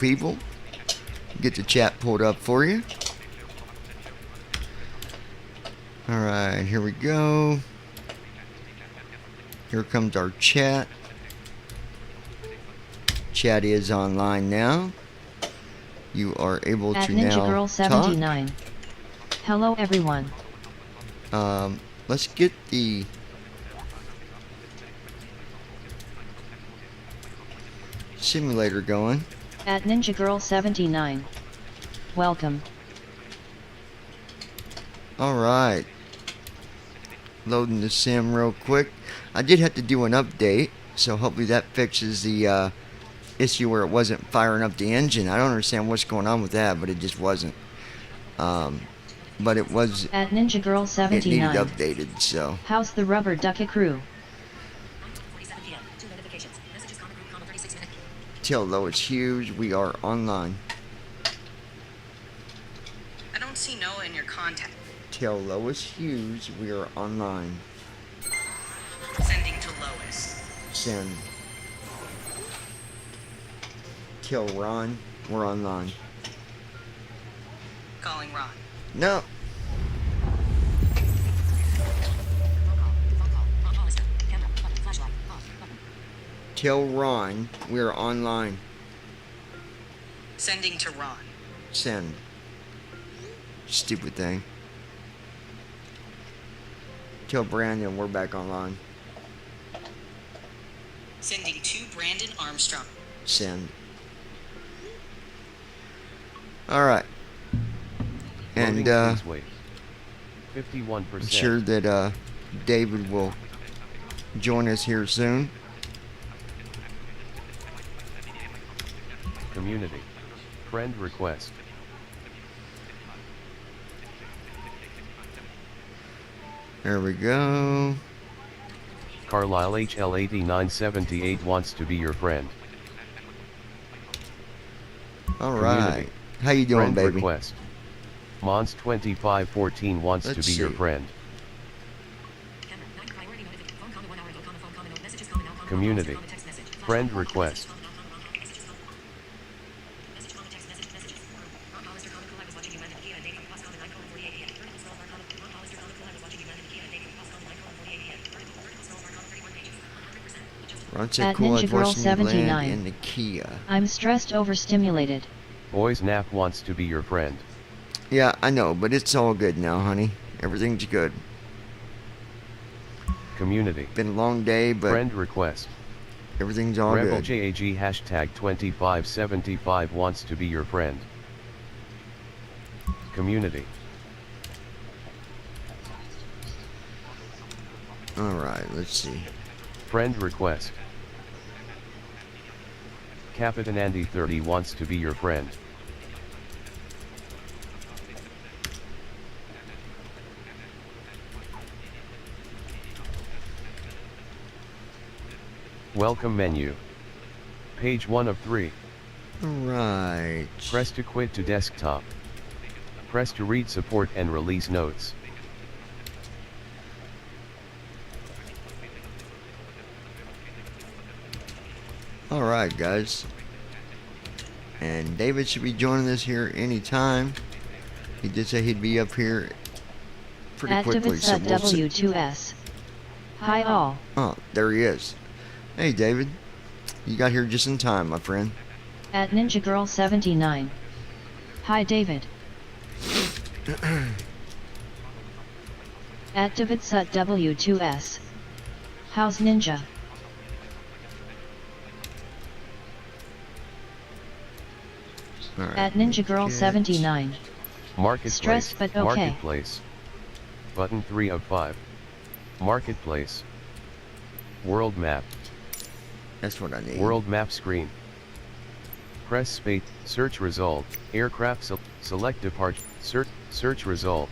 people. Get the chat pulled up for you. Alright, here we go. Here comes our chat. Chat is online now. You are able At to Ninja now Girl 79. Hello everyone. Let's get the simulator going. At Ninja Girl 79. Welcome. Alright. Loading the sim real quick. I did have to do an update, so hopefully that fixes the issue where it wasn't firing up the engine. I don't understand what's going on with that, but it just wasn't. But it was. At Ninja Girl 79. It needed updated, so. How's the rubber ducky crew? Tell Lois Hughes we are online. I don't see Noah in your contact. Tell Lois Hughes we are online. Sending to Lois. Send. Tell Ron we're online. Calling Ron. No. Tell Ron we're online. Sending to Ron. Send. Stupid thing. Tell Brandon we're back online. Sending to Brandon Armstrong. Send. Alright. And wait. 51%. I'm sure that David will join us here soon. Community. Friend request. There we go. Carlisle HL8978 wants to be your friend. Alright. Community. How you doing, Friend baby? request. Mons2514 wants Let's to be your see. friend. Community. Friend request. Ron said At cool Ninja Girl unfortunately land 79. in the Kia. I'm stressed overstimulated. Boys Nap wants to be your friend. Yeah, I know, but it's all good now, honey. Everything's good. Community. Been a long day, but Friend request. everything's all Rebel good. JAG hashtag 2575 wants to be your friend. Community. Alright, let's see. Friend request. Capitan Andy 30 wants to be your friend. Welcome menu. Page 1 of 3. Alright. Press to quit to desktop. Press to read support and release notes. Alright, guys. And David should be joining us here anytime. He did say he'd be up here pretty quickly. Activates at we'll see. W2S. Hi all. Oh, there he is. Hey, David. You got here just in time, my friend. At Ninja Girl 79. Hi David. Activates at W2S. How's Ninja? Alright. At Ninja Girl kids. 79. Marketplace. Stressed but okay. Marketplace. Button 3 of 5. Marketplace. World map. That's what I need. World map screen. Press space. Search result. Aircraft select depart. Search result.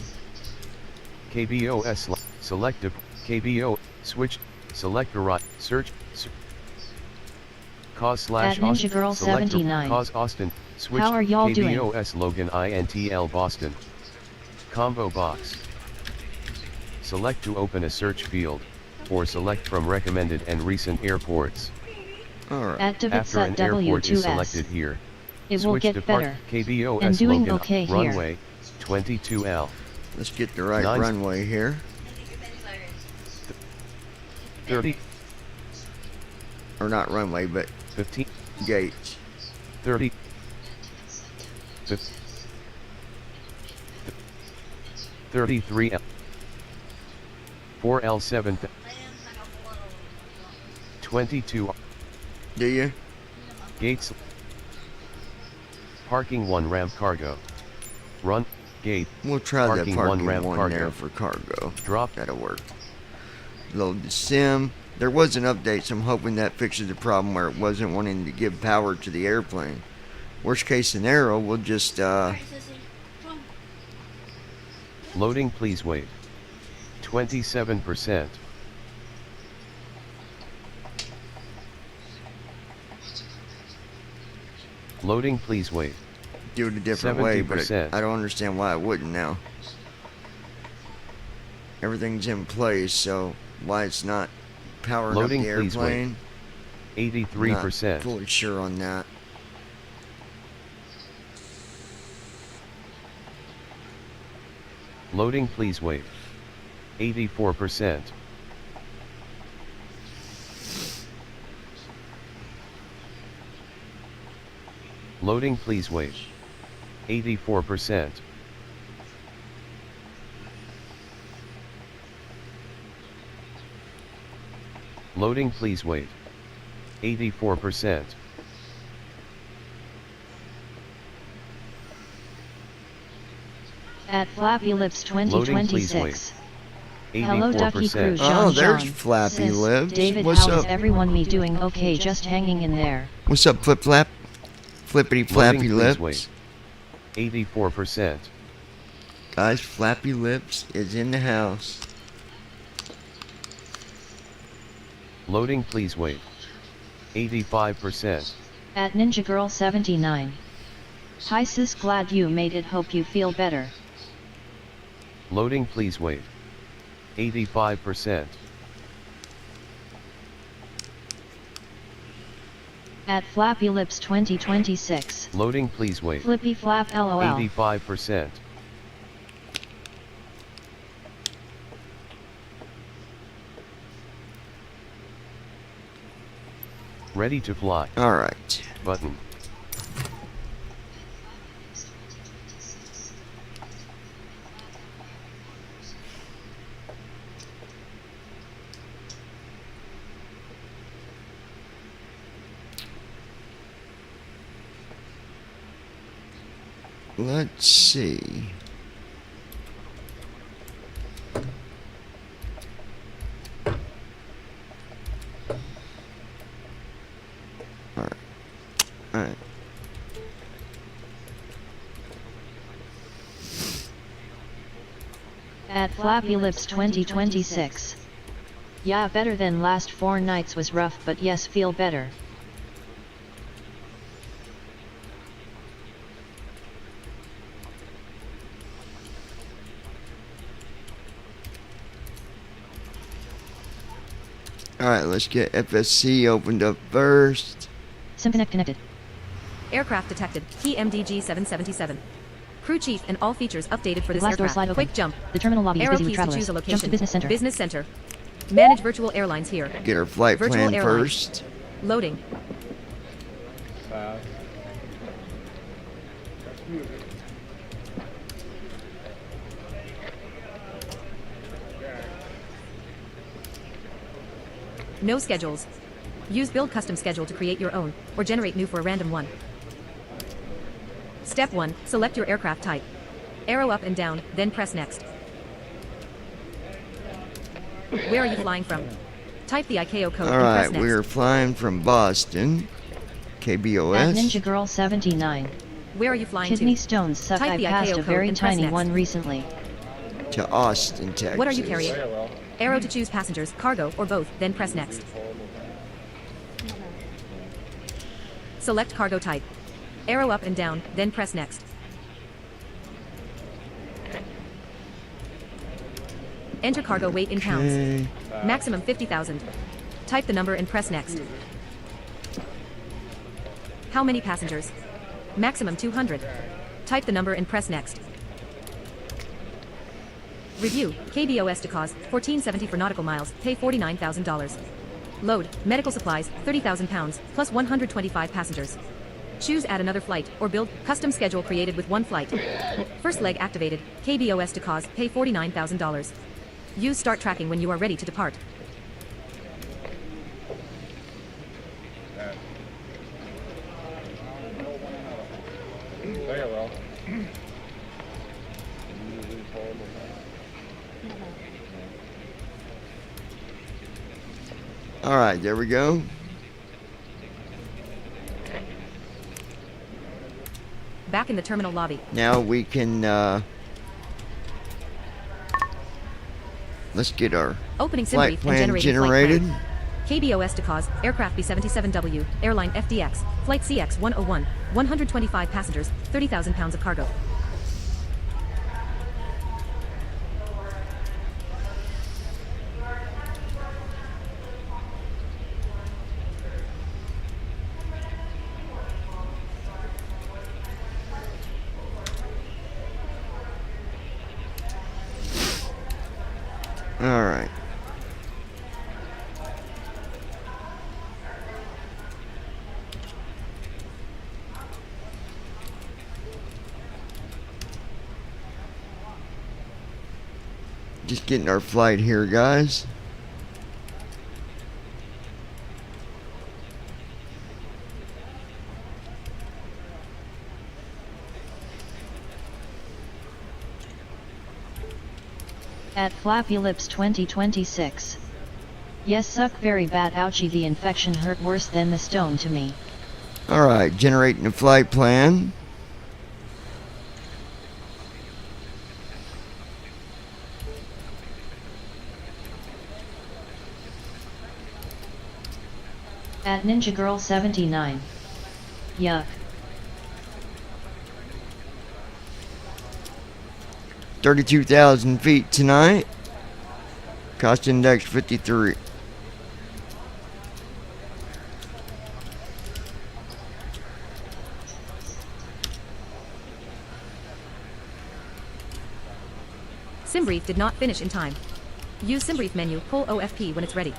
KBOS select KBO switch select arrive search cause slash At Ninja Austin Girl select 79. cause Austin switch How are y'all doing? KBOS Logan INTL Boston combo box select to open a search field or select from recommended and recent airports. Alright. Activates After an at airport is W2S. selected here, It will Switch get depart better. KBOS And doing Logan okay here. runway 22L Let's get the right Nine- runway here. 30 Or not runway, but 15 gate. 30 50, 33L 4L7 22 Do you? gates parking 1 ramp cargo run gate We'll try the Parking parking one ramp one cargo. there for cargo. drop That'll work. Load the sim. There was an update, so I'm hoping that fixes the problem where it wasn't wanting to give power to the airplane. Worst case scenario, we'll just loading, please wait. 27%. Loading, please wait. do it a different way, but 70%. I don't understand why it wouldn't now. Everything's in place, so why it's not powering Loading, up the please wait. airplane? 83%. Not fully sure on that. Loading, please wait. 84%. Loading, please wait. 84%. Loading, please wait. 84%. At Flappy Lips Loading, please wait. 2026. Hello Ducky Crew 84%. Jean Oh, there's Jean. Flappy Sis, Lips. David, What's how is up? everyone me doing okay just hanging in there. What's up, Flip Flap? Flippity Loading, Flappy please Lips. wait. 84%. Guys, Flappy Lips is in the house. Loading, please wait. 85%. At Ninja Girl 79. Hi sis, glad you made it, hope you feel better. Loading, please wait. 85%. At Flappy Lips 2026. Loading, please wait. Flippy Flap LOL. 85%. Ready to fly. Alright. Button. Let's see. Alright. Alright. At Flappy Lips 2026. Yeah, better than last 4 nights was rough, but yes, feel better. Alright, let's get FSC opened up first. SimConnect connected. Aircraft detected. PMDG 777. Crew chief and all features updated for this Glass door aircraft. slide open. Quick jump. The terminal lobby is Arrow busy with keys to travelers. choose a location. Jump to business center. Business center. Manage virtual airlines here. Get our flight Virtual plan airline. first. Loading. No schedules. Use build custom schedule to create your own, or generate new for a random one. Step 1. Select your aircraft type. Arrow up and down, then press next. Where are you flying from? Type the ICAO code and press Alright, next. we're flying from Boston. At KBOS. Ninja Girl 79. Where are you flying Kidney to? stones suck. Type I the passed ICAO a code very and press tiny next. one recently. To Austin, Texas. What are you carrying? Arrow to choose passengers, cargo, or both, then press next. Select cargo type. Arrow up and down, then press next. Enter cargo weight in pounds. Okay. Maximum 50,000. Type the number and press next. How many passengers? Maximum 200. Type the number and press next. Review, KBOS to cause, 1470 for nautical miles, pay $49,000. Load, medical supplies, 30,000 pounds, plus 125 passengers. Choose add another flight, or build, custom schedule created with one flight. First leg activated, KBOS to cause, pay $49,000. Use start tracking when you are ready to depart. Alright, there we go. Back in the terminal lobby. Now we can, let's get our Opening sim flight brief and plan generating generated. flight plan. KBOS to cause, aircraft B-77W, airline FDX, flight CX-101, 125 passengers, 30,000 pounds of cargo. Alright. Just getting our flight here, guys. At Flappy Lips 2026. Yes, suck very bad. Ouchie, the infection hurt worse than the stone to me. Alright, generating a flight plan. At Ninja Girl 79. Yuck. 32,000 feet tonight. Cost index 53. Simbrief did not finish in time. Use Simbrief menu, pull OFP when it's ready.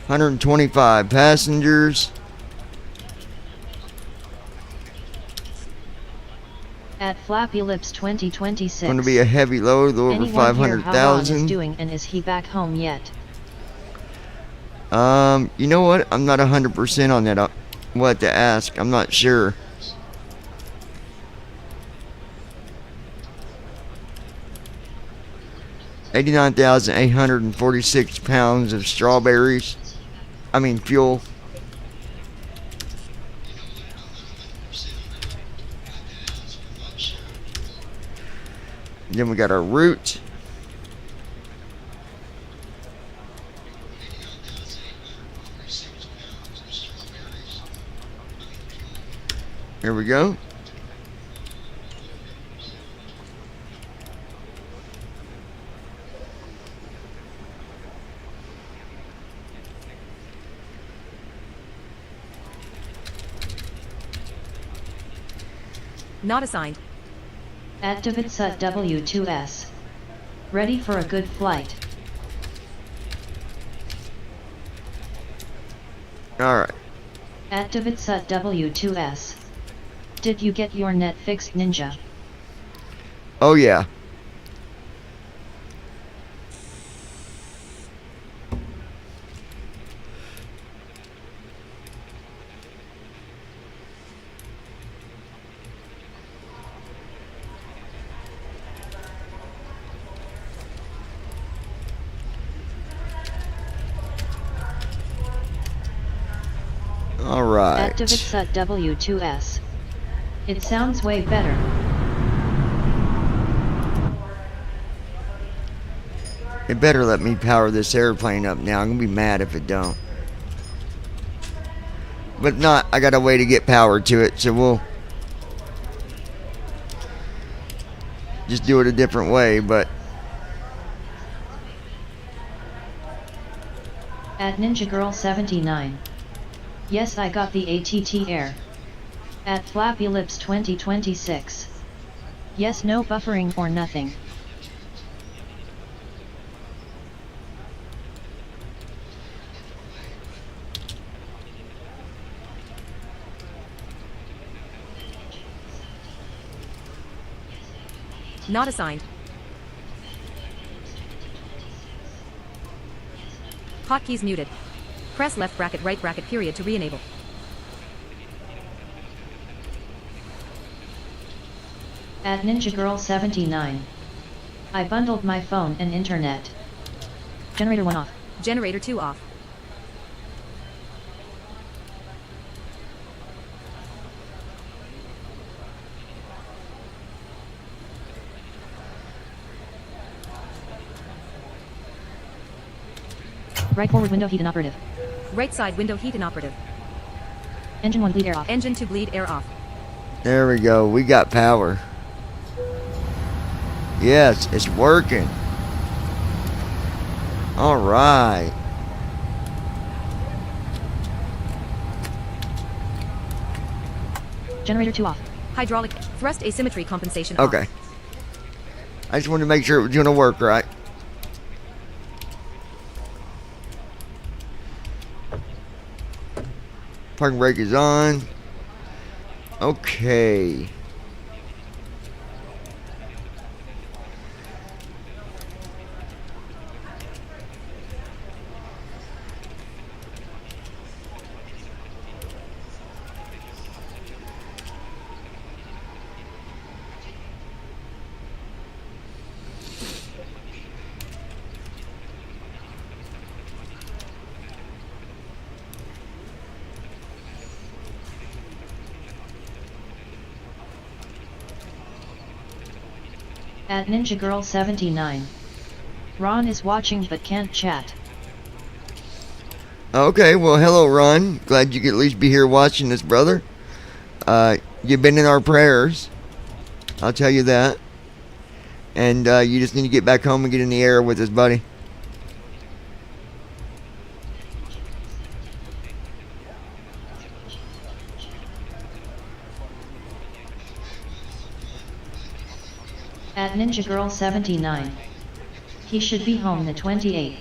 $125 passengers. At Flappy Lips 2026. Going to be a heavy load, over Anyone hear how Ron is 500,000. doing, and is he back home yet? You know what? I'm not 100% on that. What to ask? I'm not sure. $89,846 pounds of strawberries. I mean fuel. Then we got our route. Here we go. Not assigned. At Davidsut W2S. Ready for a good flight. Alright. At Davidsut W2S. Did you get your net fixed, Ninja? Oh yeah. Alright. At Davidsut W2S. It sounds way better. It better let me power this airplane up now. I'm gonna be mad if it don't. But if not, I got a way to get power to it, so we'll just do it a different way, but At Ninja Girl 79. Yes, I got the ATT Air. At Flappy Lips 2026. Yes, no buffering or nothing. Not assigned. Hotkeys muted. Press left bracket right bracket period to re-enable. At Ninja Girl 79. I bundled my phone and internet. Generator 1 off. Generator 2 off. Right forward window heat inoperative. Right side window heat inoperative. Engine 1 bleed air off. Engine 2 bleed air off. There we go. We got power. Yes, it's working. All right. Generator 2 off. Hydraulic thrust asymmetry compensation off. Okay. I just wanted to make sure it was going to work right. Parking brake is on. Okay. At Ninja Girl 79. Ron is watching but can't chat. Okay, well, hello, Ron. Glad you could at least be here watching this, brother. You've been in our prayers. I'll tell you that. And you just need to get back home and get in the air with us, buddy. At Ninja Girl 79. He should be home the 28th.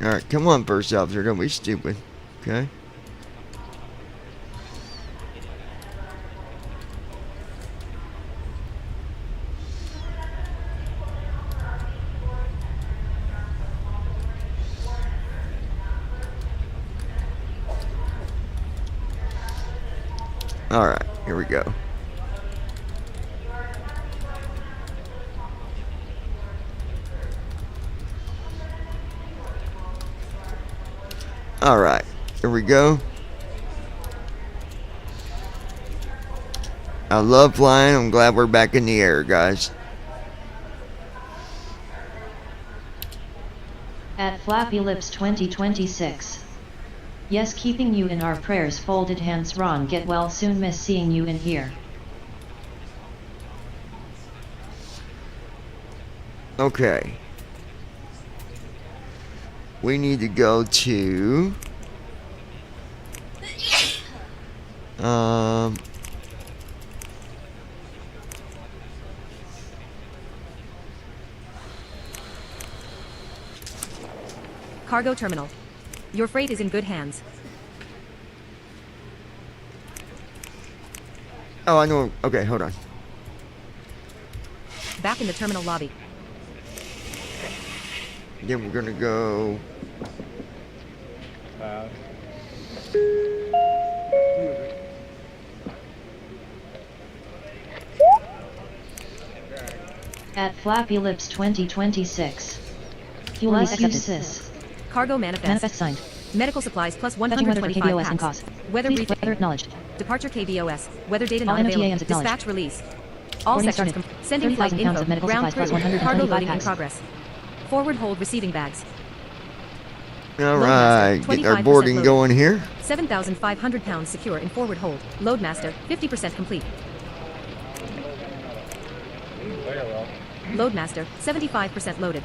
Alright, come on, first officer. Don't be stupid. Okay? Alright, here we go. Alright, here we go. I love flying. I'm glad we're back in the air, guys. At Flappy Lips 2026. Yes, keeping you in our prayers. Folded hands. Ron, get well soon. Miss seeing you in here. Okay. We need to go to Cargo terminal. Your freight is in good hands. oh, I know. Okay, hold on. Back in the terminal lobby. Then we're gonna go. At Flappy Lips 2026. Fuel sis. Cargo manifest. Manifest signed. Medical supplies plus Touching weather for 125 KBOS and packs. cost. Weather Please, briefing. weather acknowledged. Departure KBOS. Weather data All not MOTAMs available. acknowledged. Dispatch release. All Boarding sections started. sending flight 30,000 pounds info. of medical Ground supplies crew. plus Cargo 125 loading in packs. progress. Forward hold receiving bags. All Loadmaster, right, getting our 25% boarding loaded. going here. 7,500 pounds secure in forward hold. Loadmaster, 50% complete. Loadmaster, 75% loaded.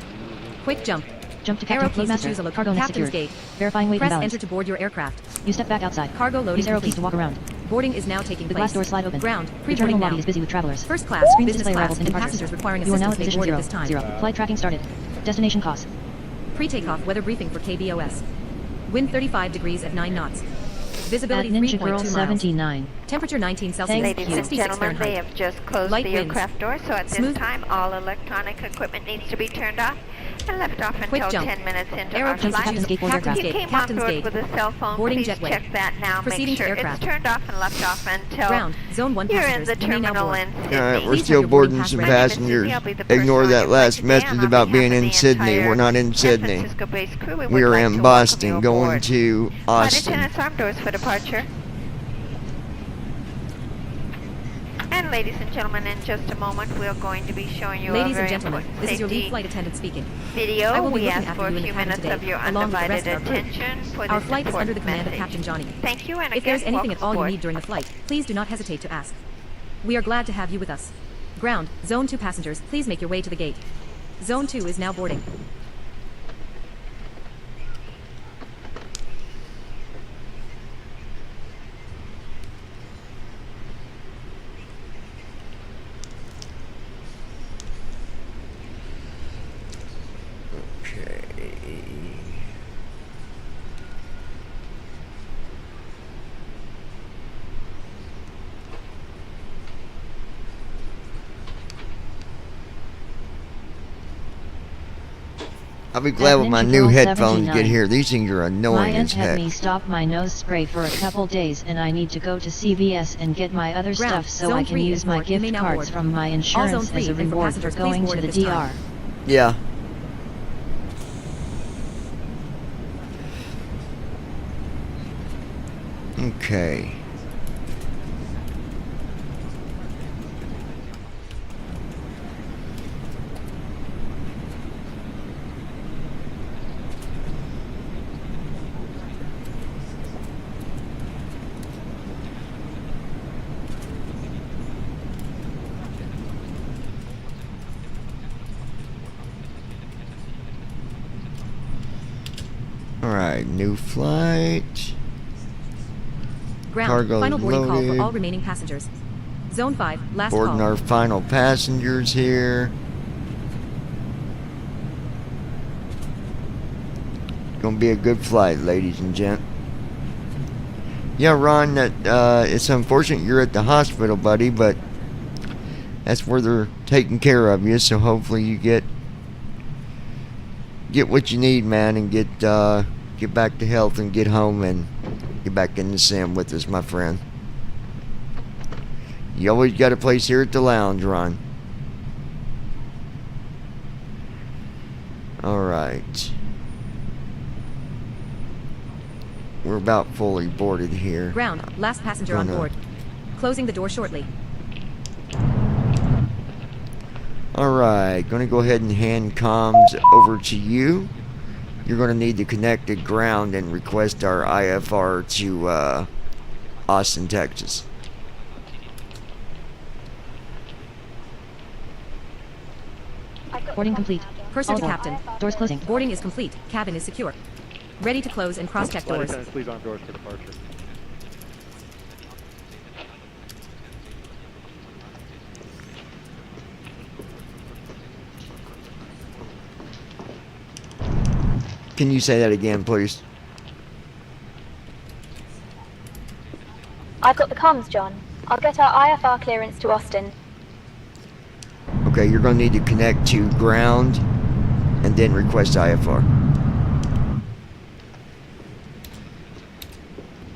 Quick jump. Jump to Arrow captain. keys to Loadmaster. choose a Cargo net Captain's secured. gate. Verifying weight and Press balance. enter to board your aircraft. You step back outside. Cargo loading Use arrow complete. keys to walk around. Boarding is now taking The place. glass doors slide open. Ground, The pre-boarding terminal now. lobby is busy with travelers. First class, Screen business display class, arrivals and and departures. passengers requiring You are now assistance at may position board 0, at this time. 0. Flight tracking started. Destination cost. Pre-takeoff weather briefing for KBOS. Wind 35 degrees at 9 knots. At Visibility Ninja 3.2 Girl miles. 79. Temperature 19 Celsius. Thank Ladies you. and 66 gentlemen, they Fahrenheit. have just closed Light the winds. aircraft door, so at Smooth. this time, all electronic equipment needs to be turned off and left off Quick until jump. 10 minutes into Arrow our keys to flight. Captain's choose gate board Captain's If you gate. came Captain's on board gate. with a cell phone, Boarding please jetway. check that now. Proceeding Make to sure aircraft. it's turned off and left off until Ground, zone 1 you're in passengers. the You may now terminal board. in Sydney. All right, we're Please have still your boarding boarding pass some ready. passengers. I'll be the first Ignore on that your last flight message today on about behalf being of in the Sydney. entire We're not in San Sydney. Francisco-based crew. We We would are like in to welcome Boston, you going aboard. to Flight Austin. attendants, arm doors for departure. And ladies and gentlemen, in just a moment, we're going to be showing you Ladies a and very gentlemen, important this is your lead safety flight attendant speaking. I video. will be We looking ask after for a you in the few cabin minutes today, of your along with the rest undivided of our crew. attention for Our this flight is under important the command of message. Captain Johnny. Thank you, and If there's again, anything at welcome all you aboard. need during the flight, please do not hesitate to ask. We are glad to have you with us. Ground, Zone 2 passengers, please make your way to the gate. Zone 2 is now boarding. Okay. I'll be glad when my Ninja new Girl headphones 79. get here. These things are annoying Client as had heck. me stop my nose spray for a couple days and I need to go to CVS and get my other Ground, stuff so Zone I can 3 use is my board. You may gift now cards board. from my All insurance Zone as 3 a and for reward for passengers, please going board to at the this time. DR. Yeah. Okay. Alright, new flight. Ground, Cargo final boarding call loaded. for all remaining passengers. Zone 5, last Boarding call. our final passengers here. Gonna be a good flight, ladies and gent. Yeah, Ron, that it's unfortunate you're at the hospital, buddy, but that's where they're taking care of you, so hopefully you get what you need, man, and get back to health and get home and get back in the sim with us, my friend. You always got a place here at the lounge, Ron. Alright. We're about fully boarded here. Ground, last passenger on Gonna- board. Closing the door shortly. Alright, gonna go ahead and hand comms over to you. You're gonna need to connect to ground and request our IFR to Austin, Texas. Boarding complete. Pursuit to All captain. Doors closing. Boarding is complete. Cabin is secure. Ready to close and cross-check Flight doors. attendants, please arm doors for departure. Can you say that again, please? I've got the comms, John. I'll get our IFR clearance to Austin. Okay, you're gonna need to connect to ground and then request IFR.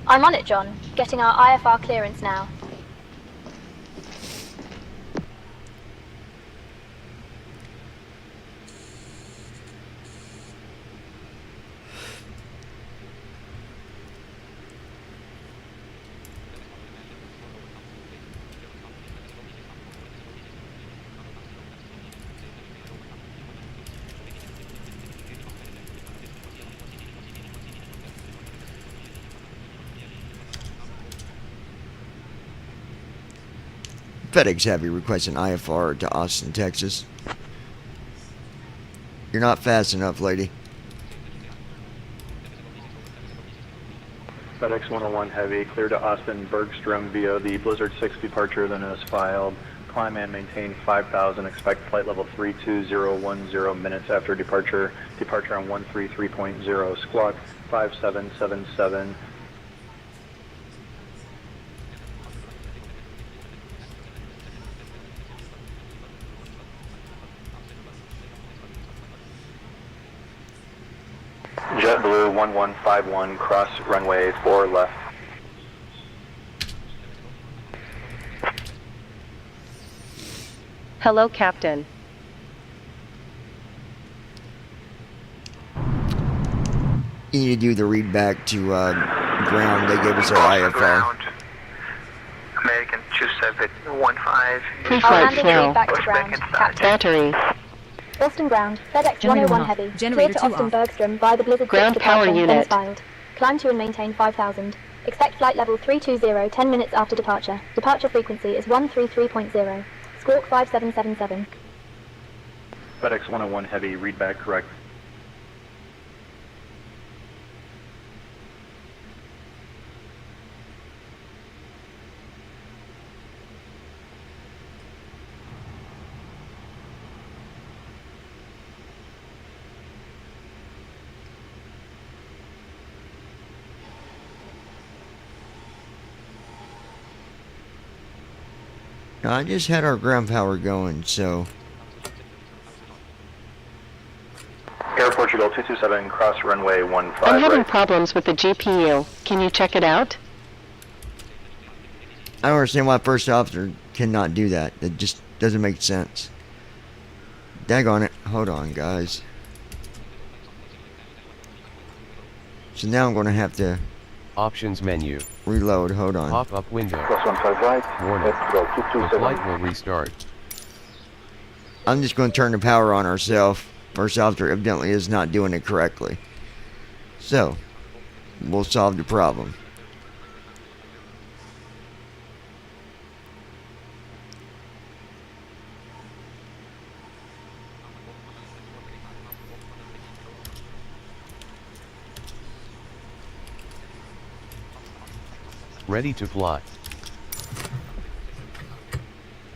I'm on it, John. Getting our IFR clearance now. FedEx Heavy requesting IFR to Austin, Texas. You're not fast enough, lady. FedEx 101 Heavy, clear to Austin Bergstrom via the Blizzard 6 departure, then as filed. Climb and maintain 5,000, expect flight level 32010 minutes after departure. Departure on 133.0, squawk 5777. JetBlue 1151, cross runway 4 left. Hello, Captain. You need to do the read back to ground. They gave us our IFR. American 2715. Pre-flight flow. Back to ground. Battery. Boston ground. FedEx Generator 101 off. Heavy. Generator Clear to 2 Austin off. Bergstrom by the Blizzard Ground 6 power departure, unit. then as filed. Climb to and maintain 5,000. Expect flight level 320 10 minutes after departure. Departure frequency is 133.0. Squawk 5777. FedEx 101 Heavy, read back correct. Now, I just had our ground power going, so Air Portugal 227, cross runway 15 I'm having right. problems with the GPU. Can you check it out? I don't understand why first officer cannot do that. It just doesn't make sense. Daggone it. Hold on, guys. So now I'm going to have to Options menu. reload. Hold on. Pop-up window. Cross 15 right. Warning. Portugal The 227. flight will restart. I'm just going to turn the power on ourselves. First officer evidently is not doing it correctly. So, we'll solve the problem. Ready to fly.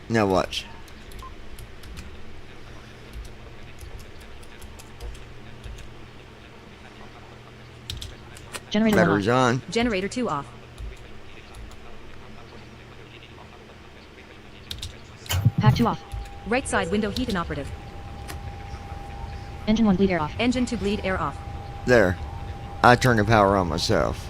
Now watch. Generator 1 Batteries off. on. Generator 2 off. Pack 2 off. Right side window heat inoperative. Engine 1 bleed air off. Engine 2 bleed air off. There. I turned the power on myself.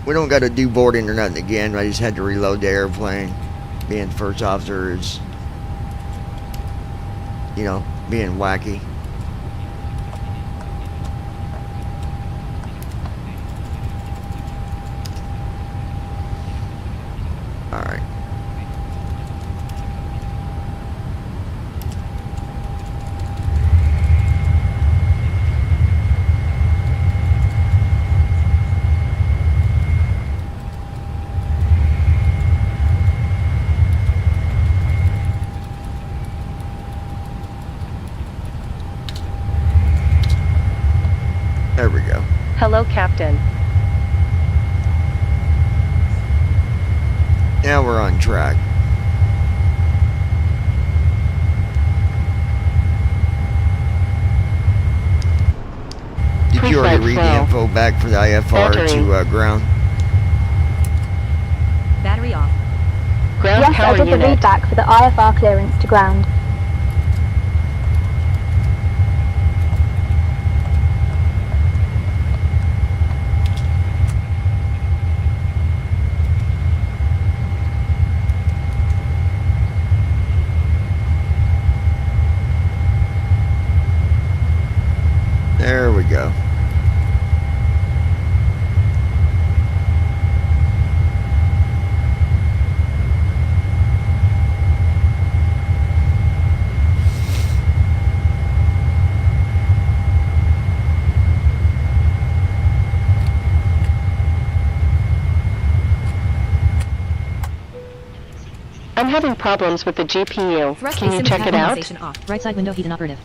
We don't got to do boarding or nothing again. I just had to reload the airplane. Being first officer is, you know, being wacky. Alright. There we go. Hello, Captain. Now we're on track. Did you already Pre-flight read the flow. info back for the IFR Battery. to ground? Battery off. Ground Yes, I power did the unit. read back for the IFR clearance to ground. There we go. I'm having problems with the GPU. Thrust Can you asymmetry check it out? minimization off. Right side window heat inoperative.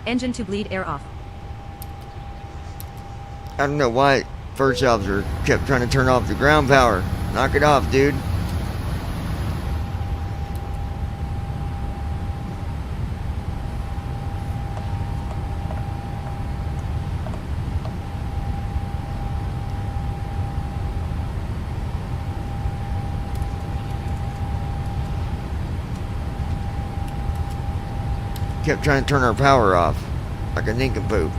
Engine to bleed air off. I don't know why first officer kept trying to turn off the ground power. Knock it off, dude. Kept trying to turn our power off like a nincompoop.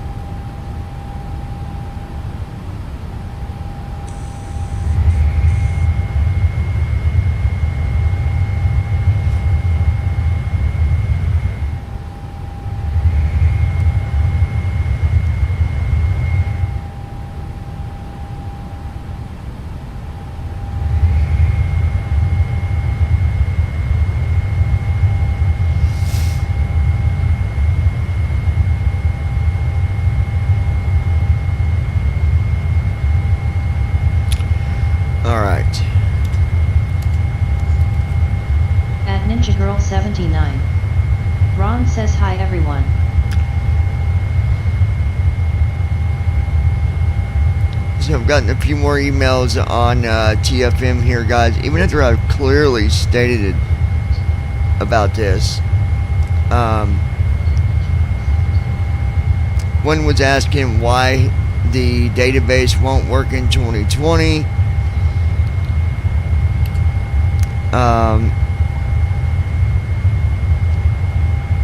Alright. At Ninja Girl 79. Ron says hi everyone. So I've gotten a few more emails on TFM here, guys. Even after I've clearly stated it about this. One was asking why the database won't work in 2020.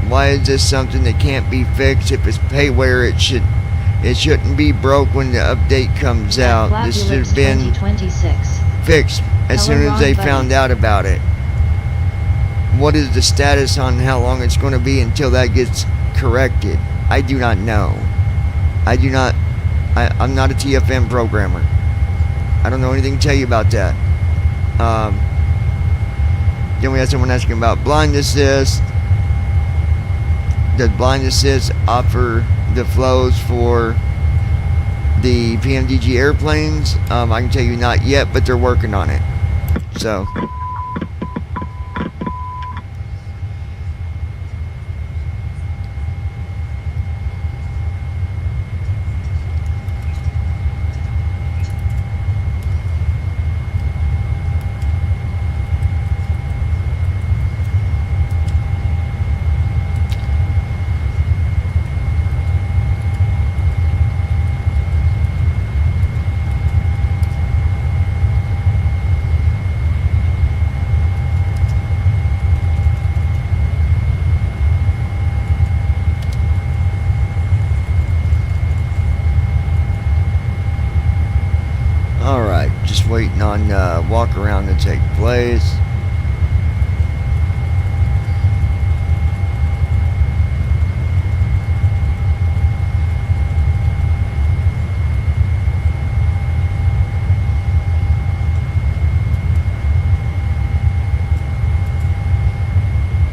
Why is this something that can't be fixed? If it's payware, it shouldn't be broke when the update comes out. This should have been 2026. fixed as soon as they found out about it. What is the status on how long it's going to be until that gets corrected? I do not know. I'm not a TFM programmer. I don't know anything to tell you about that. Then we had someone asking about blind assist. Does blind assist offer the flows for the PMDG airplanes? I can tell you not yet, but they're working on it. So. Alright, just waiting on walk around to take place.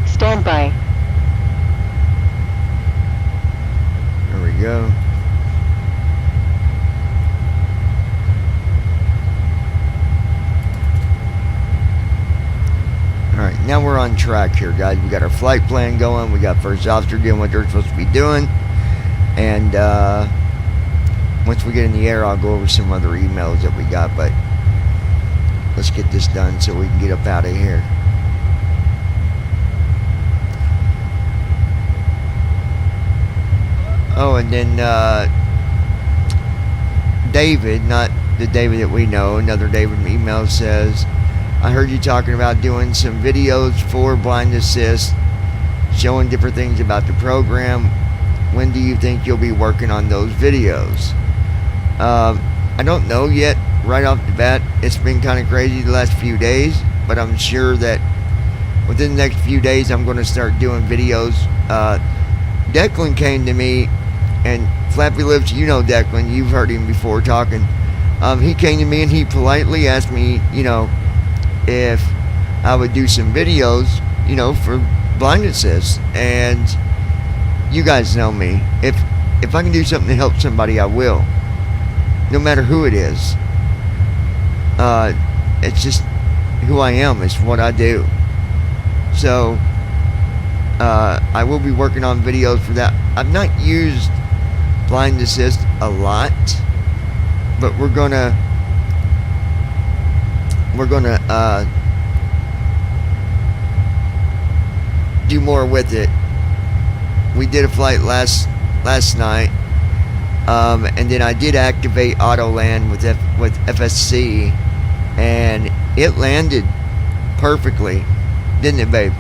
Stand by. There we go. Alright, now we're on track here, guys. We got our flight plan going. We got first officer doing what they're supposed to be doing. And once we get in the air, I'll go over some other emails that we got. But let's get this done so we can get up out of here. Oh, and then David, not the David that we know, another David email says, I heard you talking about doing some videos for Blind Assist, showing different things about the program. When do you think you'll be working on those videos? I don't know yet. Right off the bat, it's been kind of crazy the last few days, but I'm sure that within the next few days I'm going to start doing videos. Declan came to me, and Flappy Lips, you know Declan, you've heard him before talking. He came to me and he politely asked me, if I would do some videos, for Blind Assist. And you guys know me. If I can do something to help somebody, I will. No matter who it is. It's just, who I am. It's what I do. So I will be working on videos for that. I've not used blind assist a lot, but we're gonna do more with it. We did a flight last night, and then I did activate auto land with FSC, and it landed perfectly, didn't it, babe?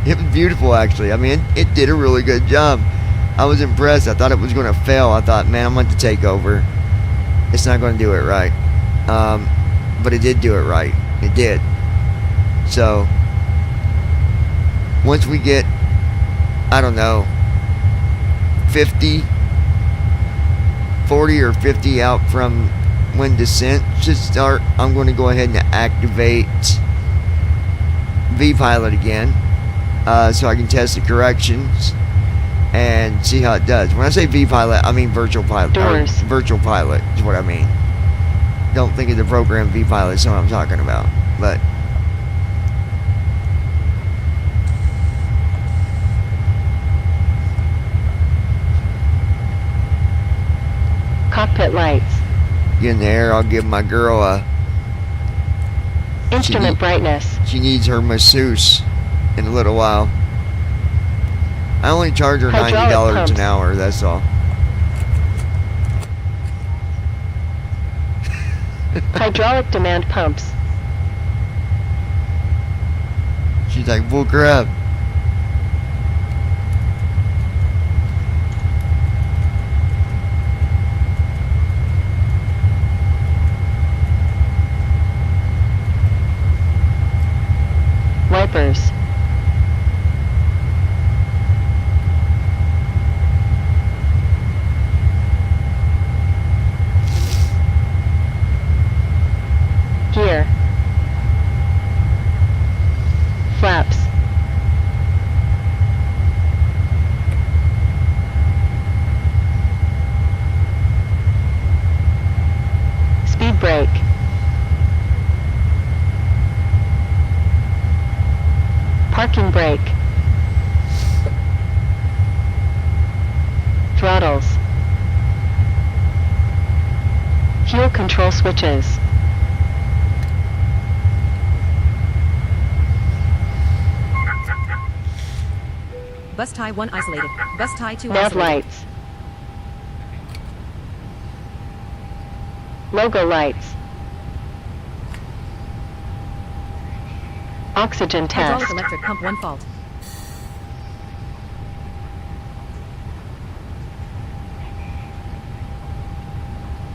It was beautiful, actually. I mean, it did a really good job. I was impressed. I thought it was going to fail. I thought, man, I'm going to take over. It's not going to do it right. But it did do it right. It did. So, once we get, I don't know, 40 or 50 out from when descent should start, I'm going to go ahead and activate V-Pilot again, so I can test the corrections and see how it does. When I say V-Pilot, I mean virtual pilot. Doors. Virtual pilot is what I mean. Don't think of the program V-Pilot, that's what I'm talking about. But Cockpit lights. get in the air, I'll give my girl a... Instrument brightness. She needs her masseuse in a little while. I only charge her Hydraulic $90 pumps. an hour, that's all. Hydraulic demand pumps. She's like, bull crap. Wipers. Gear. Flaps. Speed brake. Parking brake. Throttles. Fuel control switches. Bus tie 1 isolated. Bus tie 2 Nav isolated. lights. Logo lights. Oxygen test. Hydraulic electric pump 1 fault.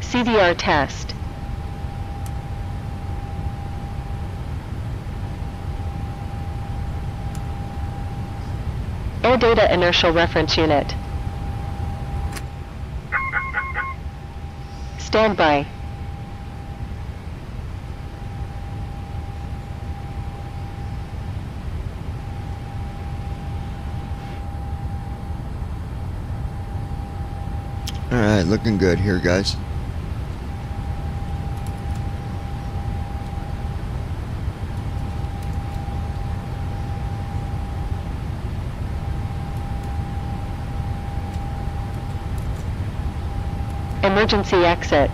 CVR test. Air data inertial reference unit. Standby. Alright, looking good here, guys. Emergency exit.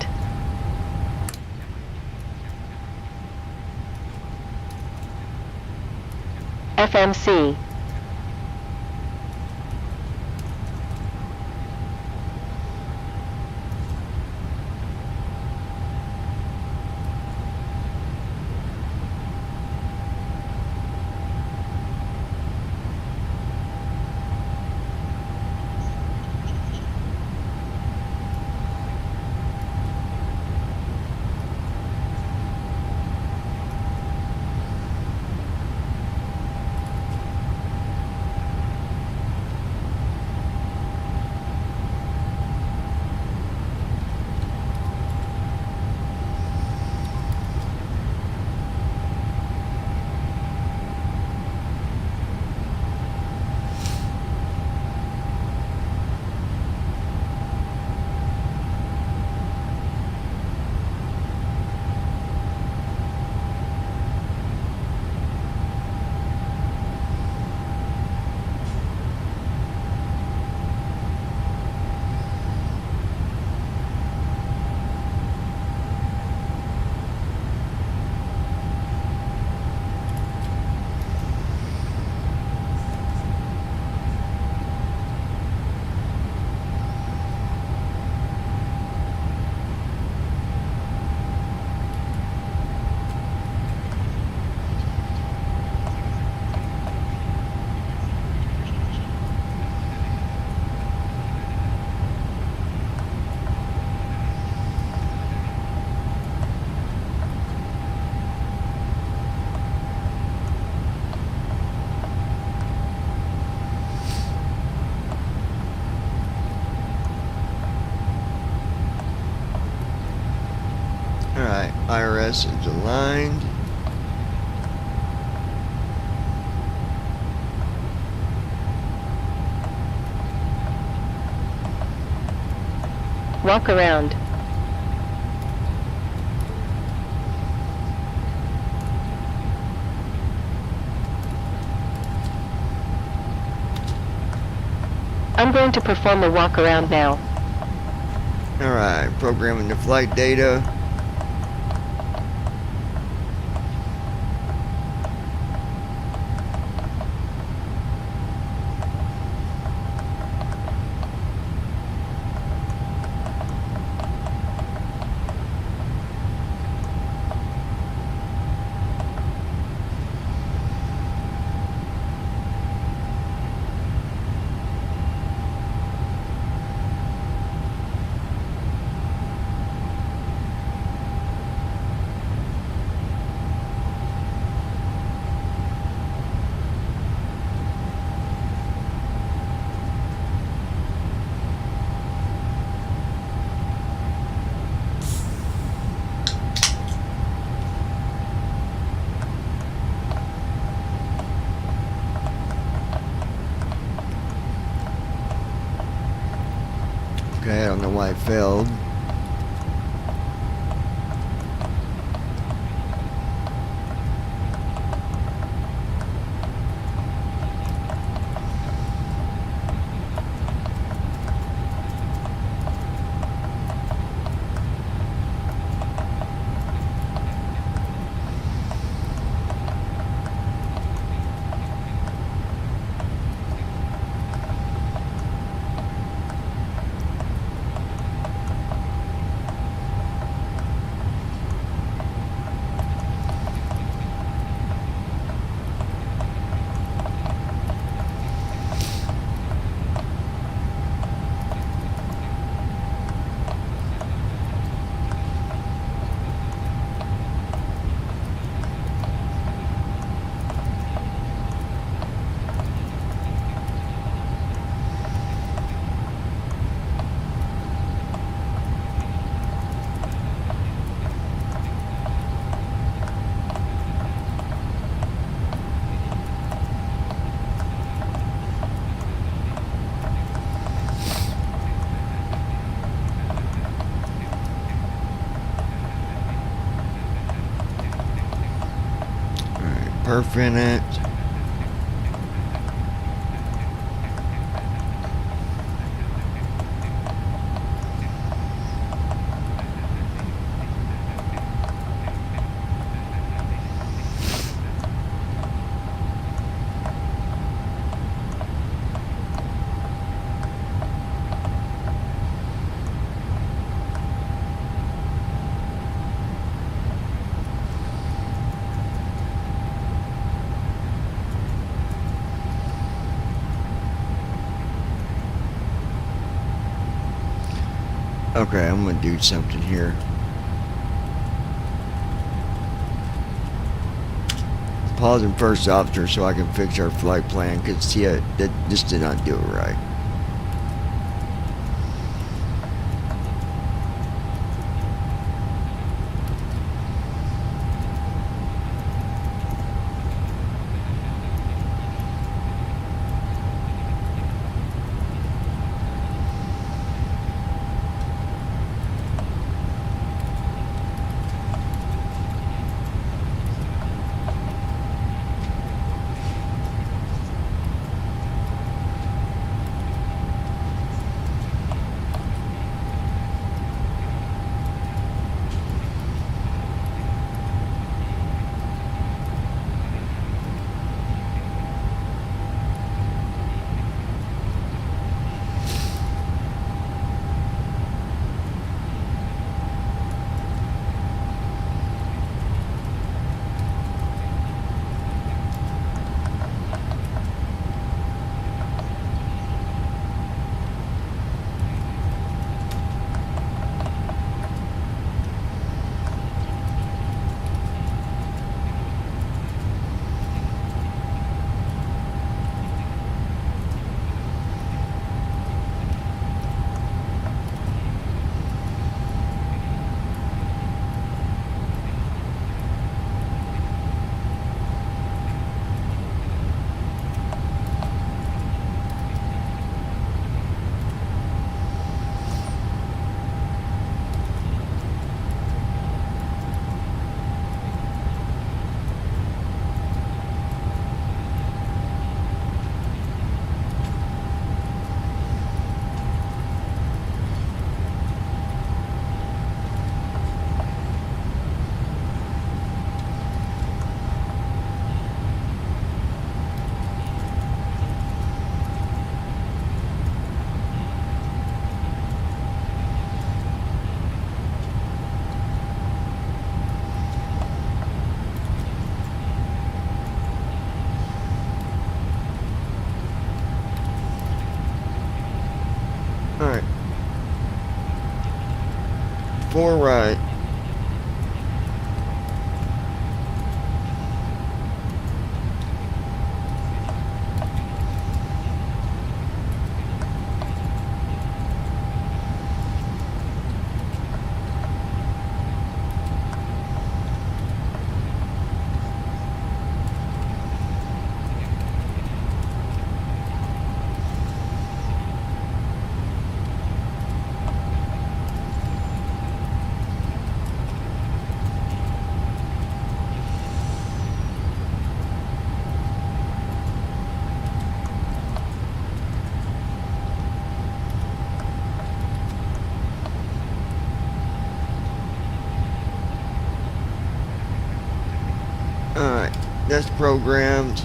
FMC. message aligned. Walk around. I'm going to perform a walk around now. Alright, programming the flight data. Okay, I don't know why it failed. Perf in it. Okay, I'm gonna do something here. Pausing first officer so I can fix our flight plan, because see, this did not do it right. for a ride. Alright, that's programmed.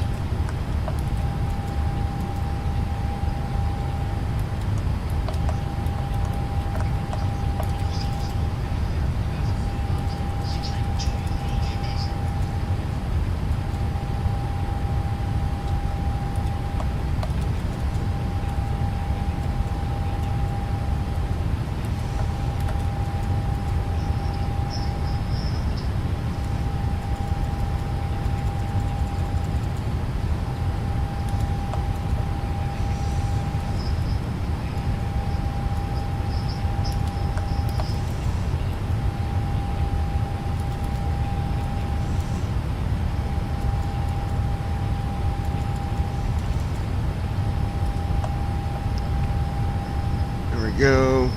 There we go.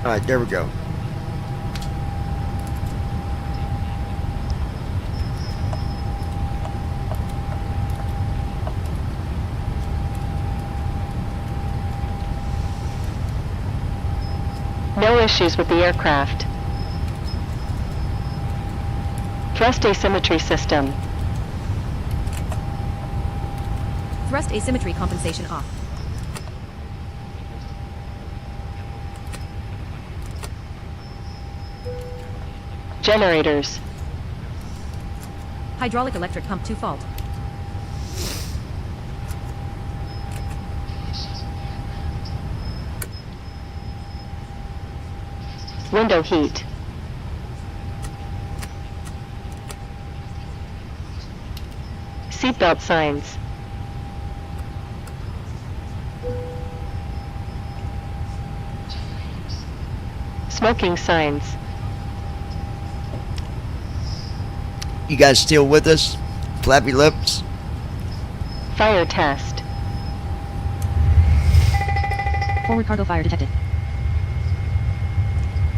Alright, there we go. No issues with the aircraft. Thrust asymmetry system. Thrust asymmetry compensation off. Generators. Hydraulic electric pump to fault. Window heat. Seatbelt signs. Smoking signs. You guys still with us? Flappy lips? Fire test. Forward cargo fire detected.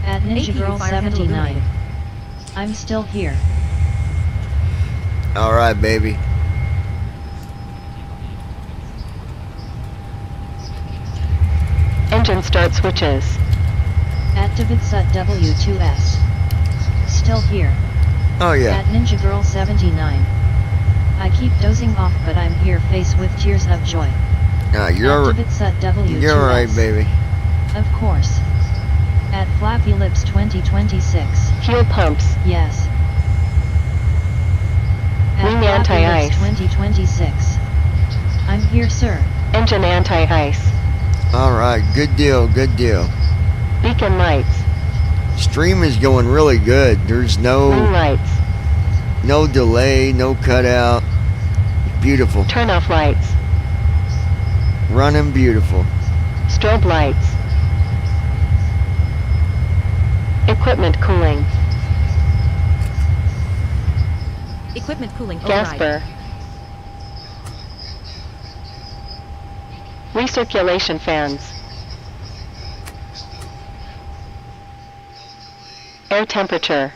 At Ninja APU Girl fire handle 79. eliminated. I'm still here. Alright, baby. Engine start switches. Activate SUT W2S. Still here. Oh, yeah. At Ninja Girl 79. I keep dozing off, but I'm here faced with tears of joy. You're Activate SUT W2S. You're alright, baby. Of course. At Flappy Lips 2026. Fuel pumps. Yes. At Wing Flappy Lips anti-ice. 2026. I'm here, sir. Engine anti-ice. Alright, good deal, good deal. Beacon lights. Stream is going really good. There's Moon no lights. delay, no cutout. Beautiful. Turn off lights. Running beautiful. Strobe lights. Equipment cooling. Equipment cooling Gas override. burr. Recirculation fans. Air temperature.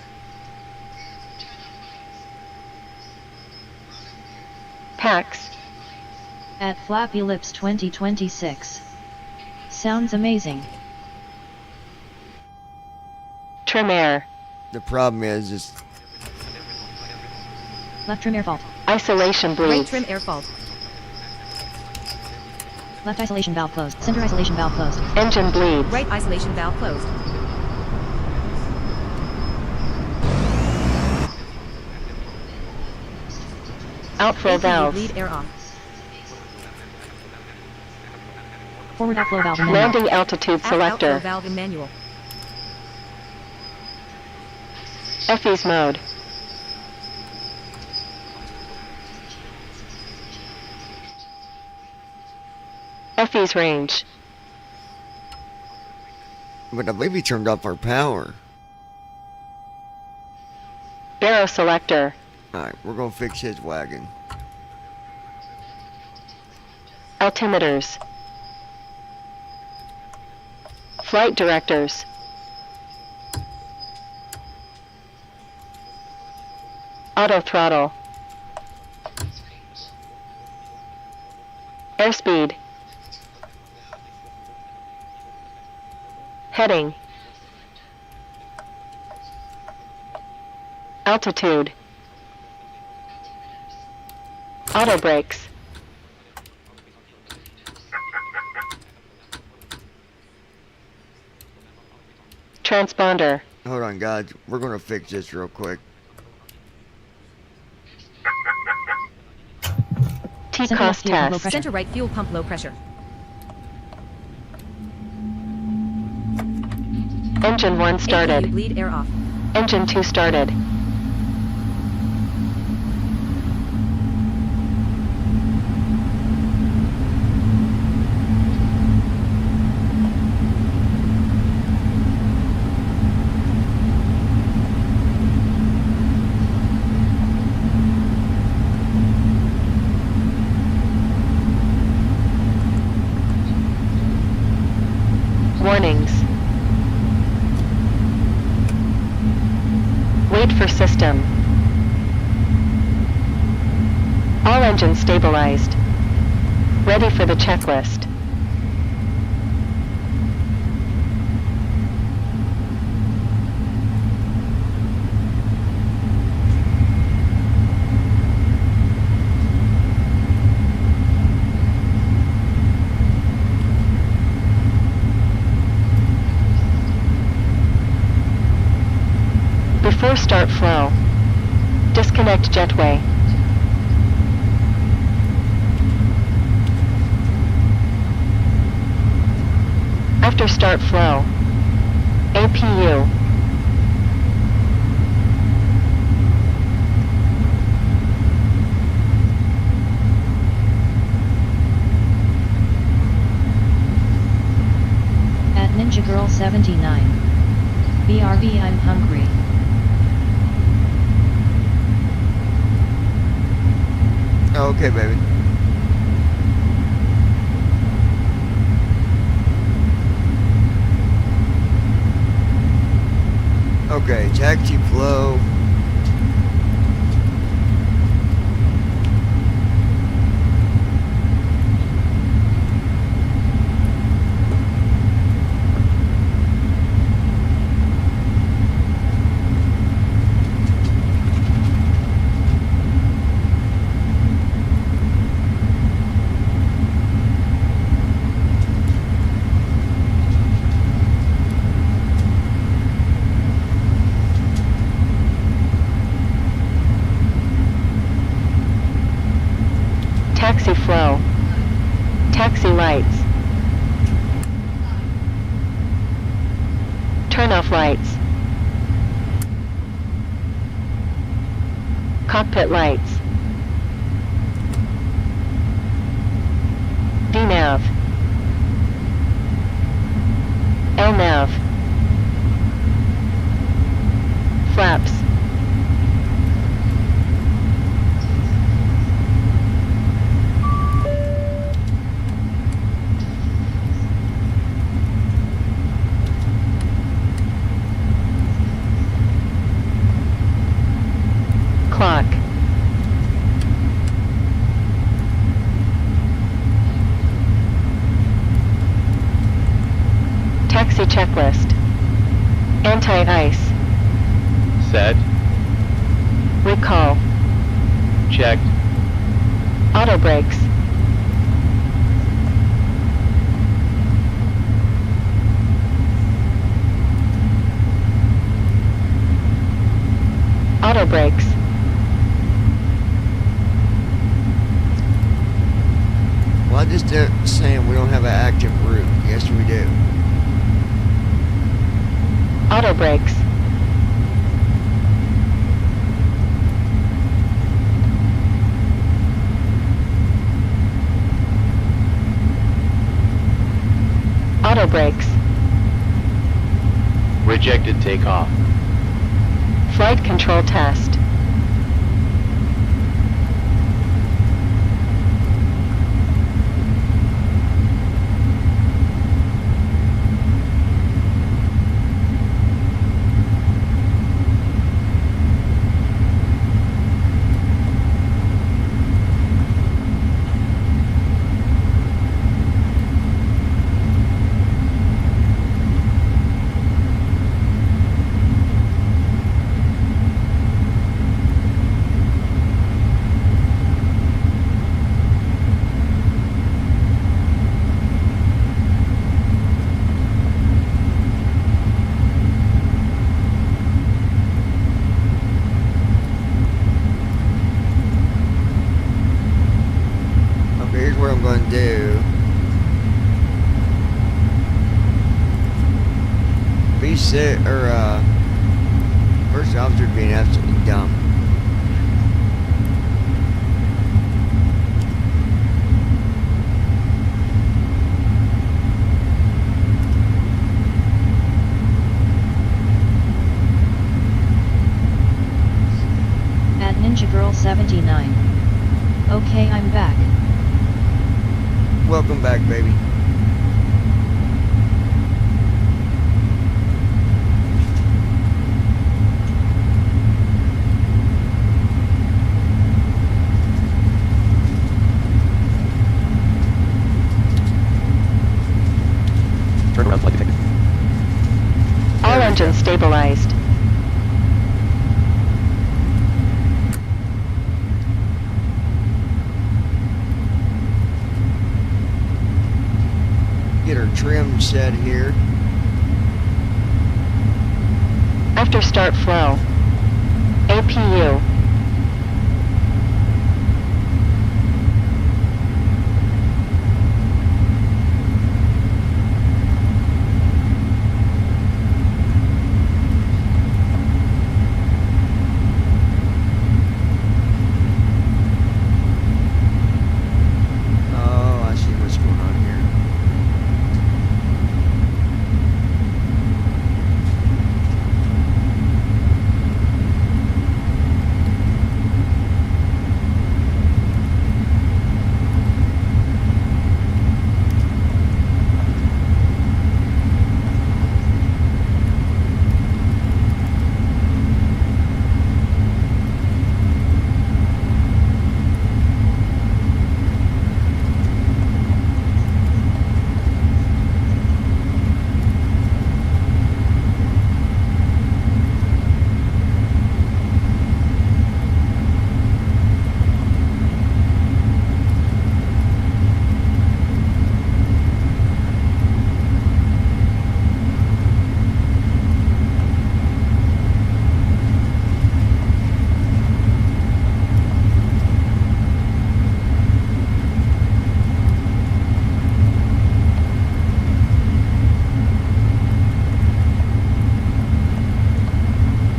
Packs. At Flappy Lips 2026. Sounds amazing. Trim air. The problem is Left trim air fault. Isolation Right bleeds. trim air fault. Left isolation valve closed. Center isolation valve closed. Engine bleeds. Right isolation valve closed. Outflow APU valves. bleed air off. Forward outflow valve in manual. Landing altitude Aft outflow selector. valve in manual. FE's mode. FE's range. But I believe he turned off our power. Barrow selector. Alright, we're gonna fix his wagon. Altimeters. Flight directors. Auto throttle. Airspeed. Heading. Altitude. Auto brakes. Transponder. Hold on, guys. We're gonna fix this real quick. T-cost test. Center right fuel pump low pressure. Engine 1 APU started. bleed air off. Engine 2 started. Warnings. Wait for system. All engines stabilized. Ready for the checklist. Before start flow, disconnect jetway. After start flow, APU. At Ninja Girl 79. BRB, I'm hungry. Okay, baby. Okay, taxi flow. Taxi flow. Taxi lights. Turn off lights. Cockpit lights. VNAV. LNAV. Flaps. Clock. Taxi checklist. Anti-ice. Set. Recall. Checked. Auto brakes. Auto brakes. Well, I just saying we don't have an active route. Yes, we do. Auto brakes. Auto brakes. Rejected takeoff. Flight control test. Okay, here's what I'm going to do. Be sit or first officer being absolutely dumb. At Ninja Girl 79. Okay, I'm back. Welcome back, baby. Turn around flight detected. All engines stabilized. Get her trim set here. After start flow. APU. Oh, I see what's going on here.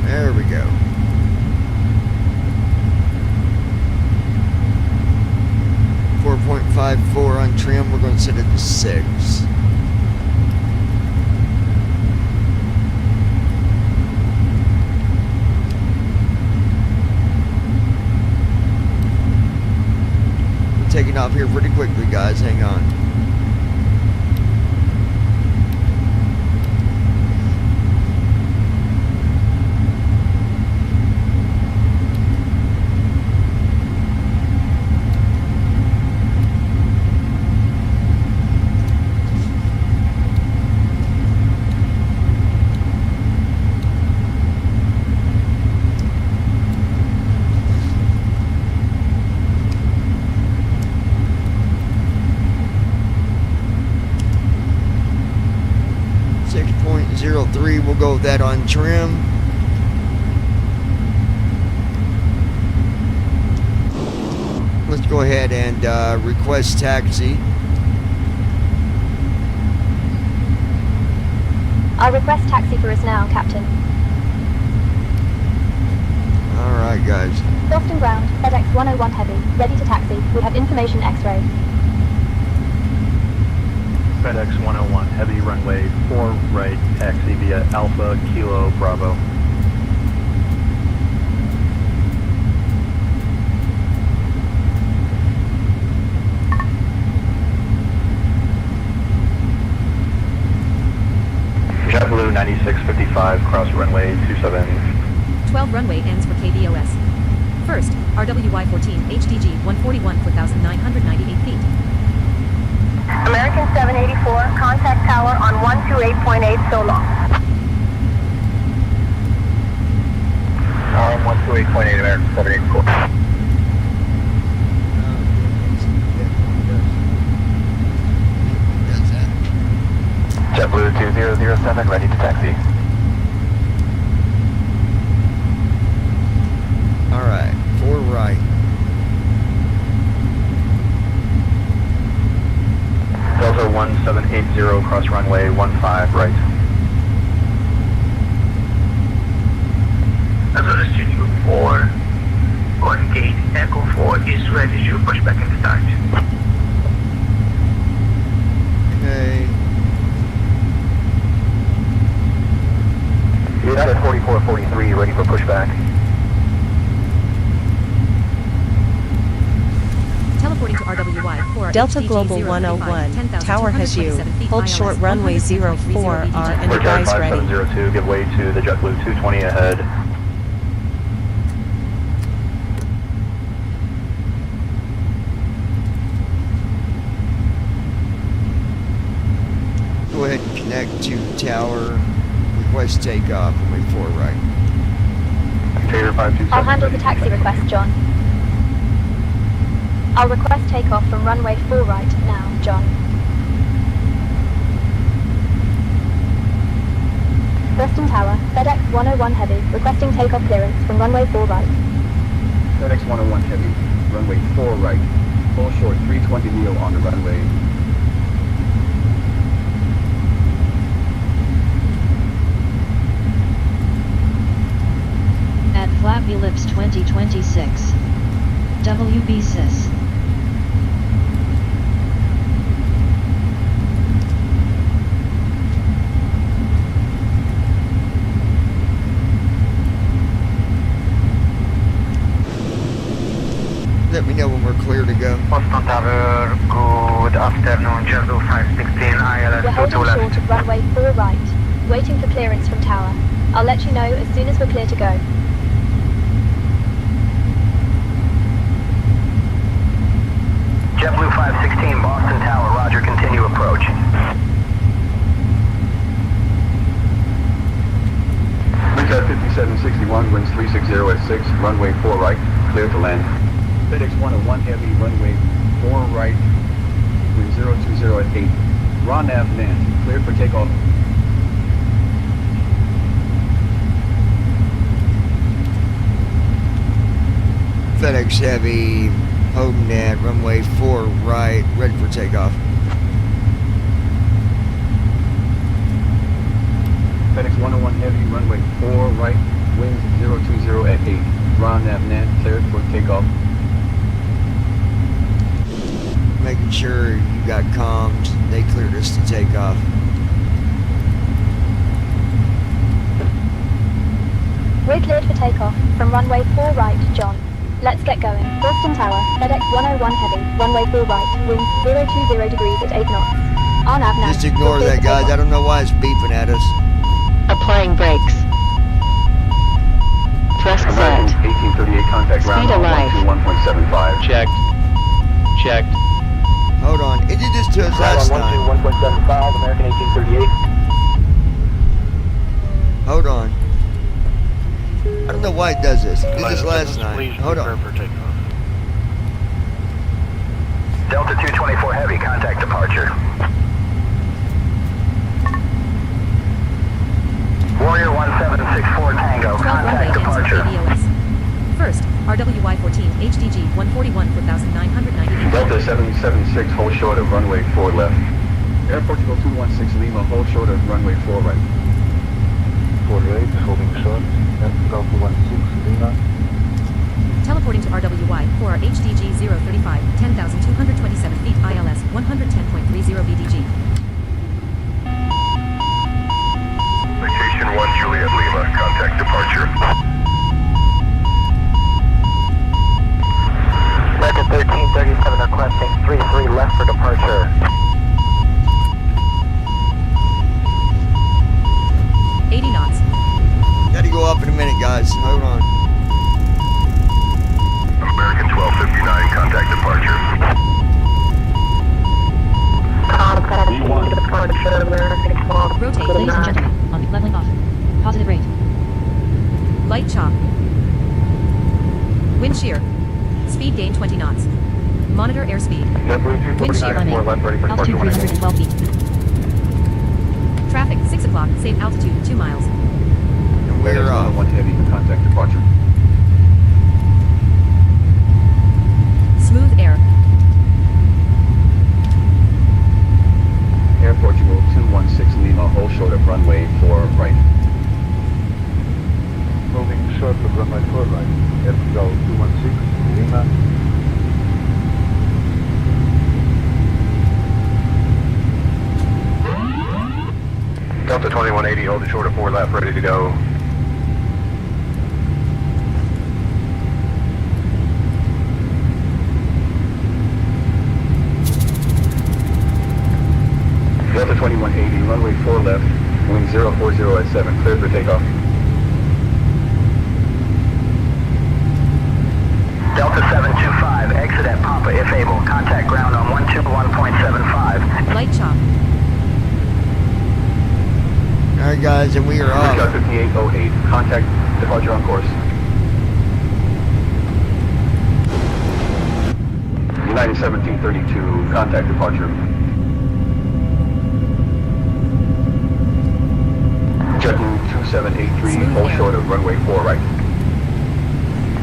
There we go. .54 on trim. We're going to set it to 6. We're taking off here pretty quickly, guys. Hang on. .03, we'll go with that on trim. go ahead and request taxi. I'll request taxi for us now, Captain. Alright, guys. Boston ground, FedEx 101 Heavy, ready to taxi. We have information X-ray. FedEx 101 Heavy, runway 4 right, taxi via Alpha Kilo Bravo. JetBlue 9655, cross runway 27. 12 runway ends for KBOS. First, RWY 14, HDG 141, 4,998 feet. American 784, contact tower on 128.8 so long. 128.8, American 784. JetBlue 2007, ready to taxi. Alright, 4 right. Delta 1780, cross runway 15 right. Azura Studio 4, on gate Echo 4 is ready to push back and start. Okay. United 4443, ready for pushback. Teleporting to RWY 4. Delta HDG Global 035, 101, tower has you. 10,227 feet, Hold ILS short runway 04R and We're advise ready. 5702, give way to the JetBlue 220 ahead. Go ahead and connect to tower. Request takeoff. Runway 4 right. Taylor 527. I'll handle the taxi request, John. I'll request takeoff from runway 4 right now, John. Boston Tower, FedEx 101 Heavy, requesting takeoff clearance from runway 4 right. FedEx 101 Heavy, runway 4 right, full short 320 neo on the runway. At Flappy Lips 2026. WB Sys. Let me know when we're clear to go. Boston Tower, good afternoon, JetBlue 516, ILS We're holding 22 left. short of runway 4 right, waiting for clearance from tower. I'll let you know as soon as we're clear to go. JetBlue 516, Boston Tower, roger, continue approach. Windside 5761, winds 360 at 6, runway 4 right, clear to land. FedEx 101 Heavy, runway 4 right, wind 020 at 8. Ron Nav land, cleared for takeoff. FedEx Heavy, holding at runway 4 right, ready for takeoff. FedEx 101 Heavy, runway 4 right, winds 020 at 8. Ron Nav land, cleared for takeoff. Making sure you got comms. They cleared us to take off. We're cleared for takeoff from runway 4 right, John. Let's get going. Boston Tower, FedEx 101 Heavy, runway 4 right, wind 020 degrees at 8 knots. On nav now. Just ignore We're cleared that, for guys. takeoff. I don't know why it's beeping at us. Applying brakes. Thrust American set. 1838 contact Speed ground on alive. 121.75. Checked. Checked. Hold on. It did this to us last time. 121.75, American 1838. Hold on. I don't know why it does this. It did this last night. Hold on. Delta 224 Heavy, contact departure. Warrior 1764 Tango, 12 runway contact ends for departure. KBOS. First, RWY 14, HDG 141 for 1,990 feet. Delta 776, hold short of runway 4 left. Air Portugal 216 Lima, hold short of runway 4 right. 48, holding short. Air Portugal 216 Lima. Teleporting to RWY for our HDG 035, 10,227 feet ILS, 110.30 VDG. Citation 1 Juliet Lima, contact departure. American 1337 requesting 33 left for departure. knots. Gotta go up in a minute, guys. Hold on. American 1259, contact departure. Rotate, ladies and gentlemen, on leveling off. Positive rate. Light chop. Wind shear. Speed gain 20 knots. Monitor airspeed. Wind shear on altitude 312 feet. Traffic 6 o'clock. Save altitude 2 miles. And we're off. 1 heavy, contact departure. Smooth air. Air Portugal 216 Lima, hold short of runway 4 right. Moving short of runway 4 right. Air Portugal 216 Lima. Delta 2180, holding short of 4 left, ready to go. Delta 2180, runway 4 left, wind 040 at 7, cleared for takeoff. Delta 725, exit at Papa if able. Contact ground on 121.75. Light chop. Alright, guys, and we are off. 5808, contact departure on course. United 1732, contact departure. JetBlue 2783, hold short of runway 4 right.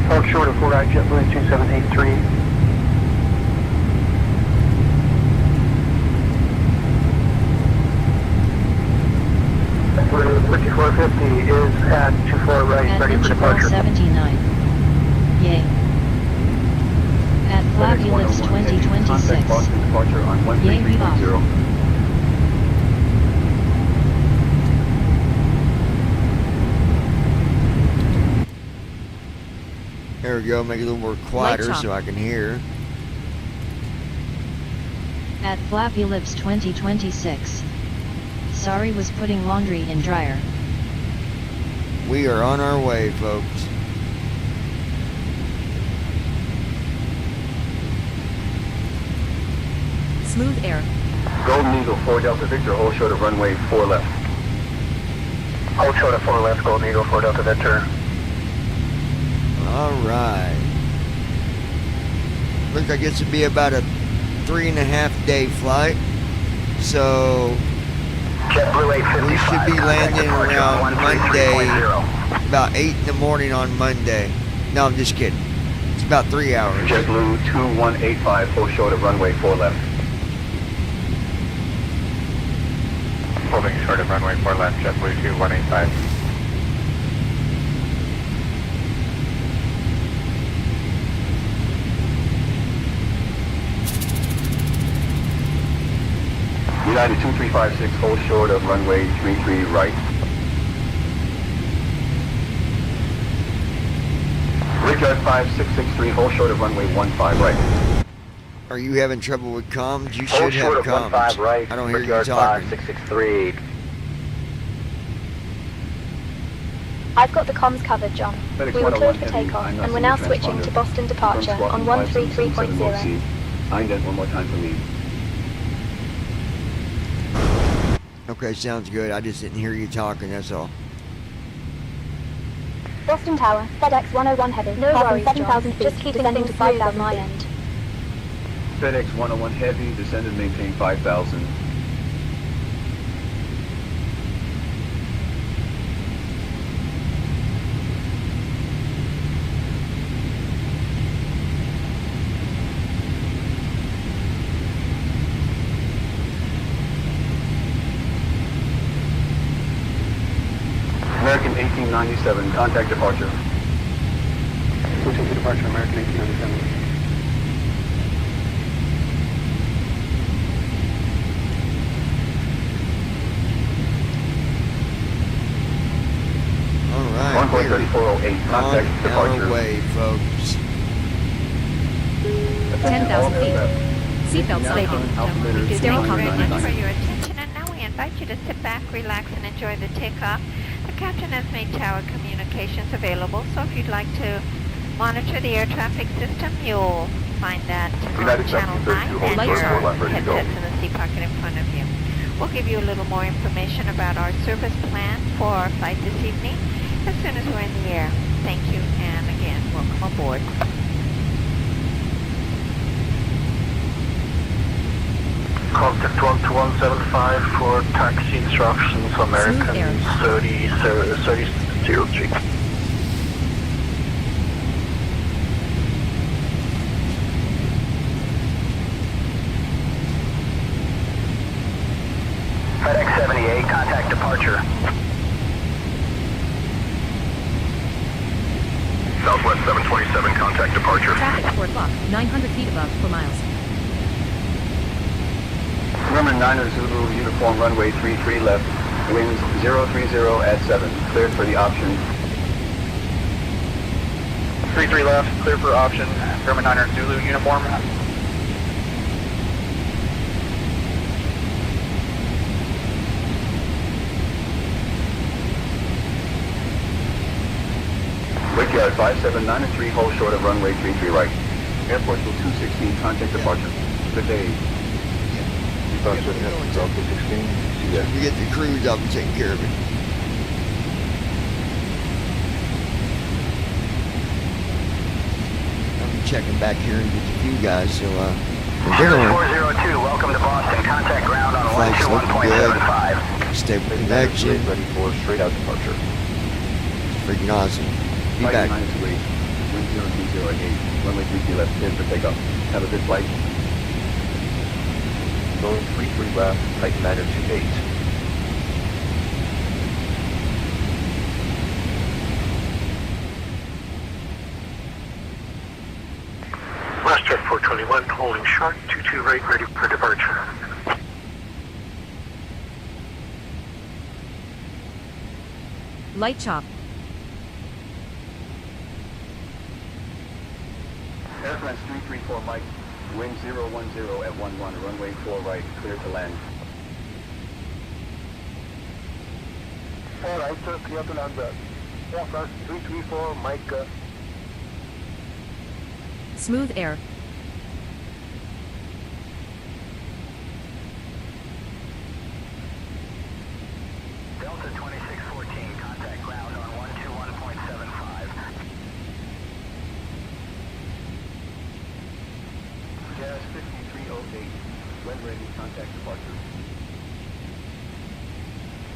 Hold short of 4 right, JetBlue 2783. JetBlue 5450 is at 24 right, At ready for interval departure. 79. Yay. At Flappy Lips Contact 2026. Boston departure on Yay, we off. 133.0. There we go, make it a little more quieter chop. so I can hear. At Flappy Lips 2026. Sorry, was putting laundry in dryer. We are on our way, folks. Smooth air. Golden Eagle 4 Delta Victor, hold short of runway 4 left. Hold short of 4 left, Golden Eagle 4 Delta Victor. Alright. Looks like it's to be about a 3.5 day flight. So JetBlue we 855. should be landing Contact departure around on Monday, 133.0. about 8 in the morning on Monday. No, I'm just kidding. It's about 3 hours. JetBlue 2185, hold short of runway 4 left. Holding short of runway 4 left, JetBlue 2185. United 2356, hold short of runway 33 right. Richard 5663, hold short of runway 15 right. Are you having trouble with comms? You Hold should short have of comms. 15 right. I don't hear you Richard talking. 5663. I've got the comms covered, John. FedEx We were 101 cleared for heavy, takeoff, I'm not and we're seeing now the switching transponder. to Boston departure Confirm on squawk 5777 13.3.0. Indent one more time for me. Okay, sounds good. I just didn't hear you talking, that's all. Boston Tower, FedEx 101 heavy. No worries, 7,000 feet. Just keeping things to 5,000 on my end. FedEx 101 heavy, descend and maintain 5,000. 1897, contact departure. Switching to departure, American 1897. All right. Runway we're 3408, contact on departure. our way, folks. 10,000 feet. Seatbelt sign Ladies on. and gentlemen, we do Sterile thank you very cockpit much lights. for your attention, and now we invite you to sit back, relax, and enjoy the takeoff. The captain has made tower communications available, so if you'd like to monitor the air traffic system, you'll find that on United channel 9 1732, hold and short, your left, ready to go. headsets in the seat pocket in front of you. We'll give you a little more information about our service plan for our flight this evening as soon as we're in the air. Thank you, and again, welcome aboard. Contact 12175 for taxi instructions, American Air. 3003. FedEx 78, contact departure. Southwest 727, contact departure. Traffic report clock. 900 feet above 4 miles. Number 9 Zulu, uniform runway 33 left, winds 030 at 7, cleared for the option. 33 left, clear for option. German 9 Zulu uniform. Brickyard 579 hold short of runway 33 right. Airport to 216, contact departure. Good day. Departure, yes, Delta 16. See ya. We get the crews up and taking care of it. I'm checking back here and get a few guys, so generally 402, welcome to Boston. Contact ground on flight's looking good. 121.75. Stable United connection. ready for straight out departure. Freaking awesome. Be Flight back. 928, wind 020 at 8, runway 33 left, cleared for takeoff. Have a good flight. Going 33 left, Titan 928. WestJet 421, holding short, 22 right, ready for departure. Light chop. Air France 334 Mike, wind 010 at 11, runway 4 right, clear to land. All right, sir, clear to land. Air France 334, Mike. Smooth air. Delta 2614, contact ground on 121.75. Gas 5308, when ready, contact departure.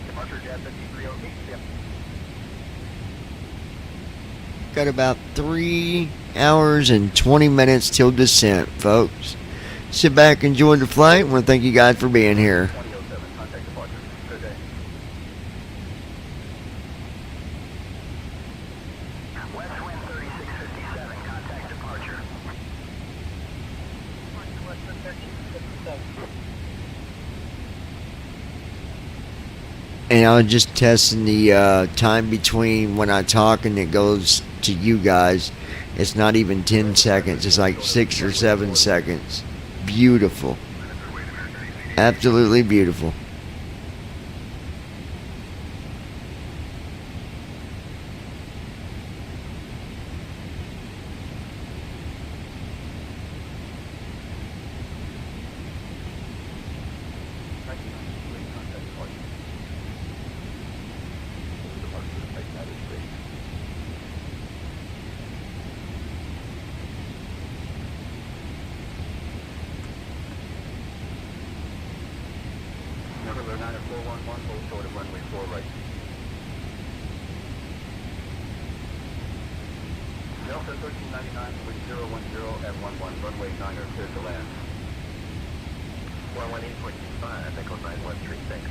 Departure Gas 5308, yep. Got about 3 hours and 20 minutes till descent, folks. Sit back, enjoy the flight. I want to thank you guys for being here. 2007, contact departure. Good day. West wind 3657, contact departure. And I was just testing the time between when I talk and it goes to you guys. It's not even 10 seconds. It's like 6 or 7 seconds. Beautiful. Absolutely beautiful. November 9411, hold short of runway 4 right. Delta 1399, wind 010 at 11, runway 9er, clear to land. 118.25, Echo 9136.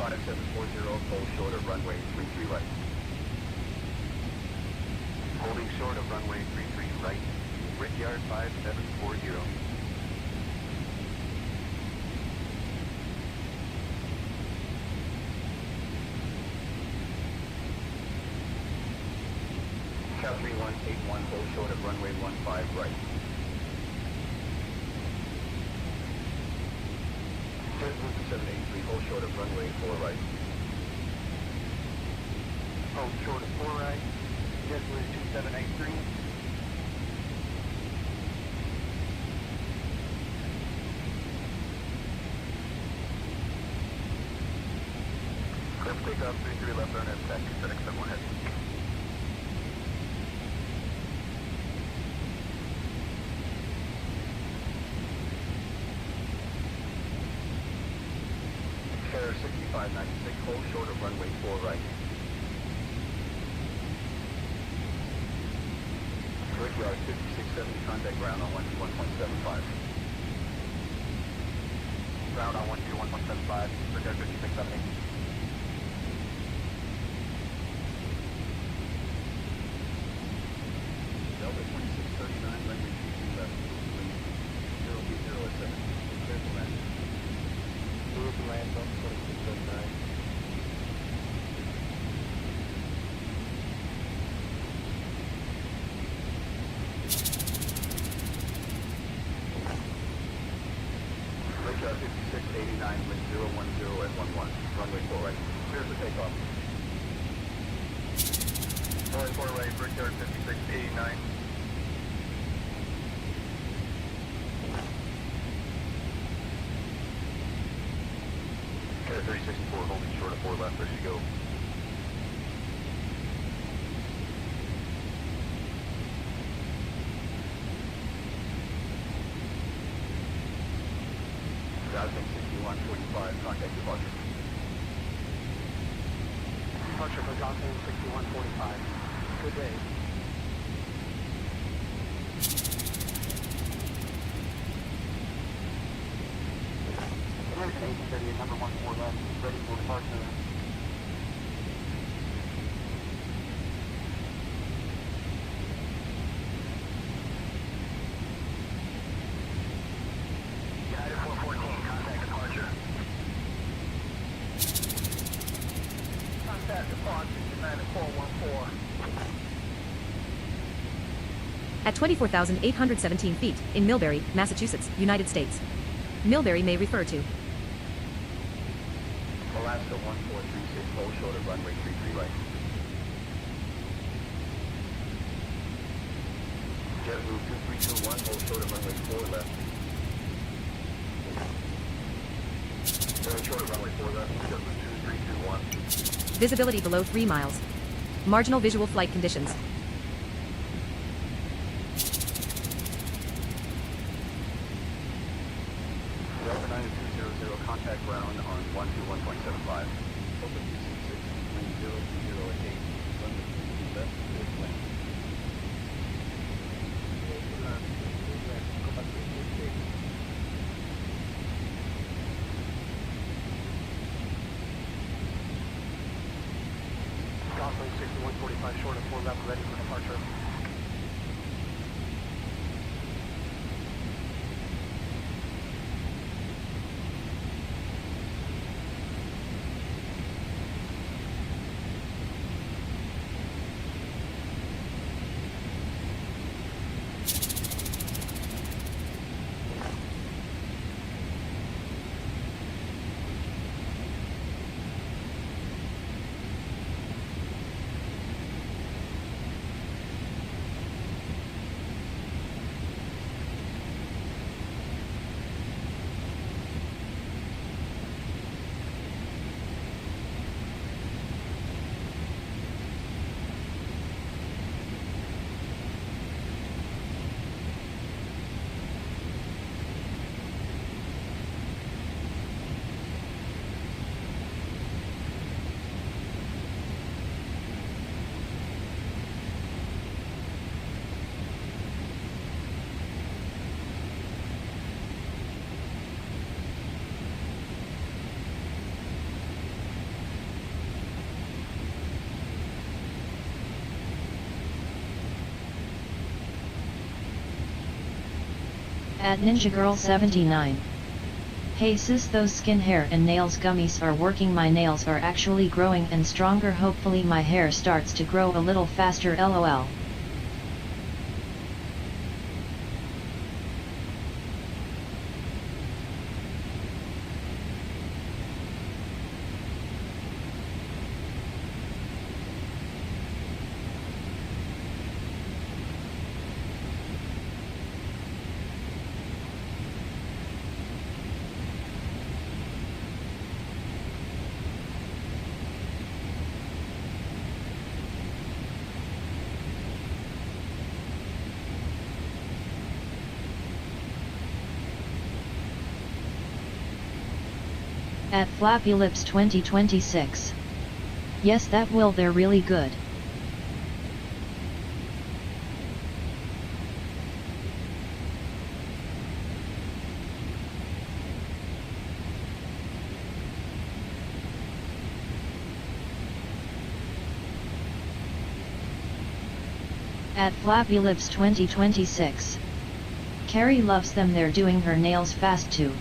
5740, hold short of runway 33 right. Holding short of runway 33 right, Brickyard 5740. Cal 3181, hold short of runway 15 right. JetBlue 2783, hold short of runway 4 right. Hold short of 4 right. JetBlue 2783. Cliff takeoff 33 left turn at taxi, FedEx 71 heavy. Air 6596, hold short of runway 4 right. Brickyard 5670, contact ground on 121.75. Ground on 121.75, Brickyard 5670. Delta 2639, runway 23 left, wind 030 at 7. Clear to land. Clear to land on 2639. Brickyard 5689, wind 010 at 11. Runway 4 right. Clear for takeoff. Runway 4 right, Brickyard 5689. Air 3064, holding short of 4 left, ready to go. Routing 6145, contact departure. Departure for Johnson 6145. Good day. American 1838, number 14 left, ready for departure. United 414, contact departure. Contact departure, United 414. At 24,817 feet, in Millbury, Massachusetts, United States. Millbury may refer to Alaska 1436, hold short of runway 33 right. JetBlue 2321, hold short of runway 4 left. Short of runway 4 left, JetBlue 2321. visibility below 3 miles. Marginal visual flight conditions. Delta 9200, contact ground on 121.75. Open 266, wind 020 at 8. Runway 23 left, clear to land. Gosling 6145, short of 4 left, ready for departure. At Ninja Girl 79. Hey sis, those skin hair and nails gummies are working. My nails are actually growing and stronger. Hopefully my hair starts to grow a little faster, lol. At Flappy Lips 2026. Yes, that will, they're really good. At Flappy Lips 2026. Carrie loves them, they're doing her nails fast too.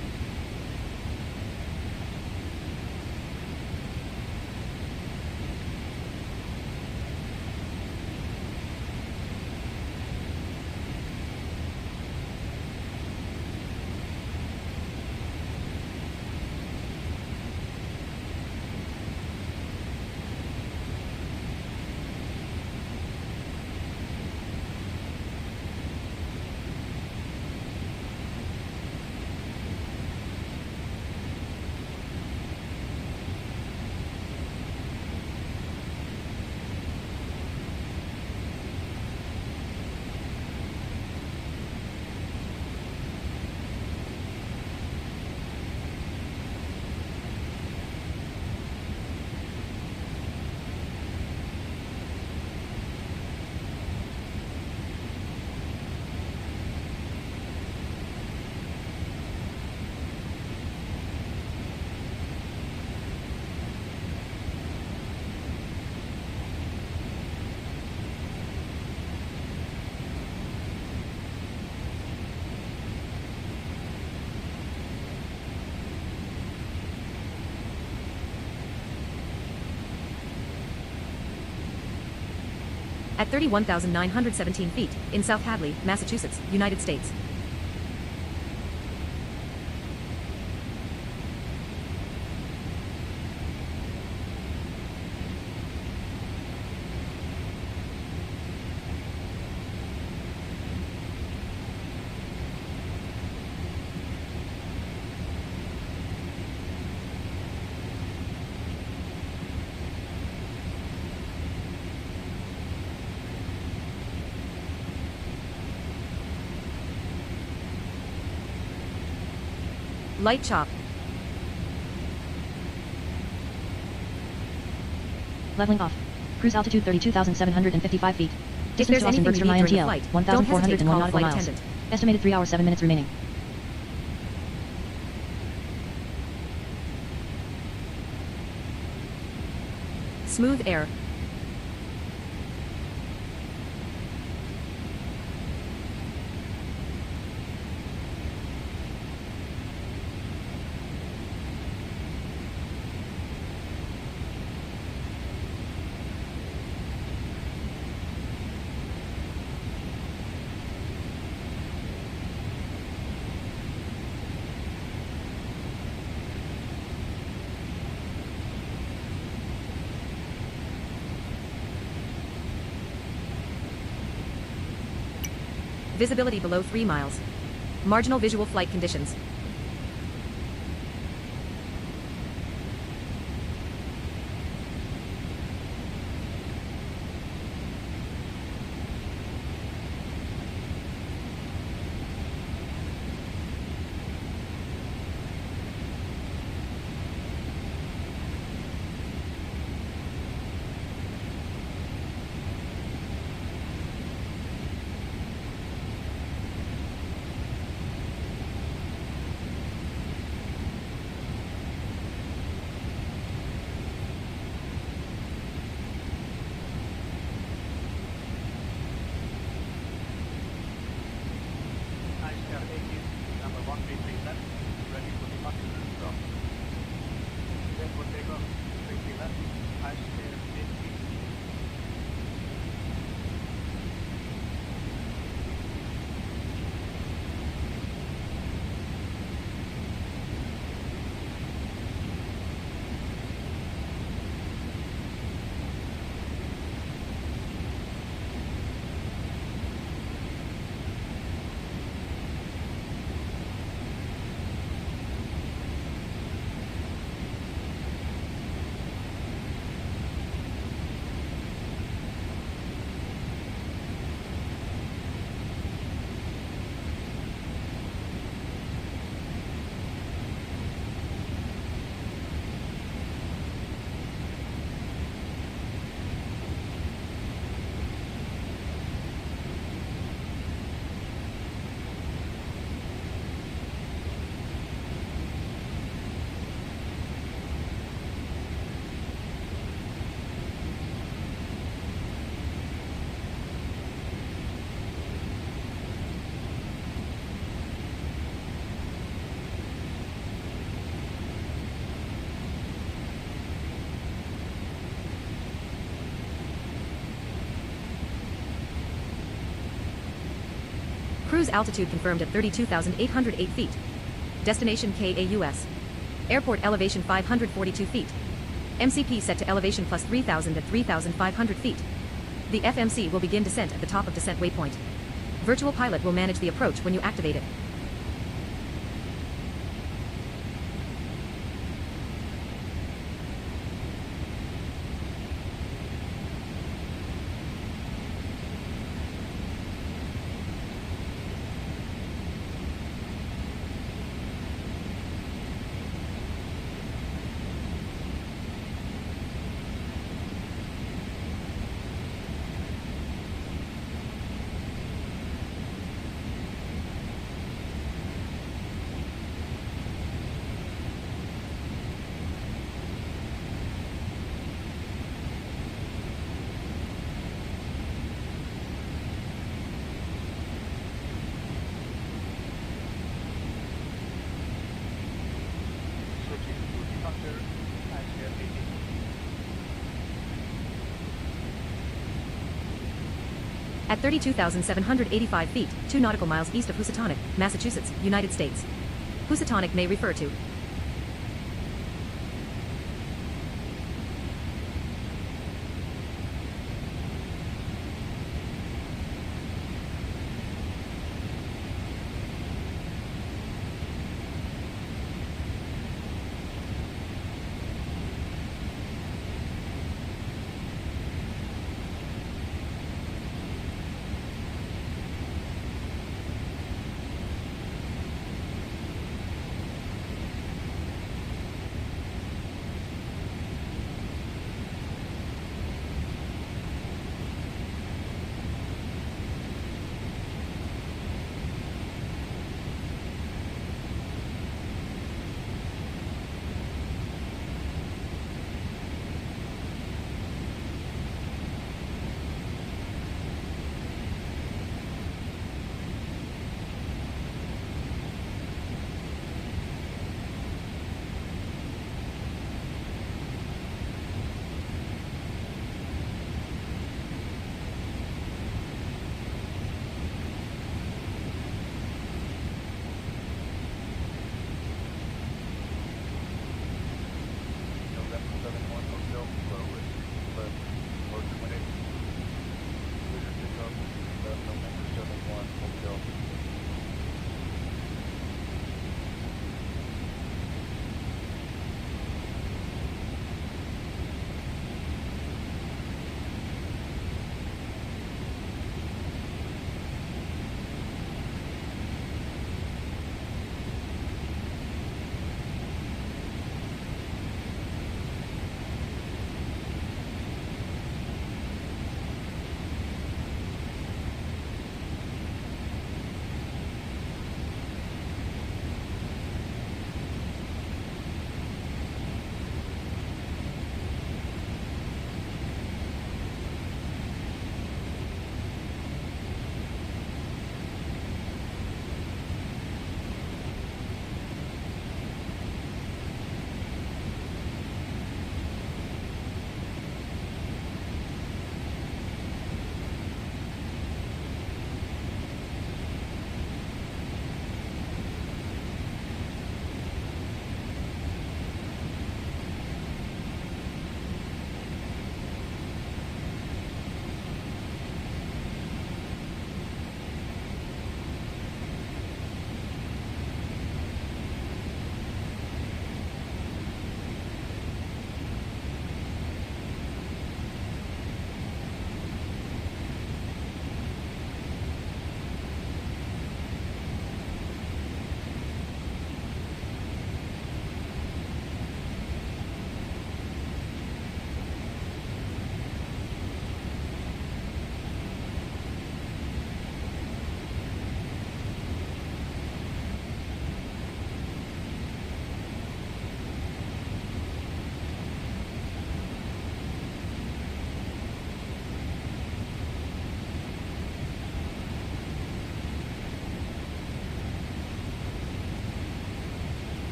At 31,917 feet, in South Hadley, Massachusetts, United States. Light chop. Leveling off. Cruise altitude 32,755 feet. If Distance there's to Austin anything Bergstrom you need during the INTL, flight, don't hesitate to 1,401 call a nautical flight miles. attendant. Estimated 3 hours 7 minutes remaining. Smooth air. Visibility below 3 miles. Marginal visual flight conditions. Cruise altitude confirmed at 32,808 feet. Destination KAUS. Airport elevation 542 feet. MCP set to elevation plus 3,000 at 3,500 feet. The FMC will begin descent at the top of descent waypoint. Virtual pilot will manage the approach when you activate it. At 32,785 feet, 2 nautical miles east of Housatonic, Massachusetts, United States. Housatonic may refer to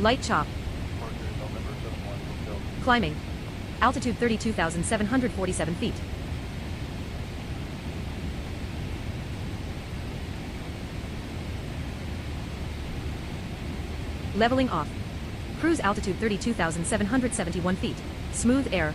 Light chop. Climbing. Altitude 32,747 feet. Leveling off. Cruise altitude 32,771 feet. Smooth air.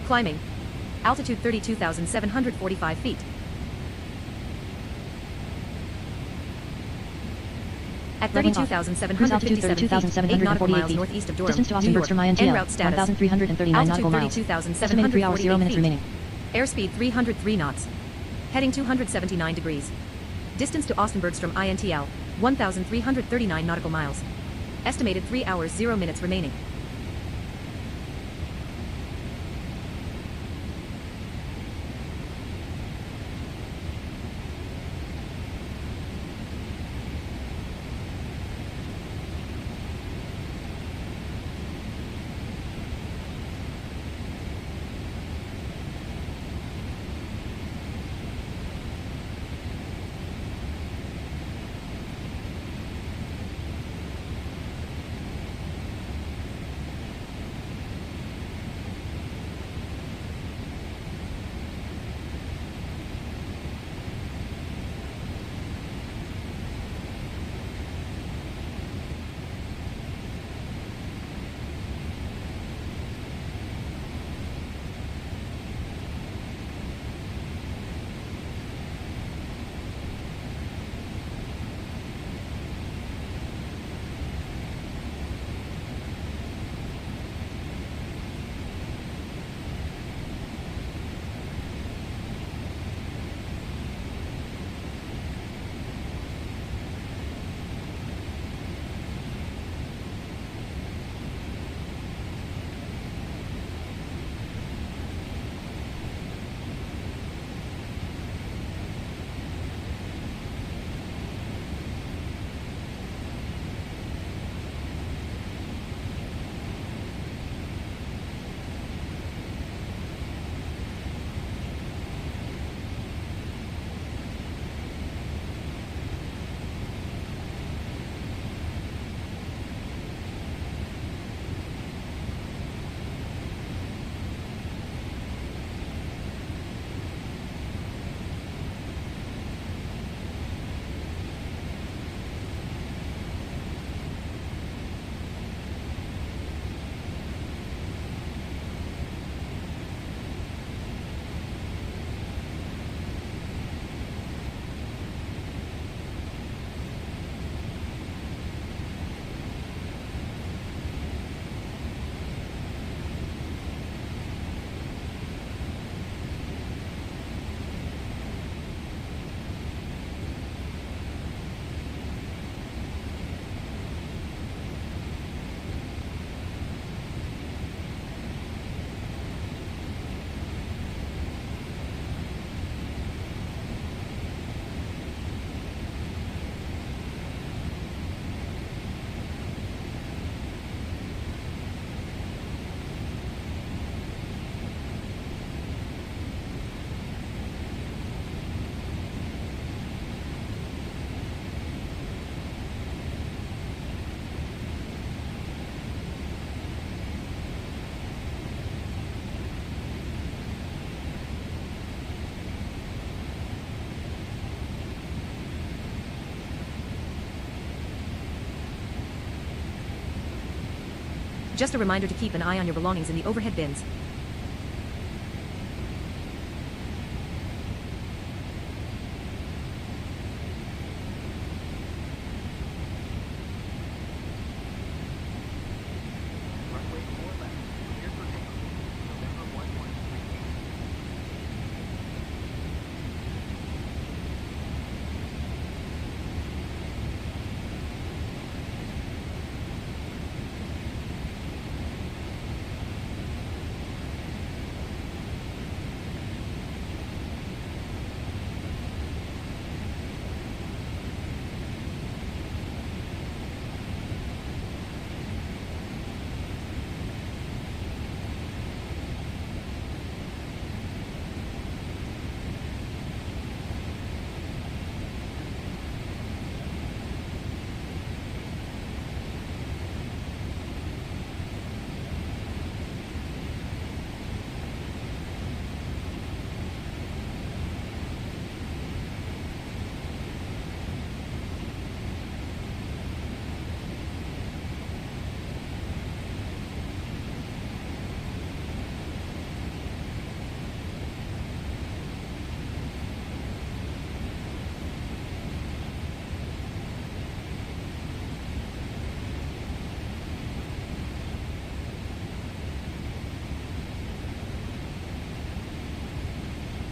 Climbing. Altitude 32,745 feet. At 32,757 feet, 8 nautical miles northeast of Durham, Distance to New Austin York. Bergstrom INTL, En route status. 1,339 nautical miles. Altitude Estimated 3 hours, 0 32,748 minutes feet. remaining. Airspeed 303 knots. Heading 279 degrees. Distance to Austin Bergstrom INTL, 1,339 nautical miles. Estimated 3 hours, 0 minutes remaining. Just a reminder to keep an eye on your belongings in the overhead bins.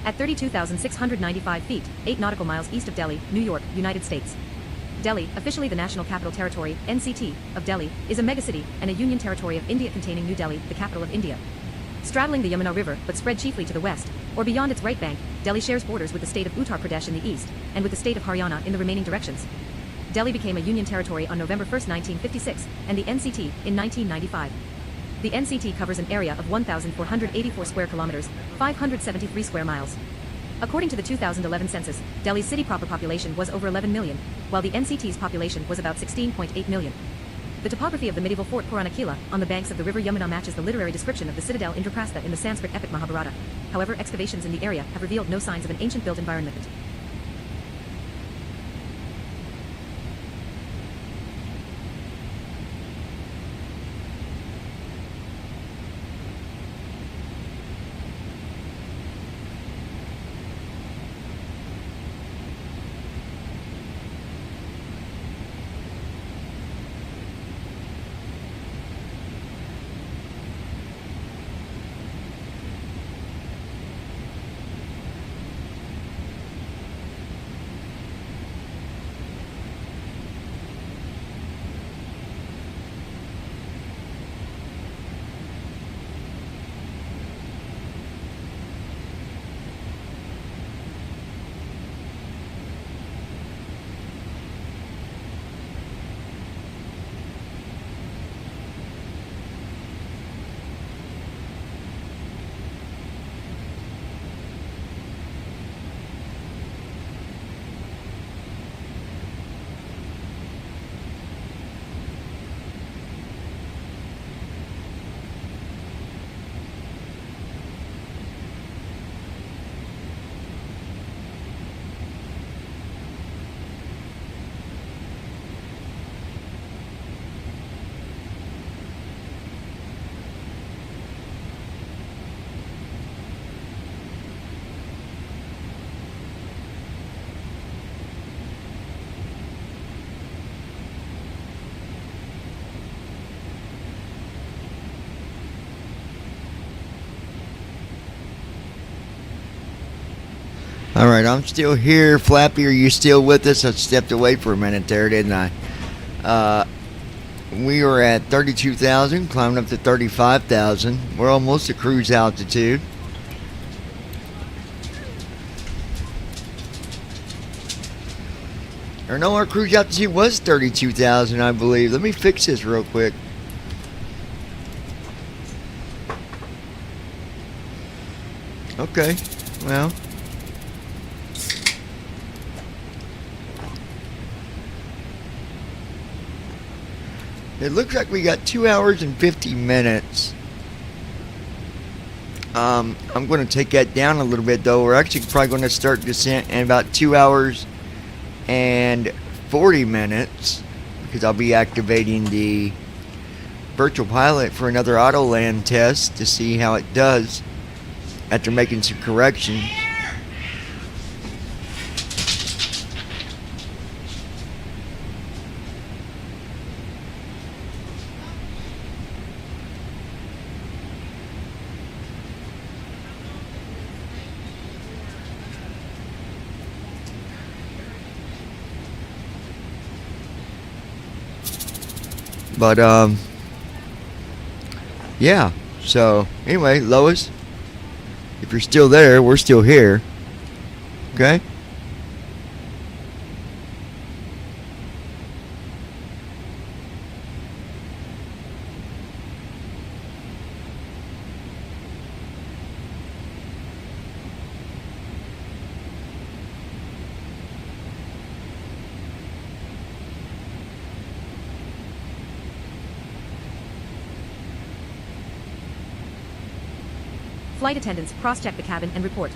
At 32,695 feet, 8 nautical miles east of Delhi, New York, United States. Delhi, officially the National Capital Territory, NCT, of Delhi, is a megacity and a union territory of India containing New Delhi, the capital of India. Straddling the Yamuna River, but spread chiefly to the west, or beyond its right bank, Delhi shares borders with the state of Uttar Pradesh in the east, and with the state of Haryana in the remaining directions. Delhi became a union territory on November 1, 1956, and the NCT in 1995. The NCT covers an area of 1,484 square kilometers, 573 square miles. According to the 2011 census, Delhi's city proper population was over 11 million, while the NCT's population was about 16.8 million. The topography of the medieval fort Purana Kila, on the banks of the river Yamuna, matches the literary description of the citadel Indraprastha in the Sanskrit epic Mahabharata. However, excavations in the area have revealed no signs of an ancient built environment. All right, I'm still here. Flappy, are you still with us? I stepped away for a minute there, didn't I? We were at 32,000, climbing up to 35,000. We're almost at cruise altitude. Or no, our cruise altitude was 32,000, I believe. Let me fix this real quick. Okay, well. It looks like we got 2 hours and 50 minutes. I'm going to take that down a little bit, though. We're actually probably going to start descent in about 2 hours and 40 minutes, because I'll be activating the virtual pilot for another auto land test to see how it does after making some corrections. But, yeah. So, anyway, Lois, if you're still there, we're still here. Okay? Flight attendants cross-check the cabin and report.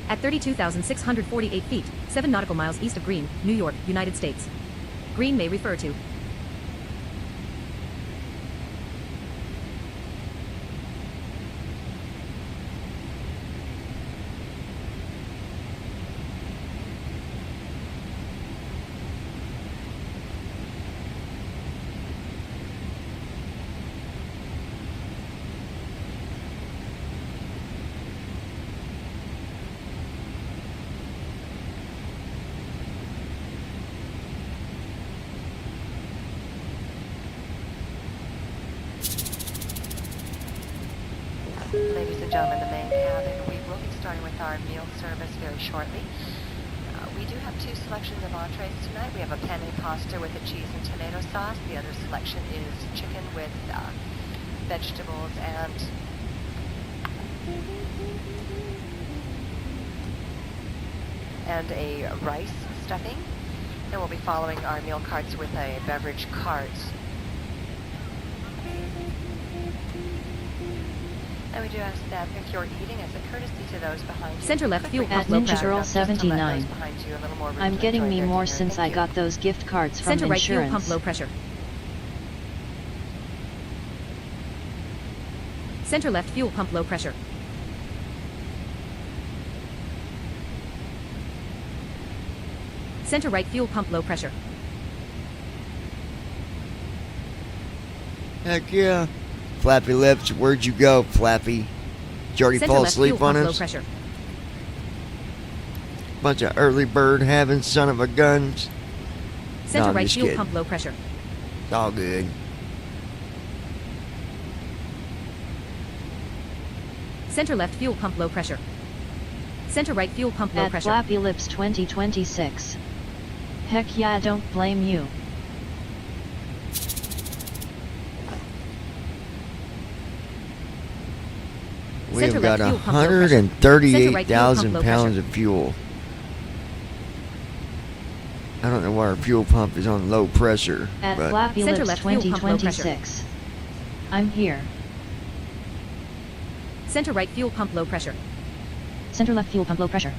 At 32,648 feet, 7 nautical miles east of Green, New York, United States. Green may refer to gentlemen, the main cabin. We will be starting with our meal service very shortly. We do have two selections of entrees tonight. We have a penne pasta with a cheese and tomato sauce. The other selection is chicken with vegetables and a rice stuffing. And we'll be following our meal carts with a beverage cart. And we do ask that if you're eating, as a courtesy to those behind you, Center left fuel At pump low Ninja pressure. Girl just to let those 79. behind you a little more room I'm to getting enjoy me their more dinner. since Thank I you. got those gift cards from Center right fuel pump insurance. low pressure. Center left fuel pump low pressure. Center right fuel pump low pressure. Heck yeah. Flappy Lips, where'd you go, Flappy? Did you already Center fall left asleep fuel on pump low us? pressure. Bunch of early bird having son of a guns. Center I'm right just fuel kidding. pump low pressure. It's all good. Center left fuel pump low pressure. Center right fuel pump low At pressure. Flappy Lips 2026. Heck yeah, don't blame you. We've Center got left fuel pump low pressure. Center right fuel 138,000 pump low pounds pressure. of fuel. I don't know why our fuel pump is on low pressure. At but Flappy Center Lips left fuel pump low pressure. 2026. I'm here. Center right fuel pump low pressure. Center left fuel pump low pressure.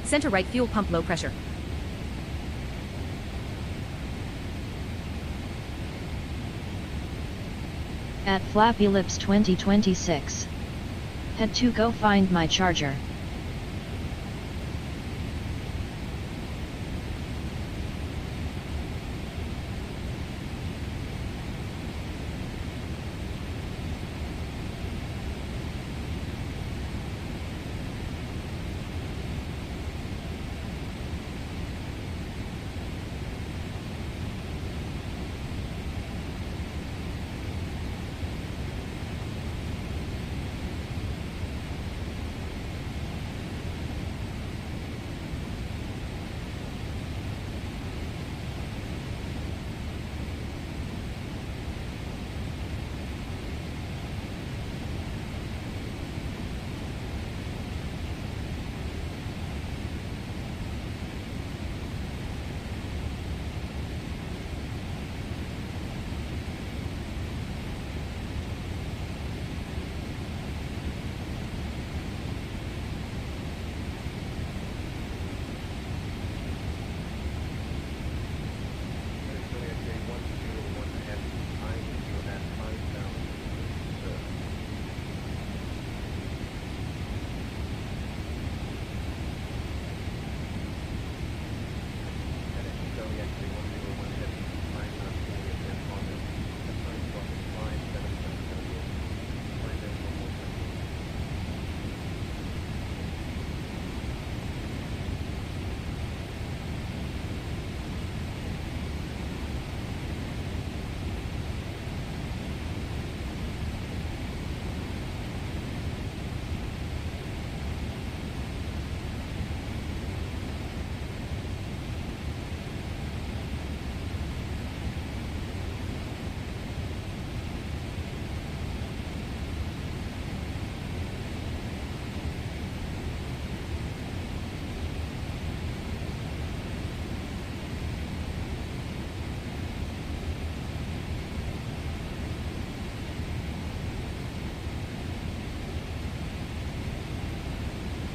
Center right fuel pump low pressure. At Flappy Lips 2026. Had to go find my charger.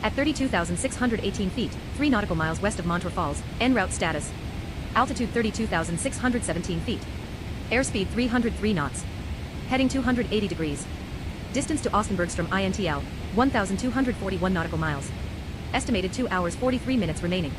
At 32,618 feet, 3 nautical miles west of Montour Falls, en route status. Altitude 32,617 feet. Airspeed 303 knots. Heading 280 degrees. Distance to Austin Bergstrom INTL, 1,241 nautical miles. Estimated 2 hours 43 minutes remaining.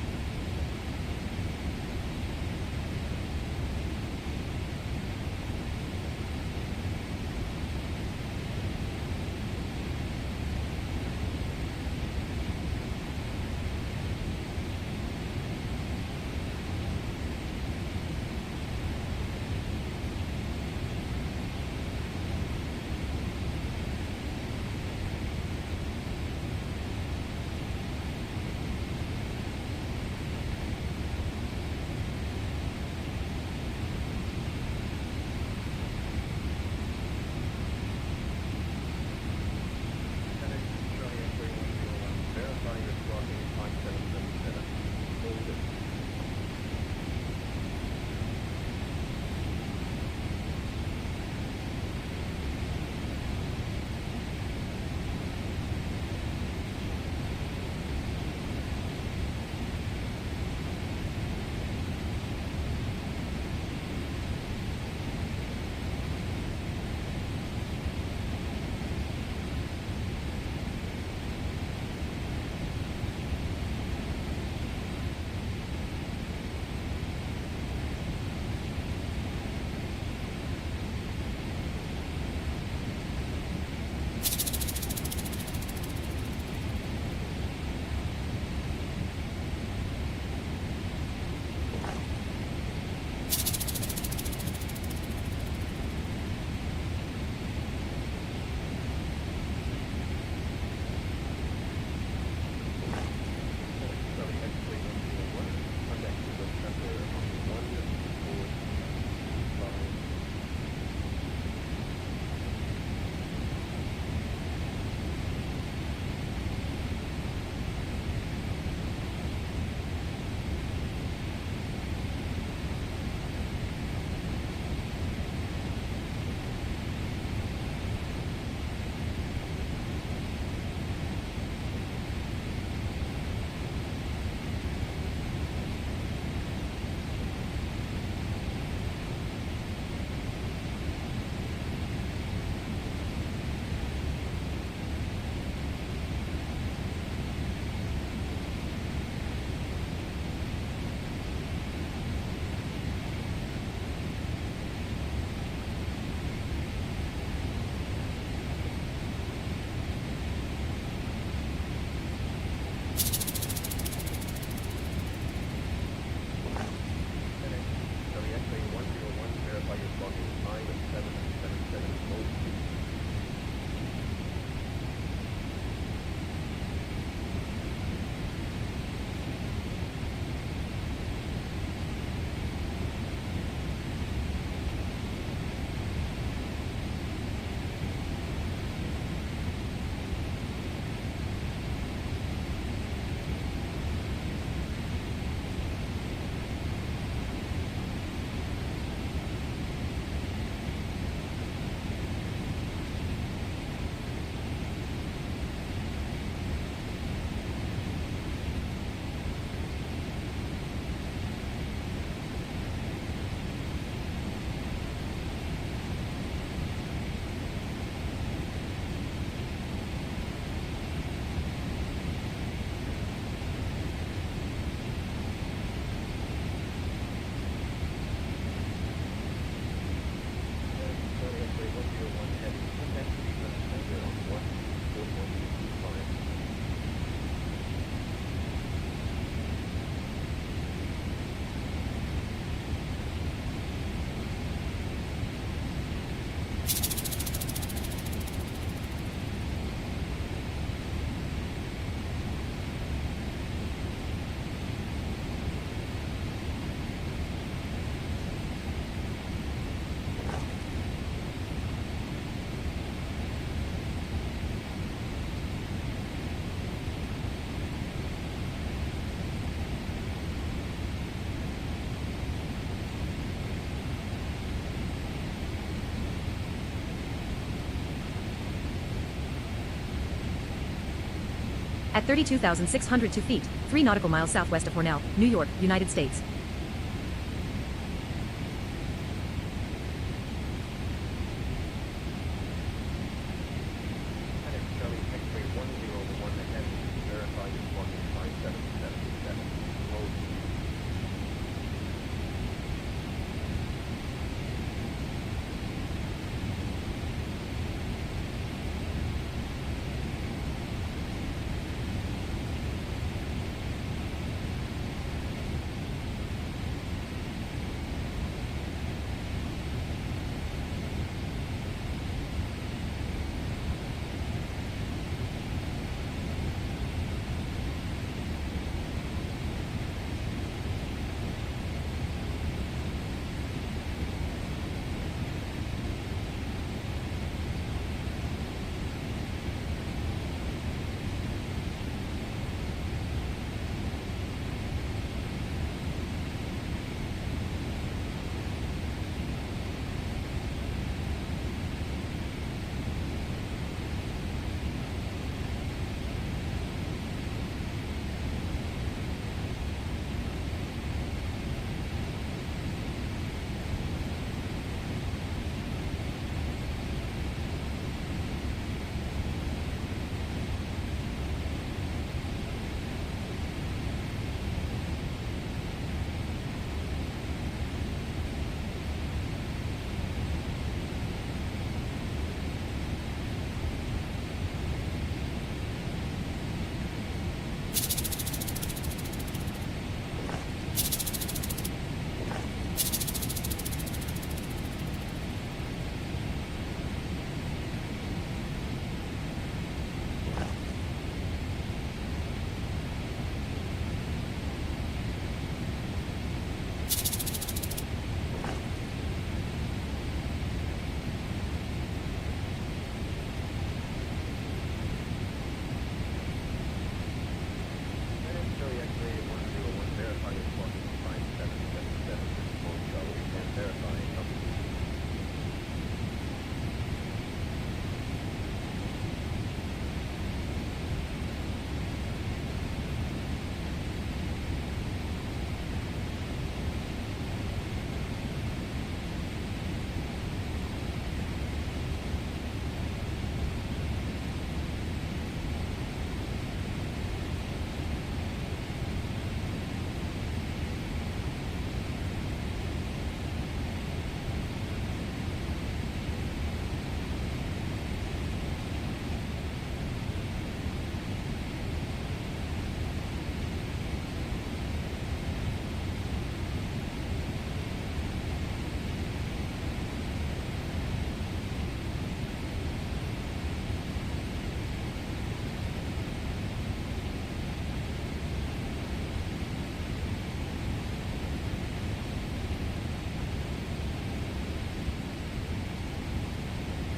At 32,602 feet, 3 nautical miles southwest of Hornell, New York, United States.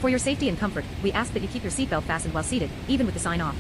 For your safety and comfort, we ask that you keep your seatbelt fastened while seated, even with the sign off.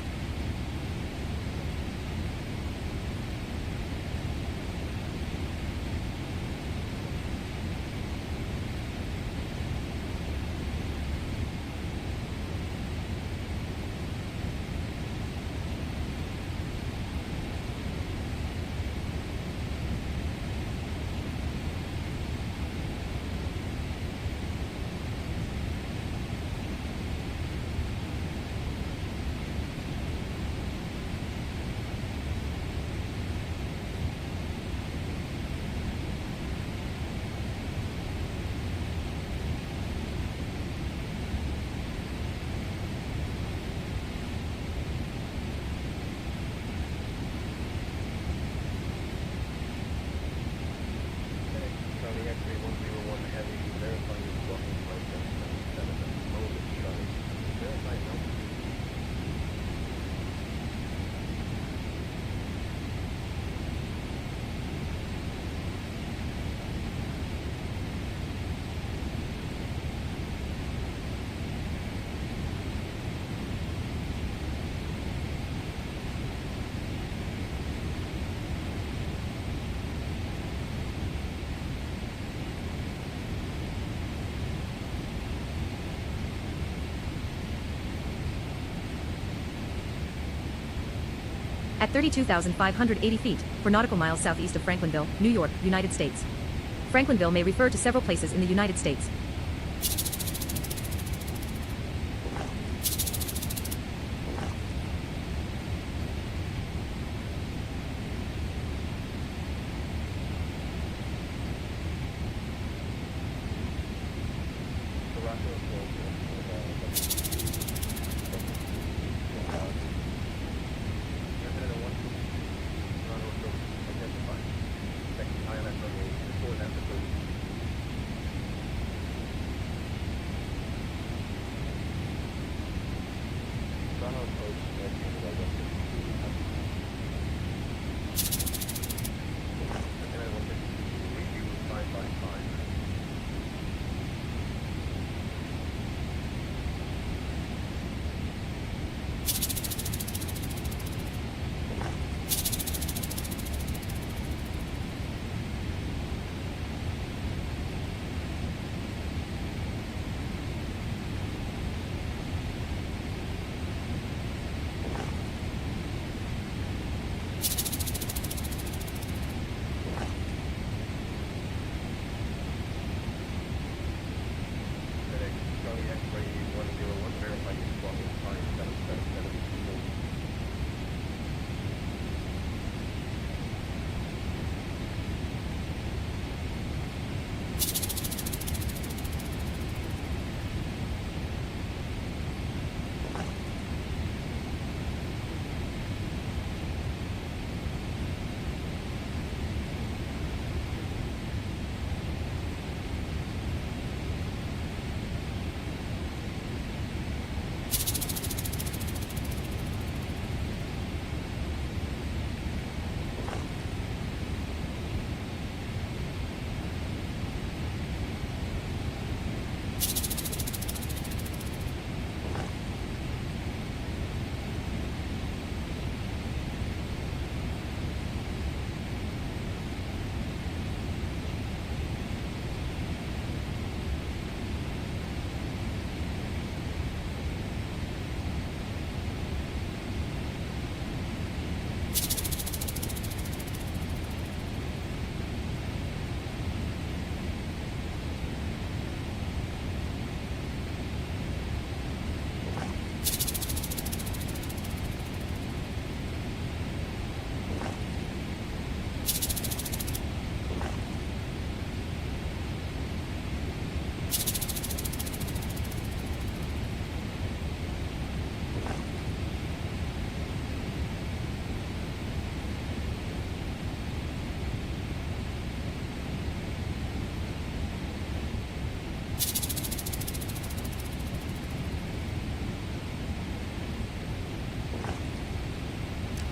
At 32,580 feet, for nautical miles southeast of Franklinville, New York, United States. Franklinville may refer to several places in the United States.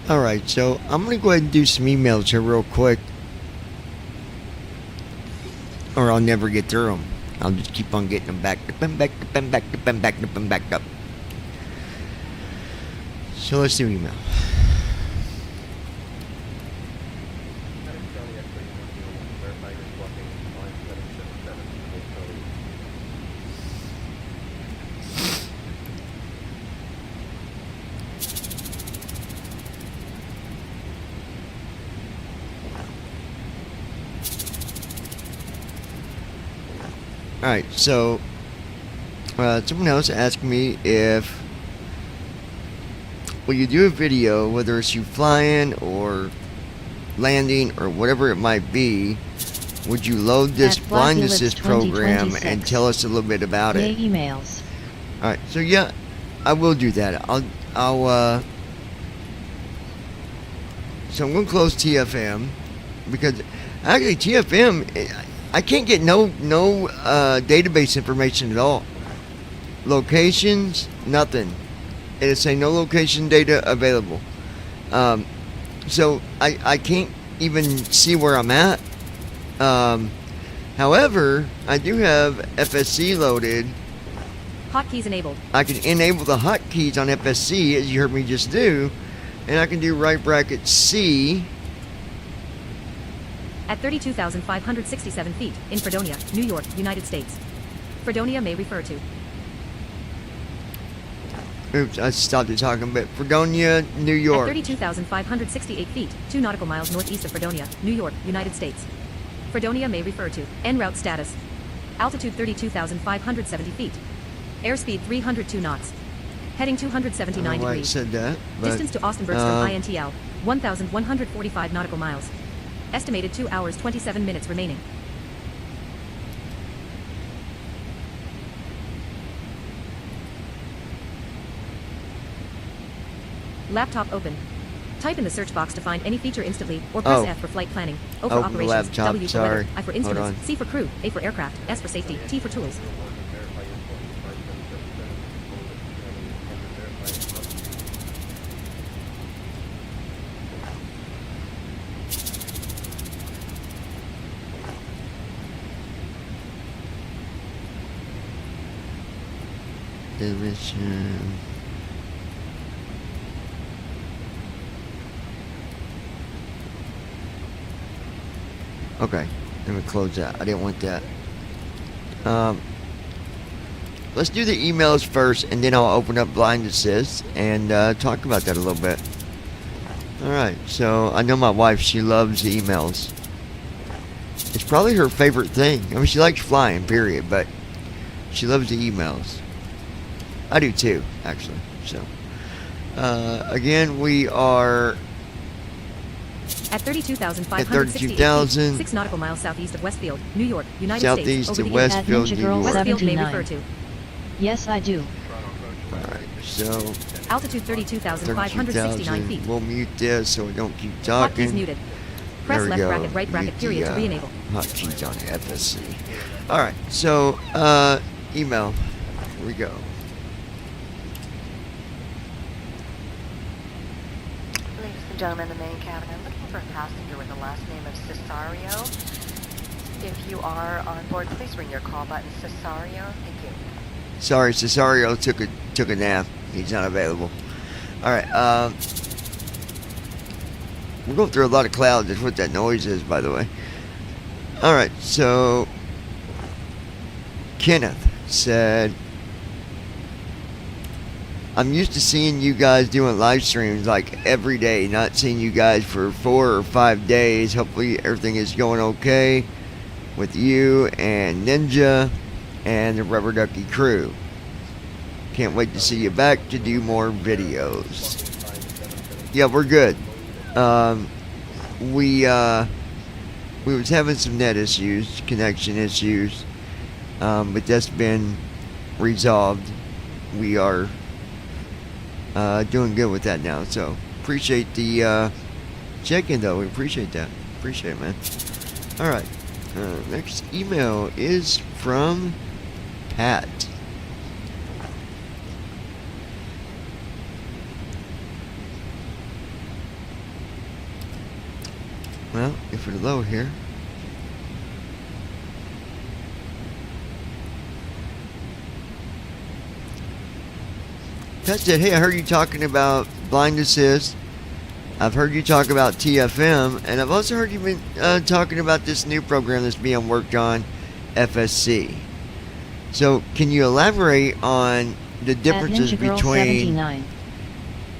Alright, so I'm going to go ahead and do some emails here real quick. Or I'll never get through them. I'll just keep on getting them back up. So let's do email. Alright, so someone else asked me if when you do a video, whether it's you flying or landing or whatever it might be, would you load this blind assist program and tell us a little bit about it? Emails. Alright, so yeah, I will do that. So I'm going to close TFM because actually TFM, I can't get no database information at all. Locations, nothing. It'll say no location data available. So I can't even see where I'm at. However, I do have FSC loaded. Hotkeys enabled. I can enable the hotkeys on FSC, as you heard me just do, and I can do right bracket C. At 32,567 feet, in Fredonia, New York, United States. Fredonia may refer to Oops, I stopped it talking, but Fredonia, New At York. 32,568 feet, 2 nautical miles northeast of Fredonia, New York, United States. Fredonia may refer to en route status. Altitude 32,570 feet. Airspeed 302 knots. Heading 279 I don't know why it degrees. said that, but, Distance to Austin Bergstrom INTL, 1,145 nautical miles. Estimated 2 hours 27 minutes remaining. Laptop open. Type in the search box to find any feature instantly, or press F for flight planning, O for Open the operations, laptop, W for weather, sorry. I for Hold instruments, on. C for crew, A for aircraft, S for safety, T for tools. Division. Okay, let me close that. I didn't want that. Let's do the emails first, and then I'll open up Blind Assist and talk about that a little bit. Alright, so I know my wife, she loves emails. It's probably her favorite thing. I mean, she likes flying, period, but she loves the emails. I do too, actually. So, again, we are At 32,568 32,000. feet, 6 nautical miles southeast of Westfield, New York, United Southeast States. of Over the Westfield, Ninja New Girl York. Westfield may 79. refer to. Yes, I do. Alright, so Altitude 32,569 feet. 32,000. We'll mute this so we don't keep Hotkeys talking. muted. There Press we left go. bracket, right bracket, Mute period the, to re-enable. hotkeys on FSC. Alright, so email. Here we go. Ladies and gentlemen, the main cabin. I'm looking for a passenger with the last name of Cesario. If you are on board, please ring your call button, Cesario. Thank you. Sorry, Cesario took a nap. He's not available. Alright, we're going through a lot of clouds. That's what that noise is, by the way. Alright, so Kenneth said, I'm used to seeing you guys doing live streams like every day, not seeing you guys for 4 or 5 days. Hopefully everything is going okay with you and Ninja and the Rubber Ducky crew. Can't wait to see you back to do more videos. Yeah, we're good. We was having some net issues, connection issues, but that's been resolved. We are doing good with that now. So appreciate the check-in, though. We appreciate that. Appreciate it, man. All right. Next email is from Pat. Well, if we're low here. Pat said, hey, I heard you talking about Blind Assist. I've heard you talk about TFM, and I've also heard you've been talking about this new program that's being worked on, FSC. So, can you elaborate on the differences At Ninja Girl between 79.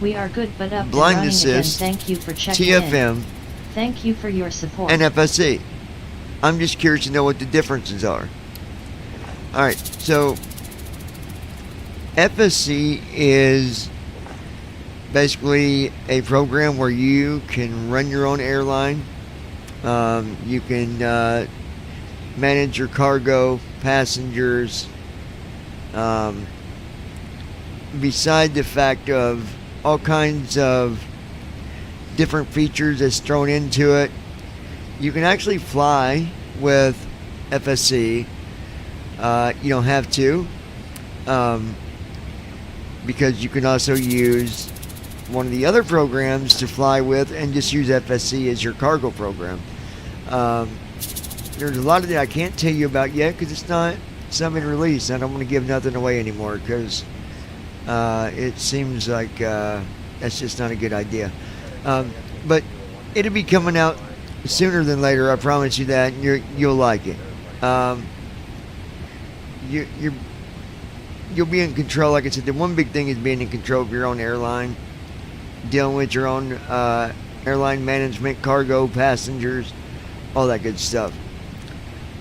We are good but up Blind and running Assist, again. Thank you for checking TFM, in. Thank you for your support. and FSC? I'm just curious to know what the differences are. Alright, so FSC is basically a program where you can run your own airline. You can manage your cargo, passengers. Beside the fact of all kinds of different features that's thrown into it, you can actually fly with FSC. You don't have to, because you can also use one of the other programs to fly with and just use FSC as your cargo program. There's a lot of that I can't tell you about yet because it's not been released. I don't want to give nothing away anymore because it seems like that's just not a good idea. But it'll be coming out sooner than later. I promise you that, and you'll like it. You're you'll be in control. Like I said, the one big thing is being in control of your own airline, dealing with your own airline management, cargo, passengers, all that good stuff.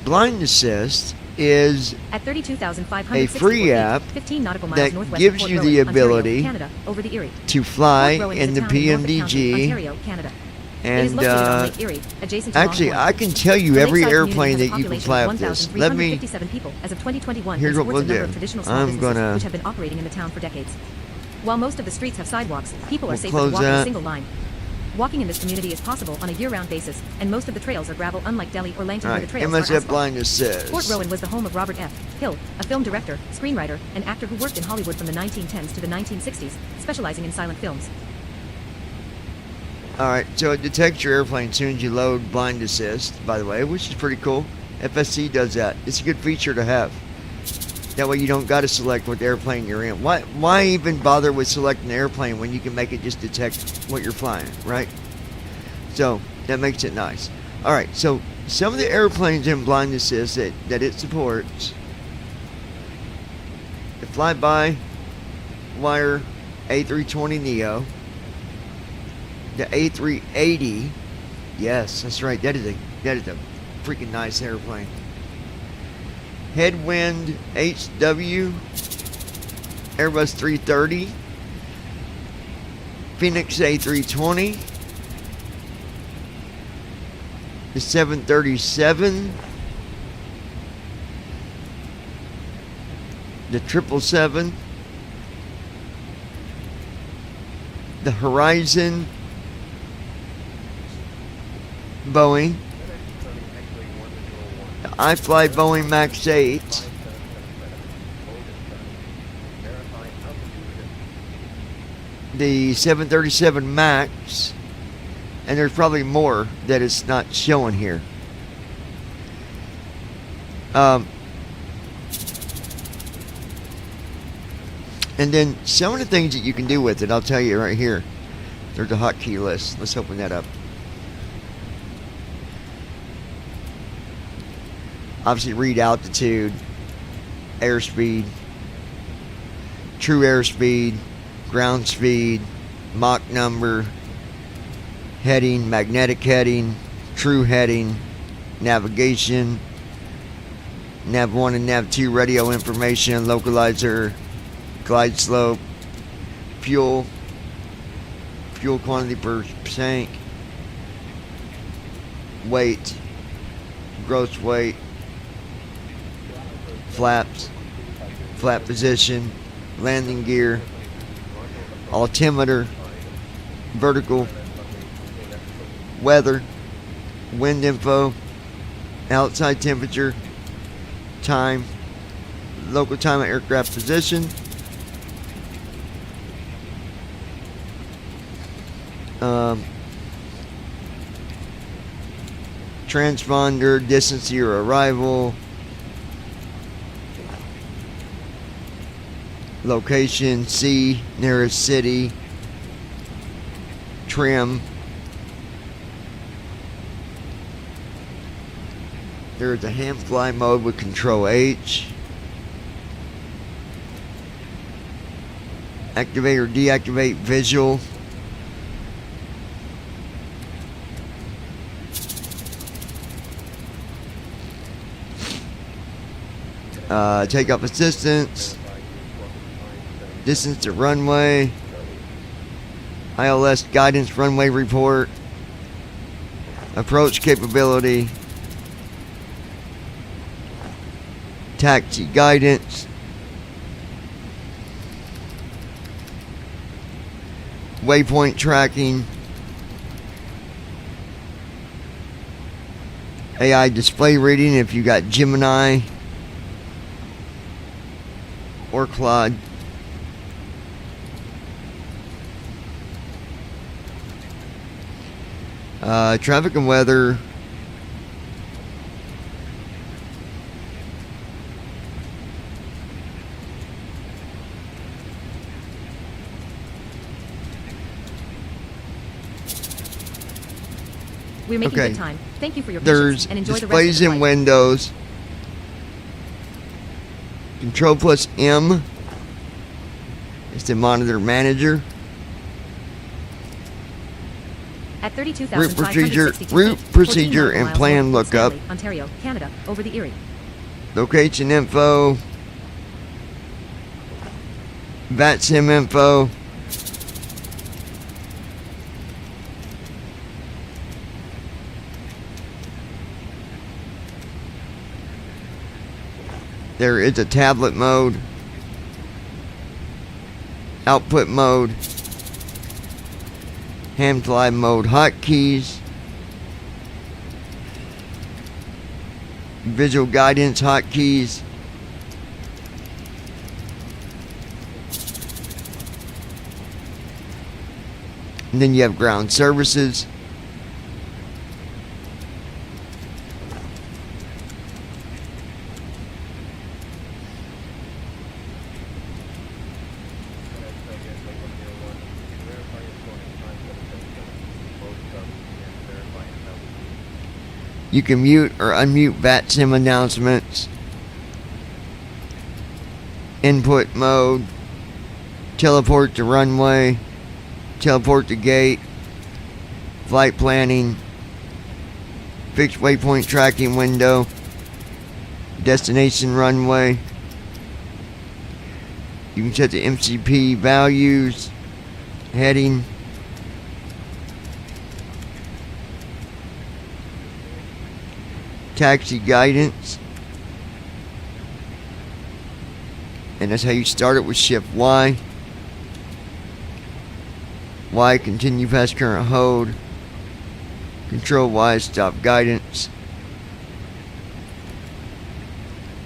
Blind Assist is at 32,564 a free feet, app 15 nautical miles that northwest gives of you Port the Rowan, Ontario, ability Canada, over the Erie. to fly Port Rowan in is the a town in Norfolk County, PMDG. Ontario, Canada. It is And located on Lake Erie, adjacent to actually, Longhorn. I can tell you The every lakeside airplane community that has you a can population fly of with this. Let me. 1,357 people as of 2021 Here's and what supports we'll a number do. of traditional small I'm businesses gonna. which have been operating in the town for decades. While most of the streets have sidewalks, people are We'll safer to close walk in a that. single line. Walking in this community is possible on a year-round basis, and most of the trails are gravel, unlike Delhi or Langton, All where right, the trails are MSF asphalt. Blind Assist. Port Rowan was the home of Robert F. Hill, a film director, screenwriter, and actor who worked in Hollywood from the 1910s to the 1960s, specializing in silent films. Alright, so it detects your airplane as soon as you load Blind Assist, by the way, which is pretty cool. FSC does that. It's a good feature to have. That way you don't got to select what airplane you're in. Why even bother with selecting the airplane when you can make it just detect what you're flying, right? So, that makes it nice. Alright, so some of the airplanes in Blind Assist that it supports, the fly-by-wire A320neo, the A380, yes, that's right, that is a freaking nice airplane. Headwind HW, Airbus 330, Phoenix A320, the 737, the 777, the Horizon, Boeing, I fly Boeing Max 8, the 737 Max, and there's probably more that it's not showing here. And then some of the things that you can do with it, I'll tell you right here. There's a hotkey list. Let's open that up. Obviously, read altitude, airspeed, true airspeed, ground speed, Mach number, heading, magnetic heading, true heading, navigation, nav 1 and nav 2 radio information, localizer, glide slope, fuel quantity per tank, weight, gross weight, flaps, flap position, landing gear, altimeter, vertical, weather, wind info, outside temperature, time, local time at aircraft position, transponder, distance to your arrival, location, C, nearest city, trim. There's a hand fly mode with Control H. Activate or deactivate visual. Takeoff assistance. Distance to runway. ILS guidance runway report. Approach capability. Taxi guidance. Waypoint tracking. AI display reading if you got Gemini or Claude. Traffic and weather. We're making Okay. good time. Thank you for your There's patience and enjoy the rest of displays the in flight. Windows. Control plus M It's the monitor manager. At Route 32,562 feet, route 14 procedure nautical and miles plan north of lookup. Stanley, Ontario, Canada, over the Erie. Location info. VATSIM info. There is a tablet mode. Output mode. Ham slide mode hotkeys. Visual guidance hotkeys. And then you have ground services. You can mute or unmute VATSIM announcements. Input mode. Teleport to runway. Teleport to gate. Flight planning. Fixed waypoint tracking window. Destination runway. You can set the MCP values. Heading. Taxi guidance. And that's how you start it with Shift Y. Y, continue past current hold. Control Y, stop guidance.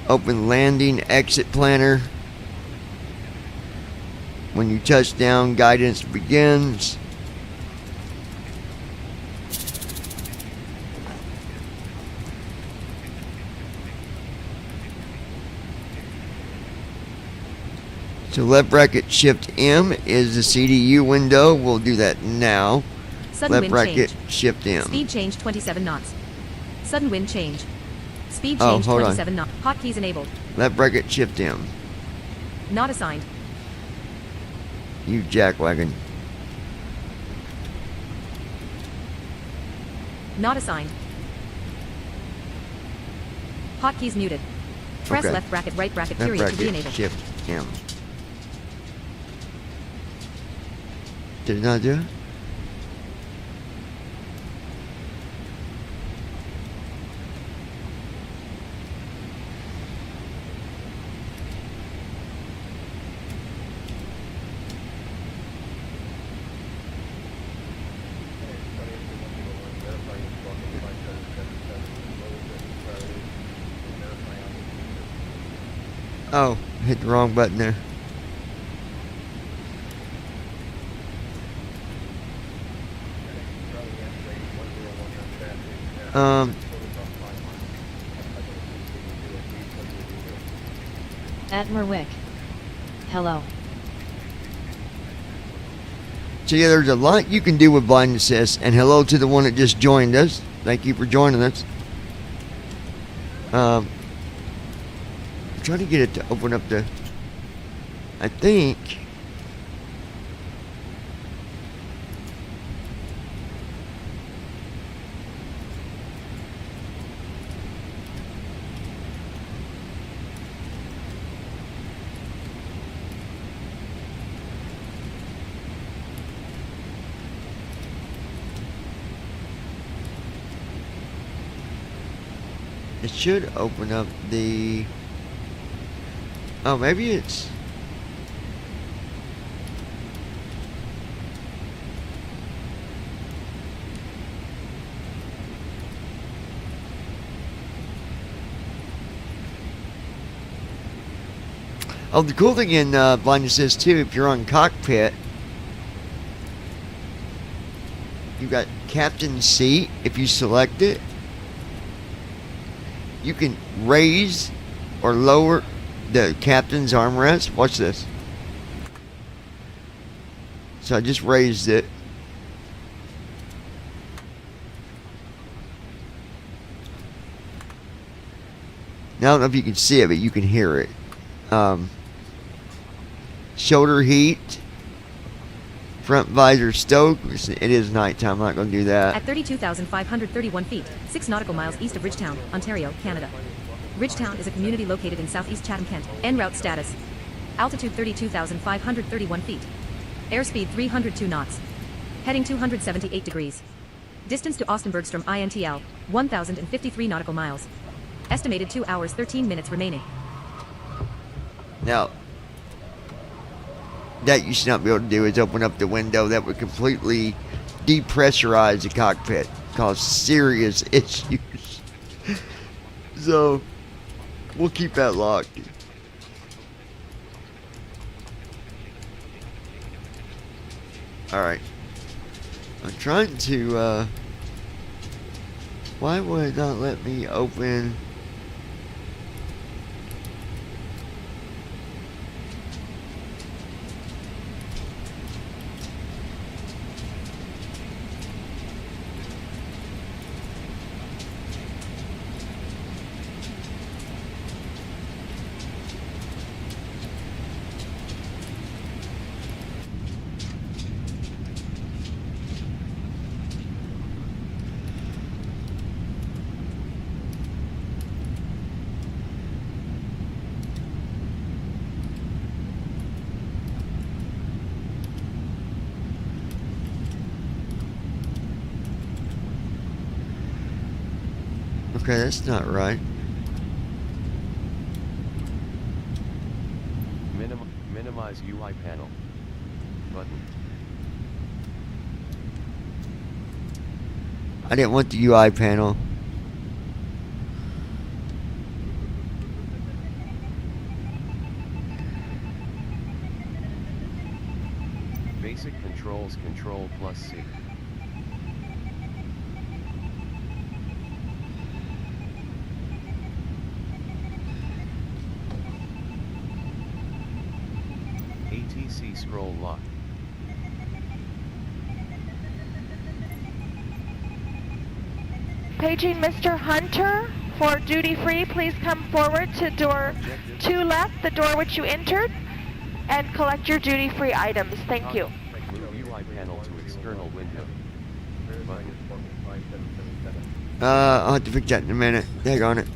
Open landing exit planner. When you touch down, guidance begins. So left bracket Shift M is the CDU window. We'll do that now. Sudden Left wind bracket change. Shift M. Speed change 27 knots. Sudden wind change. Speed Oh, change hold on. 27 knots. Hotkeys enabled. Left bracket Shift M. Not assigned. You jackwagon. Not assigned. Hotkeys muted. Press Okay. left bracket right bracket Left period to bracket re-enable. Shift M. Did it not do it? Oh, hit the wrong button there. At Merwick. Hello. So yeah, there's a lot you can do with blind assist. And hello to the one that just joined us. Thank you for joining us. I'm trying to get it to open up the. I think. It should open up the. Oh, maybe it's. Oh, the cool thing in Blind Assist too, if you're on cockpit, you've got captain seat. If you select it, you can raise or lower the captain's armrest. Watch this. So I just raised it. Now I don't know if you can see it, but you can hear it. shoulder heat. Front visor stoke. It is nighttime. I'm not going to do that. At 32,531 feet, 6 nautical miles east of Ridgetown, Ontario, Canada. Ridgetown is a community located in southeast Chatham, Kent. En route status. Altitude 32,531 feet. Airspeed 302 knots. Heading 278 degrees. Distance to Austin Bergstrom INTL, 1,053 nautical miles. Estimated 2 hours 13 minutes remaining. Now, that you should not be able to do is open up the window. That would completely depressurize the cockpit, cause serious issues. So, we'll keep that locked. Alright. I'm trying to, why would it not let me open... Okay, that's not right. Minimize UI panel. Button. I didn't want the UI panel. Basic controls Control plus C. ATC scroll lock. Paging Mr. Hunter for duty free. Please come forward to door 2 left, the door which you entered, and collect your duty free items. Thank you. Move UI panel to external window. Button. I'll have to fix that in a minute. Hang on it.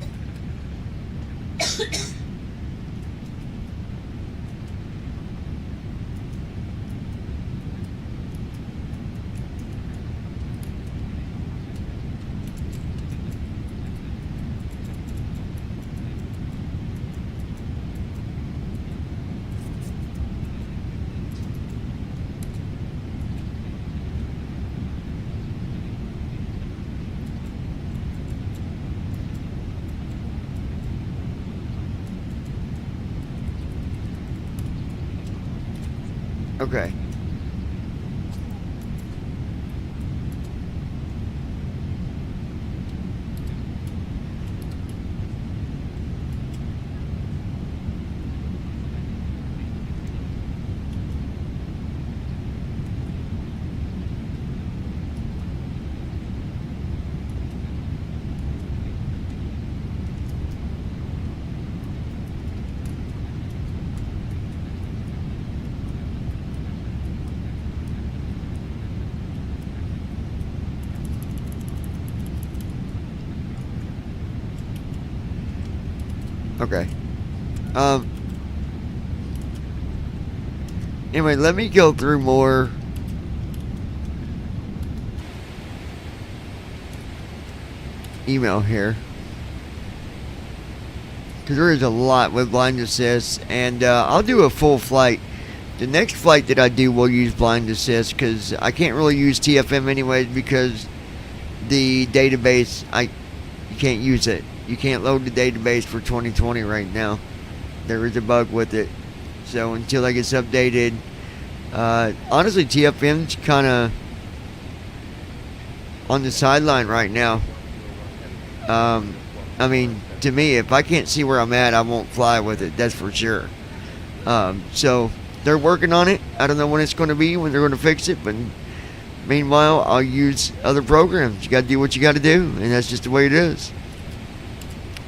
Okay. Okay. Anyway, let me go through more email here, because there is a lot with blind assist, and I'll do a full flight. The next flight that I do will use blind assist, because I can't really use TFM anyways, because the database, you can't use it. You can't load the database for 2020 right now. There is a bug with it. So until that gets updated, honestly, TFM's kind of on the sideline right now. I mean, to me, if I can't see where I'm at, I won't fly with it. That's for sure. So they're working on it. I don't know when it's going to be, when they're going to fix it, but meanwhile, I'll use other programs. You got to do what you got to do, and that's just the way it is.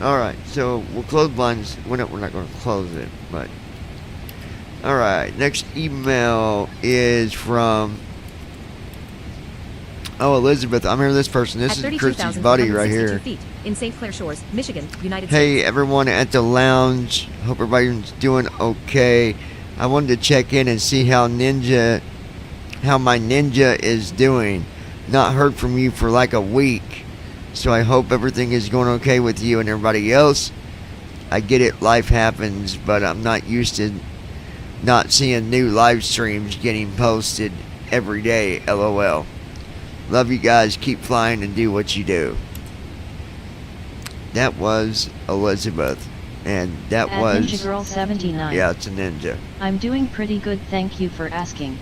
All right, so we'll close blinds. We're not going to close it, but Alright, next email is from Elizabeth. I'm here this person. This is Christy's buddy right here. Feet in St. Clair Shores, Michigan, United States. Hey everyone at the lounge. Hope everybody's doing okay. I wanted to check in and see how my Ninja is doing. Not heard from you for like a week. So I hope everything is going okay with you and everybody else. I get it, life happens, but I'm not used to not seeing new live streams getting posted every day. LOL. Love you guys. Keep flying and do what you do. That was Elizabeth. And that was Ninja Girl 79. Yeah, it's a ninja. I'm doing pretty good, thank you for asking.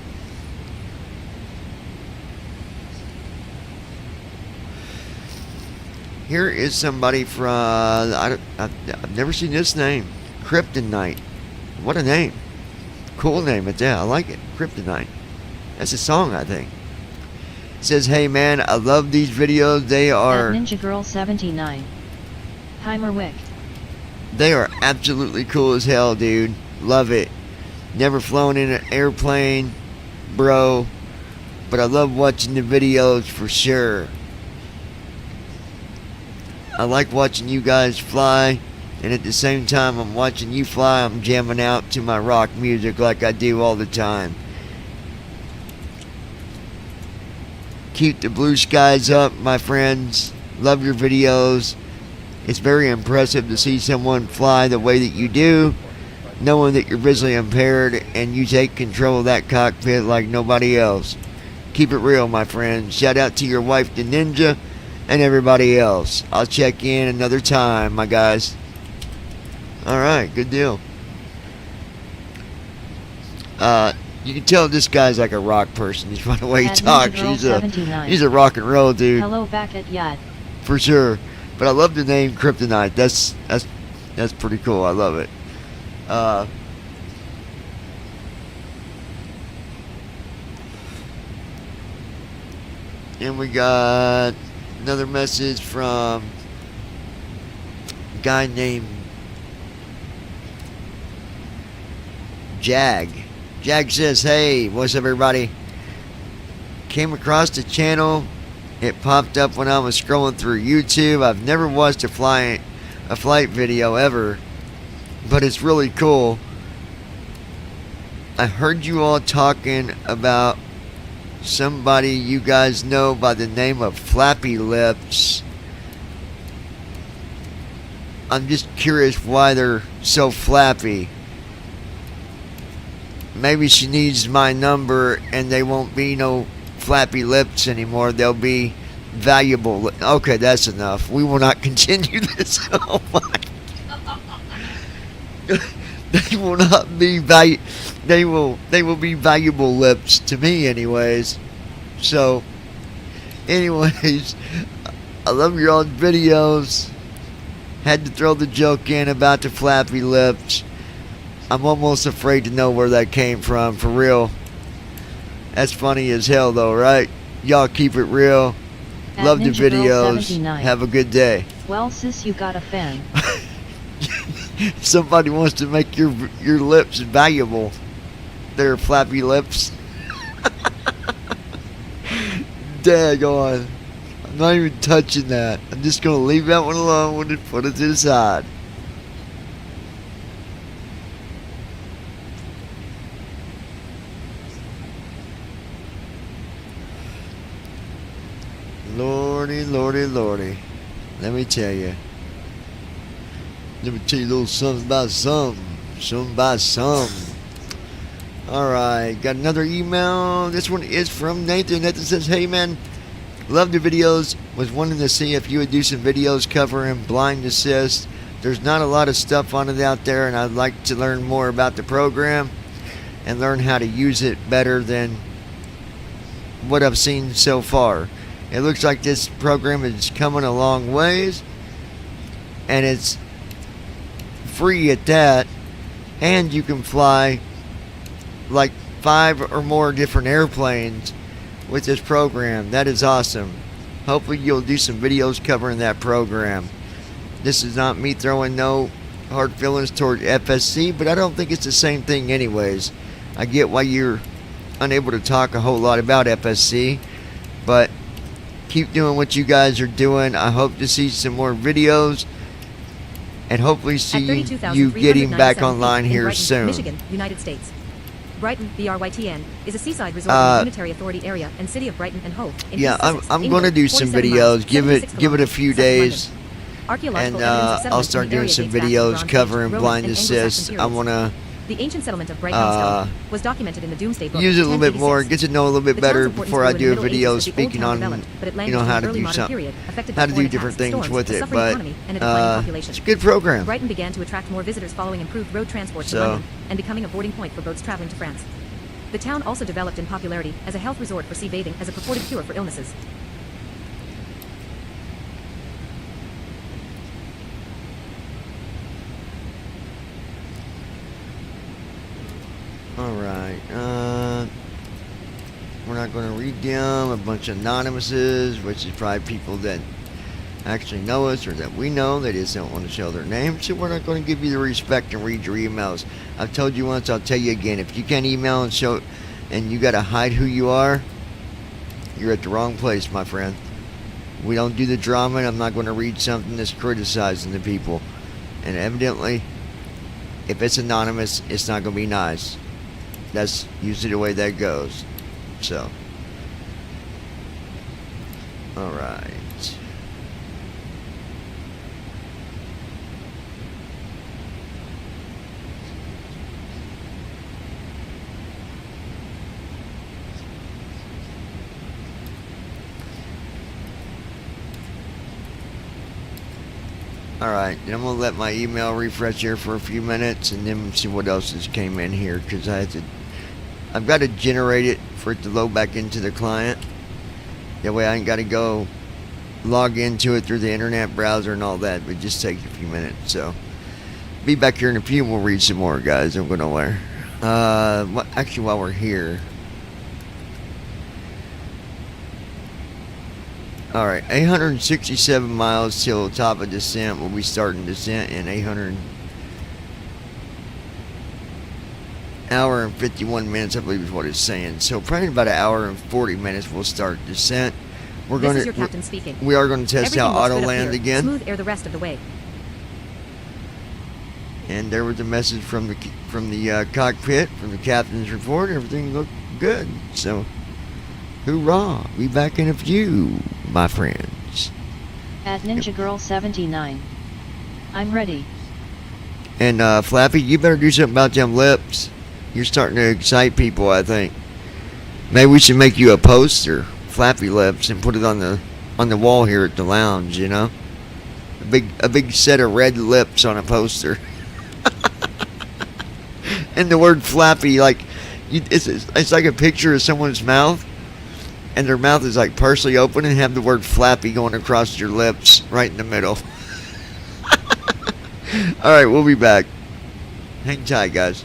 Here is somebody from I've never seen this name. Kryptonite. What a name. Cool name, but yeah, I like it. Kryptonite. That's a song, I think. It says, hey man, I love these videos. They are Ninja Girl 79. Heimerwick. They are absolutely cool as hell, dude. Love it. Never flown in an airplane, bro. But I love watching the videos for sure. I like watching you guys fly. And at the same time I'm watching you fly, I'm jamming out to my rock music like I do all the time. Keep the blue skies up, my friends. Love your videos. It's very impressive to see someone fly the way that you do, knowing that you're visually impaired and you take control of that cockpit like nobody else. Keep it real, my friend. Shout out to your wife, the Ninja, and everybody else. I'll check in another time, my guys. Alright, good deal. You can tell this guy's like a rock person. By the way he talks. He's a rock and roll dude. Hello back at Yad. For sure. But I love the name Kryptonite. That's pretty cool. I love it. And we got another message from a guy named Jag. Jag says, hey, what's up everybody? Came across the channel. It popped up when I was scrolling through YouTube. I've never watched a flight video ever, but it's really cool. I heard you all talking about somebody you guys know by the name of Flappy Lips. I'm just curious why they're so flappy. Maybe she needs my number and they won't be no Flappy Lips anymore. They'll be valuable. Okay, that's enough. We will not continue this. Oh my. They will not be they will be valuable lips to me anyways. So anyways, I love your old videos. Had to throw the joke in about the Flappy Lips. I'm almost afraid to know where that came from, for real. That's funny as hell though, right? Y'all keep it real. Love the videos. Have a good day. Well sis, you got a fan. Somebody wants to make your lips valuable. They're Flappy Lips. Daggone. I'm not even touching that. I'm just going to leave that one alone and put it to the side. Lordy, lordy, lordy. Let me tell you. Let me tell you a little something about something. Something about something. Alright, got another email. This one is from Nathan. Nathan says, hey man, love the videos. Was wanting to see if you would do some videos covering blind assist. There's not a lot of stuff on it out there, and I'd like to learn more about the program and learn how to use it better than what I've seen so far. It looks like this program is coming a long ways, and it's free at that, and you can fly like 5 or more different airplanes with this program. That is awesome. Hopefully you'll do some videos covering that program. This is not me throwing no hard feelings toward FSC, but I don't think it's the same thing anyways. I get why you're unable to talk a whole lot about FSC, but keep doing what you guys are doing. I hope to see some more videos and hopefully see you getting back online here Brighton, soon. Michigan, United States. Brighton, BRYTN, is a seaside resort in the Unitary Authority area and city of Brighton and Hove. Yeah, I'm going to do some videos. Give it a few days, and I'll start doing some videos covering blind assist. I want to the ancient settlement of Brighton was documented in the Doomsday Book. use it a little bit more, get to know a little bit better before I do a video speaking on, you know, how to do something, how to do different things with it. But it's a good program. Brighton began to attract more visitors following improved road transport to London and becoming a boarding point for boats traveling to France. The town also developed in popularity as a health resort for sea bathing as a purported cure for illnesses. Alright, we're not going to read them. A bunch of anonymouses, which is probably people that actually know us or that we know. They just don't want to show their name, so we're not going to give you the respect and read your emails. I've told you once, I'll tell you again. If you can't email and show, and you got to hide who you are, you're at the wrong place, my friend. We don't do the drama, and I'm not going to read something that's criticizing the people. And evidently, if it's anonymous, it's not going to be nice. That's usually the way that goes. So, alright. Alright, then I'm going to let my email refresh here for a few minutes and then see what else has came in here, because I've got to generate it for it to load back into the client. That way I ain't got to go log into it through the internet browser and all that. It just takes a few minutes. So, be back here in a few and we'll read some more, guys. I'm going nowhere. Actually, while we're here. Alright, 867 miles till top of descent. We'll be starting descent in 800 hour and 51 minutes, I believe is what it's saying. So probably in about an hour and 40 minutes we'll start descent. This is your captain speaking. We are going to test out auto land again. Smooth air the rest of the way. And there was a message from the cockpit, from the captain's report. Everything looked good. So, hoorah! Be back in a few, my friends. At Ninja Girl 79. I'm ready. And Flappy, you better do something about them lips. You're starting to excite people, I think. Maybe we should make you a poster, Flappy Lips, and put it on the wall here at the lounge. You know, a big set of red lips on a poster, and the word Flappy, like it's like a picture of someone's mouth, and their mouth is like partially open, and have the word Flappy going across your lips right in the middle. All right, we'll be back. Hang tight, guys.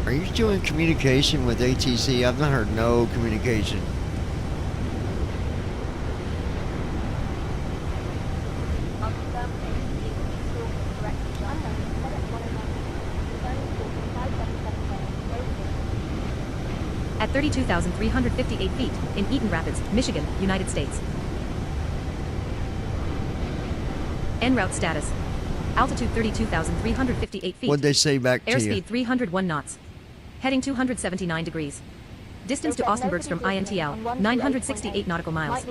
Are you still in communication with ATC? I've not heard no communication. 32,358 feet, in Eaton Rapids, Michigan, United States. En route status. Altitude 32,358 feet. What'd they say back to you? Airspeed 301 knots. Heading 279 degrees. Distance to Austin Bergstrom INTL, 968 nautical miles.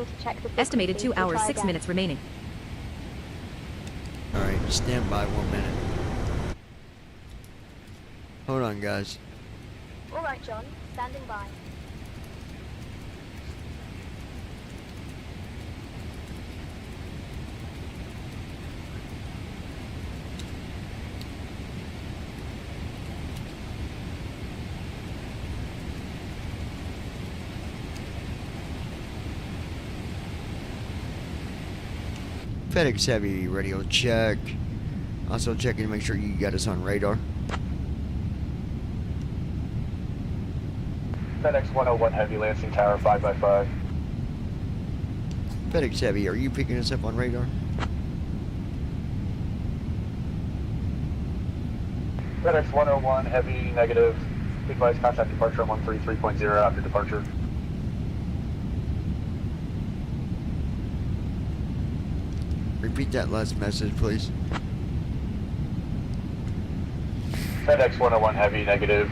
Estimated 2 hours 6 minutes remaining. Alright, stand by 1 minute. Hold on, guys. Alright, John. Standing by. FedEx Heavy radio check. Also checking to make sure you got us on radar. FedEx 101 Heavy, Lansing Tower 5x5. FedEx Heavy, are you picking us up on radar? FedEx 101 Heavy, negative. Advise contact departure on 133.0 after departure. Repeat that last message, please. FedEx 101 Heavy, negative.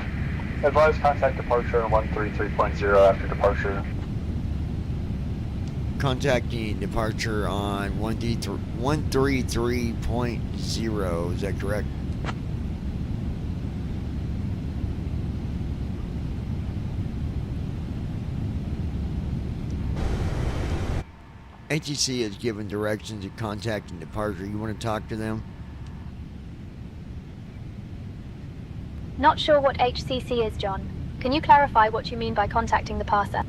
Advise contact departure on 133.0 after departure. Contacting departure on 133.0, is that correct? ATC has given directions to contacting departure. You want to talk to them? Not sure what HCC is, John. Can you clarify what you mean by contacting the parser?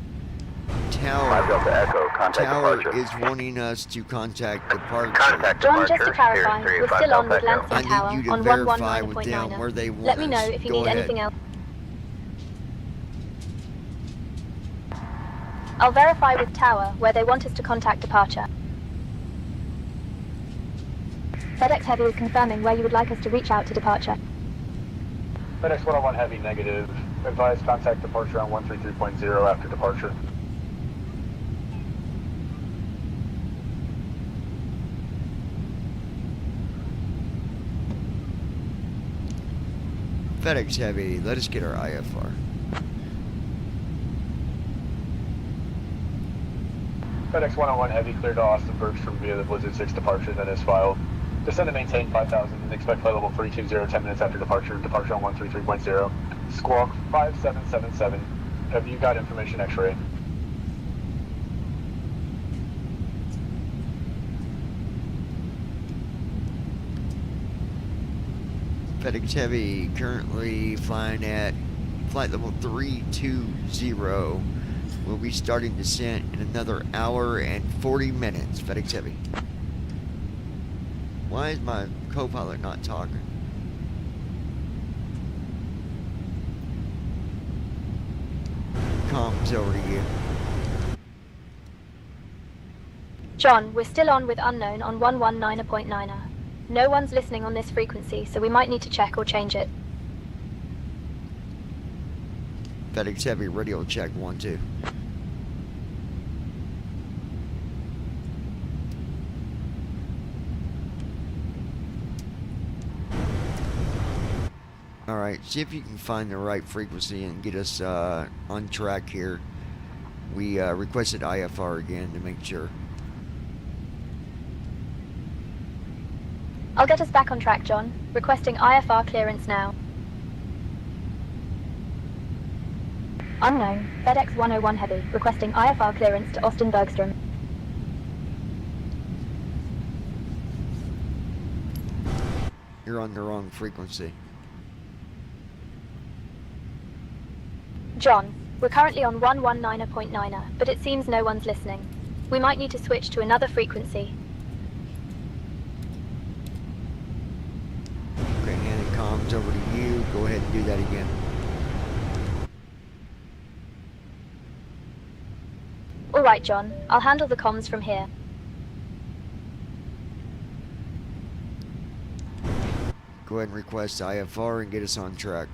Tower is wanting us to contact departure. John, just to clarify, we're still on with Lansing I Tower need you to on verify with them where 119.9. they want Let me know us. if you Go need ahead. anything else. I'll verify with Tower where they want us to contact departure. FedEx Heavy is confirming where you would like us to reach out to departure. FedEx 101 Heavy, negative. Advise contact departure on 133.0 after departure. FedEx Heavy, let us get our IFR. FedEx 101 Heavy, clear to Austin Bergstrom via the Blizzard 6 departure that is filed. Descend and maintain 5,000 and expect flight level 320 10 minutes after departure. Departure on 133.0. Squawk 5777. Have you got information X-ray? FedEx Heavy currently flying at flight level 320. We'll be starting descent in another hour and 40 minutes. FedEx Heavy. Why is my co-pilot not talking? Comms over to you. John, we're still on with unknown on 119.9. No one's listening on this frequency, so we might need to check or change it. FedEx Heavy radio check 1-2. Alright, see if you can find the right frequency and get us on track here. We requested IFR again to make sure. I'll get us back on track, John. Requesting IFR clearance now. Unknown, FedEx 101 Heavy, requesting IFR clearance to Austin Bergstrom. You're on the wrong frequency. John, we're currently on 119.9, but it seems no one's listening. We might need to switch to another frequency. Okay, handing comms over to you. Go ahead and do that again. Alright, John. I'll handle the comms from here. Go ahead and request IFR and get us on track.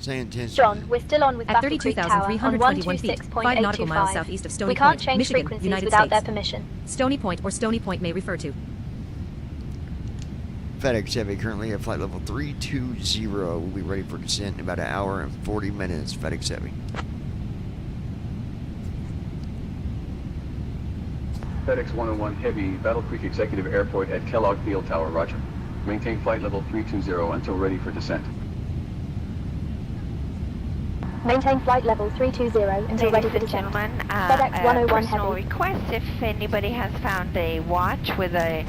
Stay intense. John, we're still on with At Battle Creek Tower on 32,321 feet, 5 nautical miles 126.825. southeast of Stony We can't Point, change Michigan, frequencies United without States. their permission. Stony Point or Stony Point may refer to. FedEx Heavy currently at flight level 320. We'll be ready for descent in about an hour and 40 minutes. FedEx Heavy. FedEx 101 Heavy, Battle Creek Executive Airport at Kellogg Field Tower, roger. Maintain flight level 320 until ready for descent. Maintain flight level 320 until ready for Ladies and descent. gentlemen, FedEx a 101 personal Heavy. request, if anybody has found a watch with a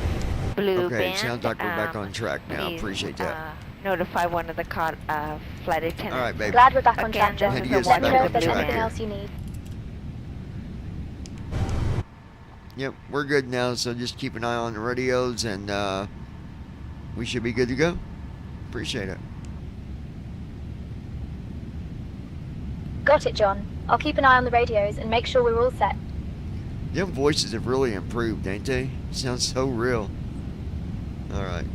blue Okay, band, sounds like we're back on track now. please, Appreciate that. Notify one of the flight attendants. All right, baby. Glad we're back on Again, track, John. this is a Let watch me back know on if there's track anything here. else you need. Yep, we're good now, so just keep an eye on the radios and we should be good to go. Appreciate it. Got it, John. I'll keep an eye on the radios and make sure we're all set. Them voices have really improved, ain't they? Sounds so real. Alright.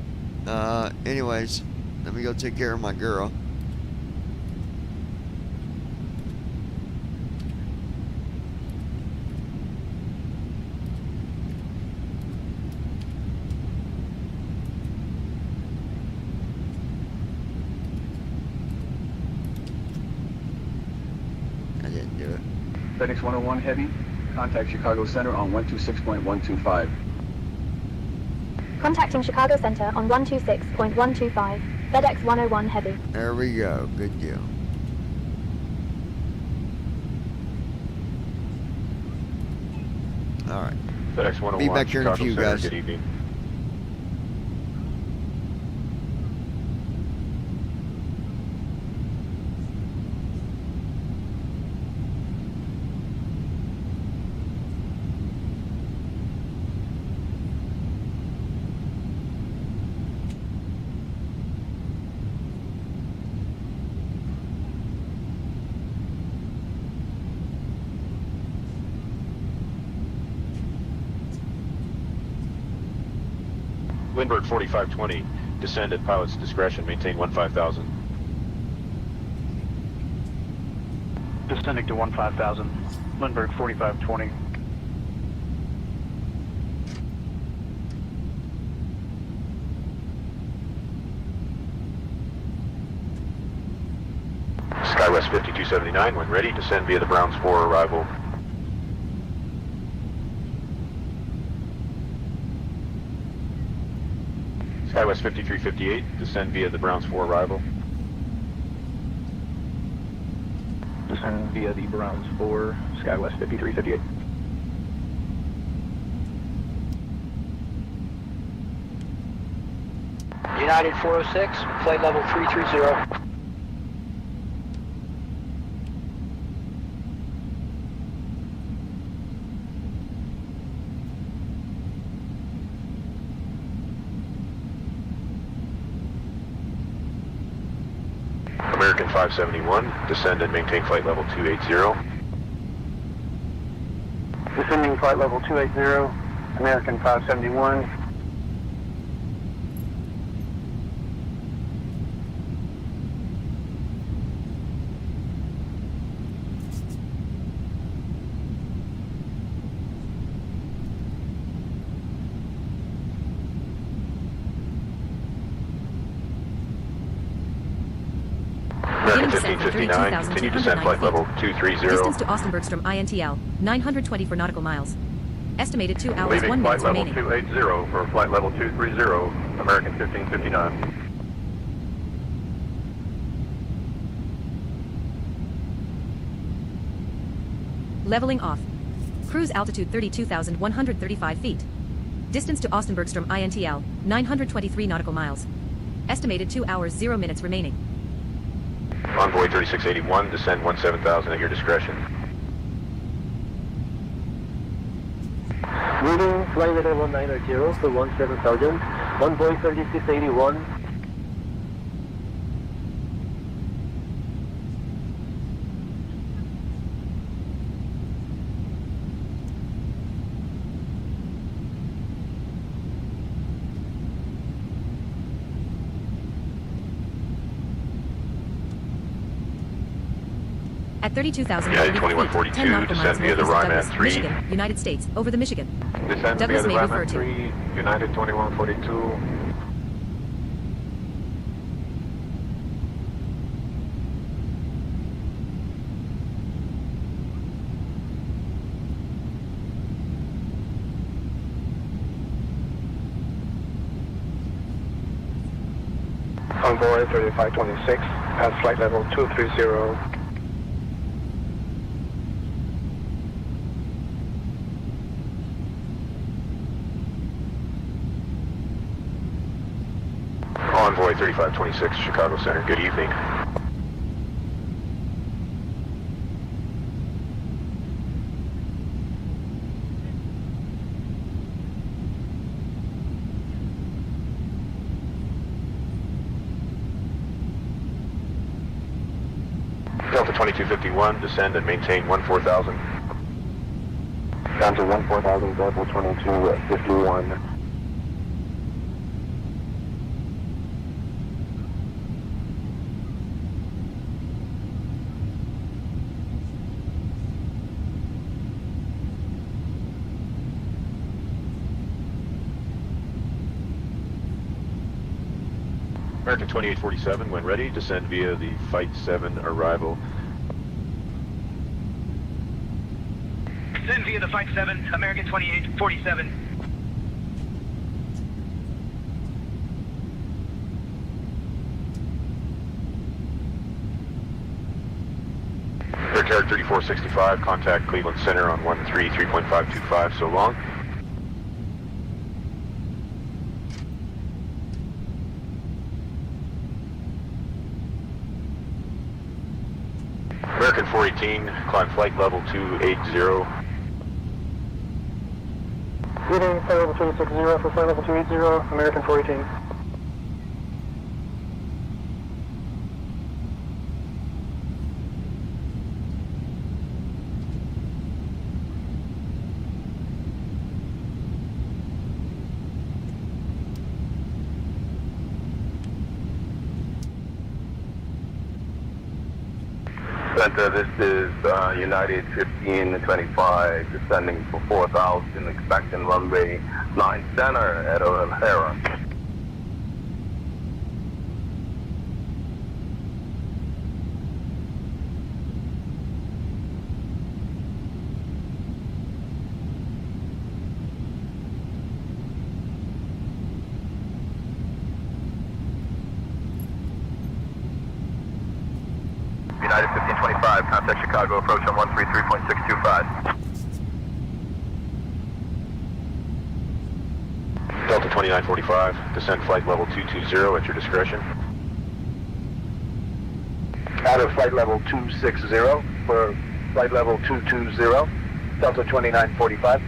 Anyways, let me go take care of my girl. I didn't do it. FedEx 101 Heavy, contact Chicago Center on 126.125. Contacting Chicago Center on 126.125. FedEx 101 Heavy. There we go. Good deal. Alright. FedEx 101. Be back here in a Chicago few, Center, guys. Good evening. Windward 4520, descend at pilot's discretion, maintain 15,000. Descending to 15,000. Lindbergh 4520. SkyWest 5279, when ready, descend via the Browns 4 arrival. SkyWest 5358, descend via the Browns 4 arrival. Descend via the Browns 4, SkyWest 5358. United 406, flight level 330. American 571, descend and maintain flight level 280. Descending flight level 280, American 571. American Beginning descent from 1559, continue descent 32,209 flight feet. level 230. Distance to Austin Bergstrom INTL, 924 nautical miles. Estimated 2 hours, Leaving 1 flight minute level remaining. 280 for flight level 230, American 1559. Leveling off. Cruise altitude 32,135 feet. Distance to Austin Bergstrom INTL, 923 nautical miles. Estimated 2 hours, 0 minutes remaining. Envoy 3681, descend 17,000 at your discretion. Moving flight level 190 for 17,000. Envoy 3681. At 32,000 United feet, 2142, 10 nautical miles descend via the northeast of Ryman Douglas, 3. Michigan, United States, over the Michigan. Descend Douglas via the may refer Ryman to. 3, United 2142. Envoy 3526, at flight level 230. Envoy 3526, Chicago Center. Good evening. Delta 2251, descend and maintain 14,000. Down to 14,000, Delta 2251. American 2847, when ready, descend via the Fight 7 arrival. Descend via the Fight 7, American 2847. Air Carrier 3465, contact Cleveland Center on 133.525, so long. American 418, climb flight level 280. Greeting, flight level 260 for flight level 280, American 418. Center, this is United 1525, descending for 4,000, expecting runway 9 center at O'Hara. United 1525, contact Chicago, approach on 133.625. Delta 2945, descend flight level 220 at your discretion. Out of flight level 260 for flight level 220, Delta 2945.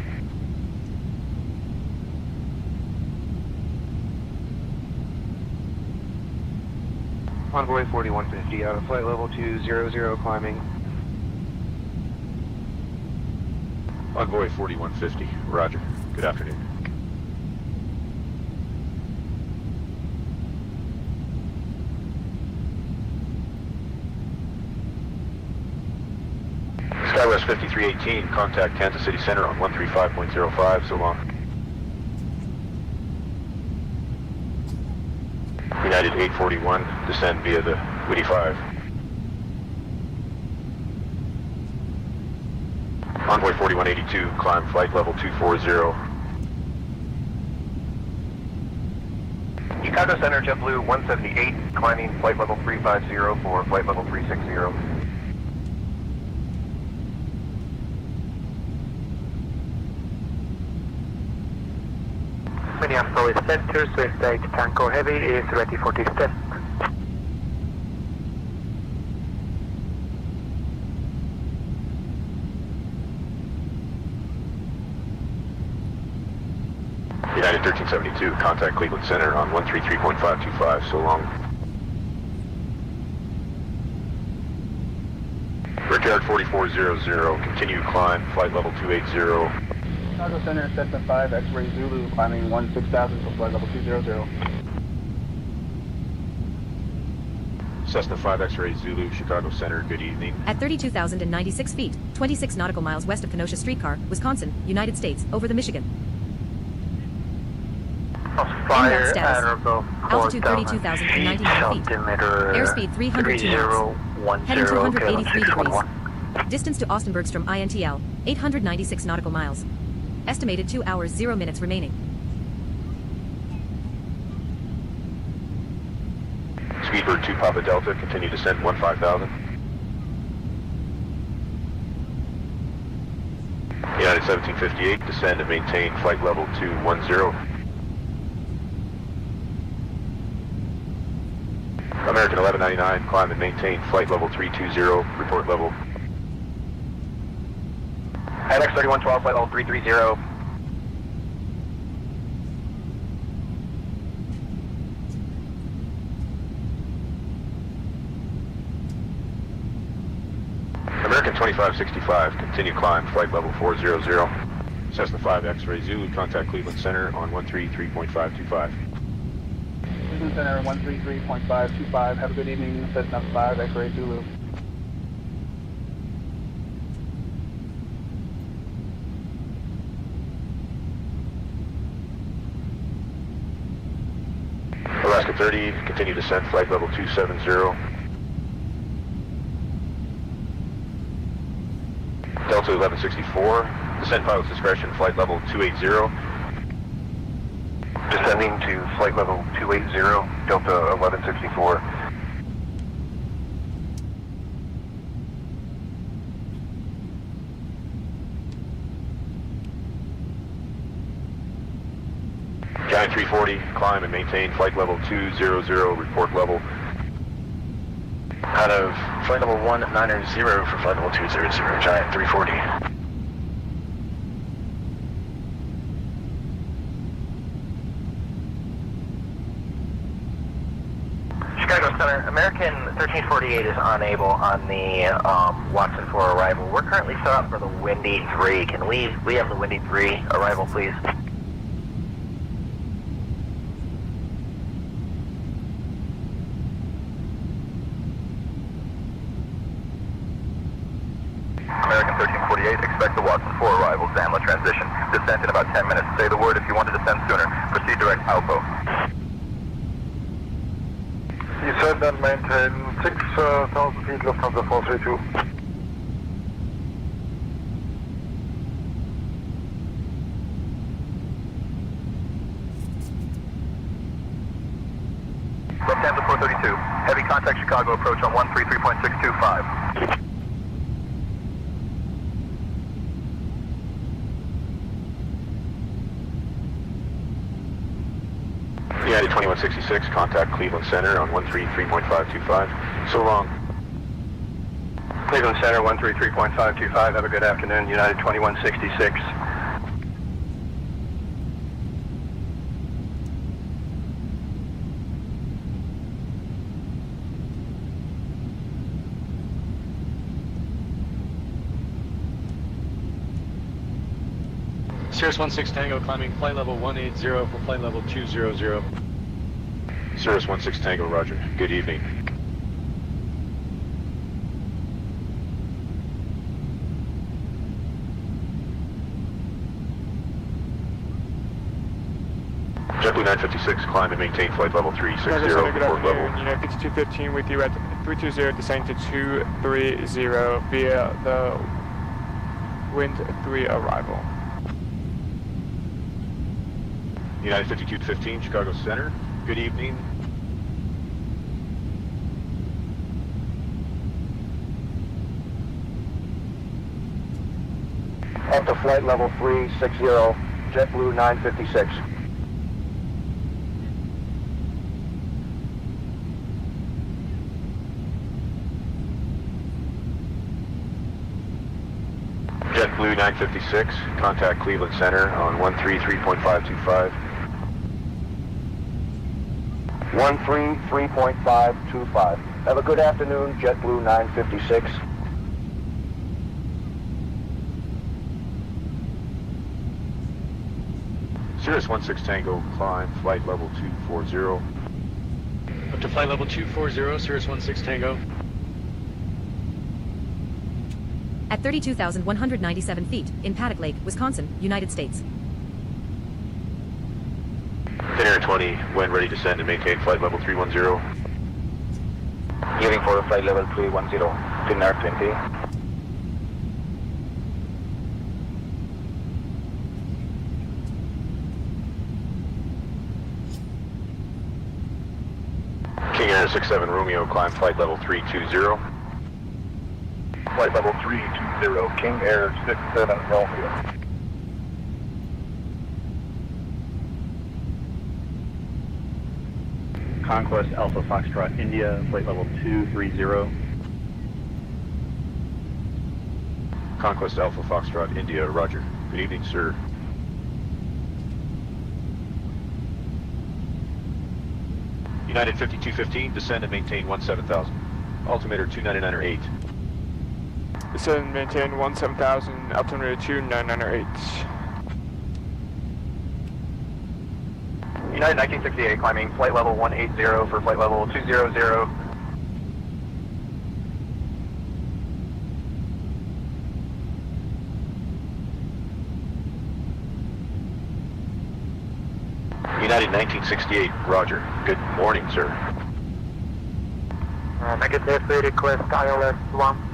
Envoy 4150, out of flight level 200, climbing. Envoy 4150, roger. Good afternoon. Skywest 5318, contact Kansas City Center on 135.05, so long. United 841, descend via the Whitty 5. Envoy 4182, climb flight level 240. Chicago Center, JetBlue 178, climbing flight level 350 for flight level 360. Minneapolis Center, Swift 8 Tango Heavy is ready for descent. United 1372, contact Cleveland Center on 133.525, so long. Brickyard 4400, continue climb, flight level 280. Chicago Center, Cessna 5, X-Ray Zulu, climbing 16,000 for flight level 200. Cessna 5 X-ray Zulu, Chicago Center, good evening. At 32,096 feet, 26 nautical miles west of Kenosha Streetcar, Wisconsin, United States, over the Michigan. Fire status. at about Altitude 4,000 32,099 feet. altimeter Airspeed 302 knots. 3010, Heading okay, 283 degrees. 611. Distance to Austin Bergstrom INTL, 896 nautical miles. Estimated 2 hours 0 minutes remaining. Speedbird 2 Papa Delta, continue descent 15,000. United 1758, descend and maintain flight level 210. American 1199, climb and maintain flight level 320, report level. NX 3112, flight level 330. American 2565, continue climb, flight level 400. Cessna 5 X-ray Zulu, contact Cleveland Center on 133.525. Cleveland Center 133.525. Have a good evening. Cessna 5 X-ray Zulu. Alaska 30, continue descent, flight level 270. Delta 1164, descent pilot's discretion, flight level 280. Descending to flight level 280, Delta 1164. Giant 340, climb and maintain flight level 200, report level. Out of flight level 190 for flight level 200, Giant 340. Chicago Center, American 1348 is unable on the Watson 4 arrival. We're currently set up for the Windy 3. Can we have the Windy 3 arrival, please? American 1348, expect the Watson 4 arrival, Zamla transition. Descent in about 10 minutes. Say the word if you want to descend sooner. Proceed direct Alpo. Descend and maintain 6,000 feet, Lufthansa 432. Lufthansa 432, heavy contact Chicago approach on 133.625. United 2166, contact Cleveland Center on 133.525. So long. Cleveland Center 133.525, have a good afternoon. United 2166. Cirrus 16 Tango climbing flight level 180 for flight level 200. Cirrus 16 Tango, roger. Good evening. JetBlue 956, climb and maintain flight level 360, Good report level. afternoon. United 5215 with you at 320, descend to 230 via the Wind 3 arrival. United 5215, Chicago Center, good evening. Up to flight level 360, JetBlue 956. JetBlue 956, contact Cleveland Center on 133.525. 133.525. Have a good afternoon, JetBlue 956. Cirrus 16 Tango, climb, flight level 240. Up to flight level 240, Cirrus 16 Tango. At 32,197 feet, in Paddock Lake, Wisconsin, United States. Thin Air 20, when ready to descend and maintain flight level 310. Giving for flight level 310, Thin Air 20. King Air 67 Romeo, climb flight level 320. Flight level 320, King Air 67 Romeo. Conquest Alpha Foxtrot India, flight level 230. Conquest Alpha Foxtrot India, roger. Good evening, sir. United 5215, descend and maintain 17,000. Altimeter 299.8. Descend and maintain 17,000, altimeter 299.8. United 1968, climbing flight level 180 for flight level 200. United 1968, roger. Good morning, sir. Negative, request ILS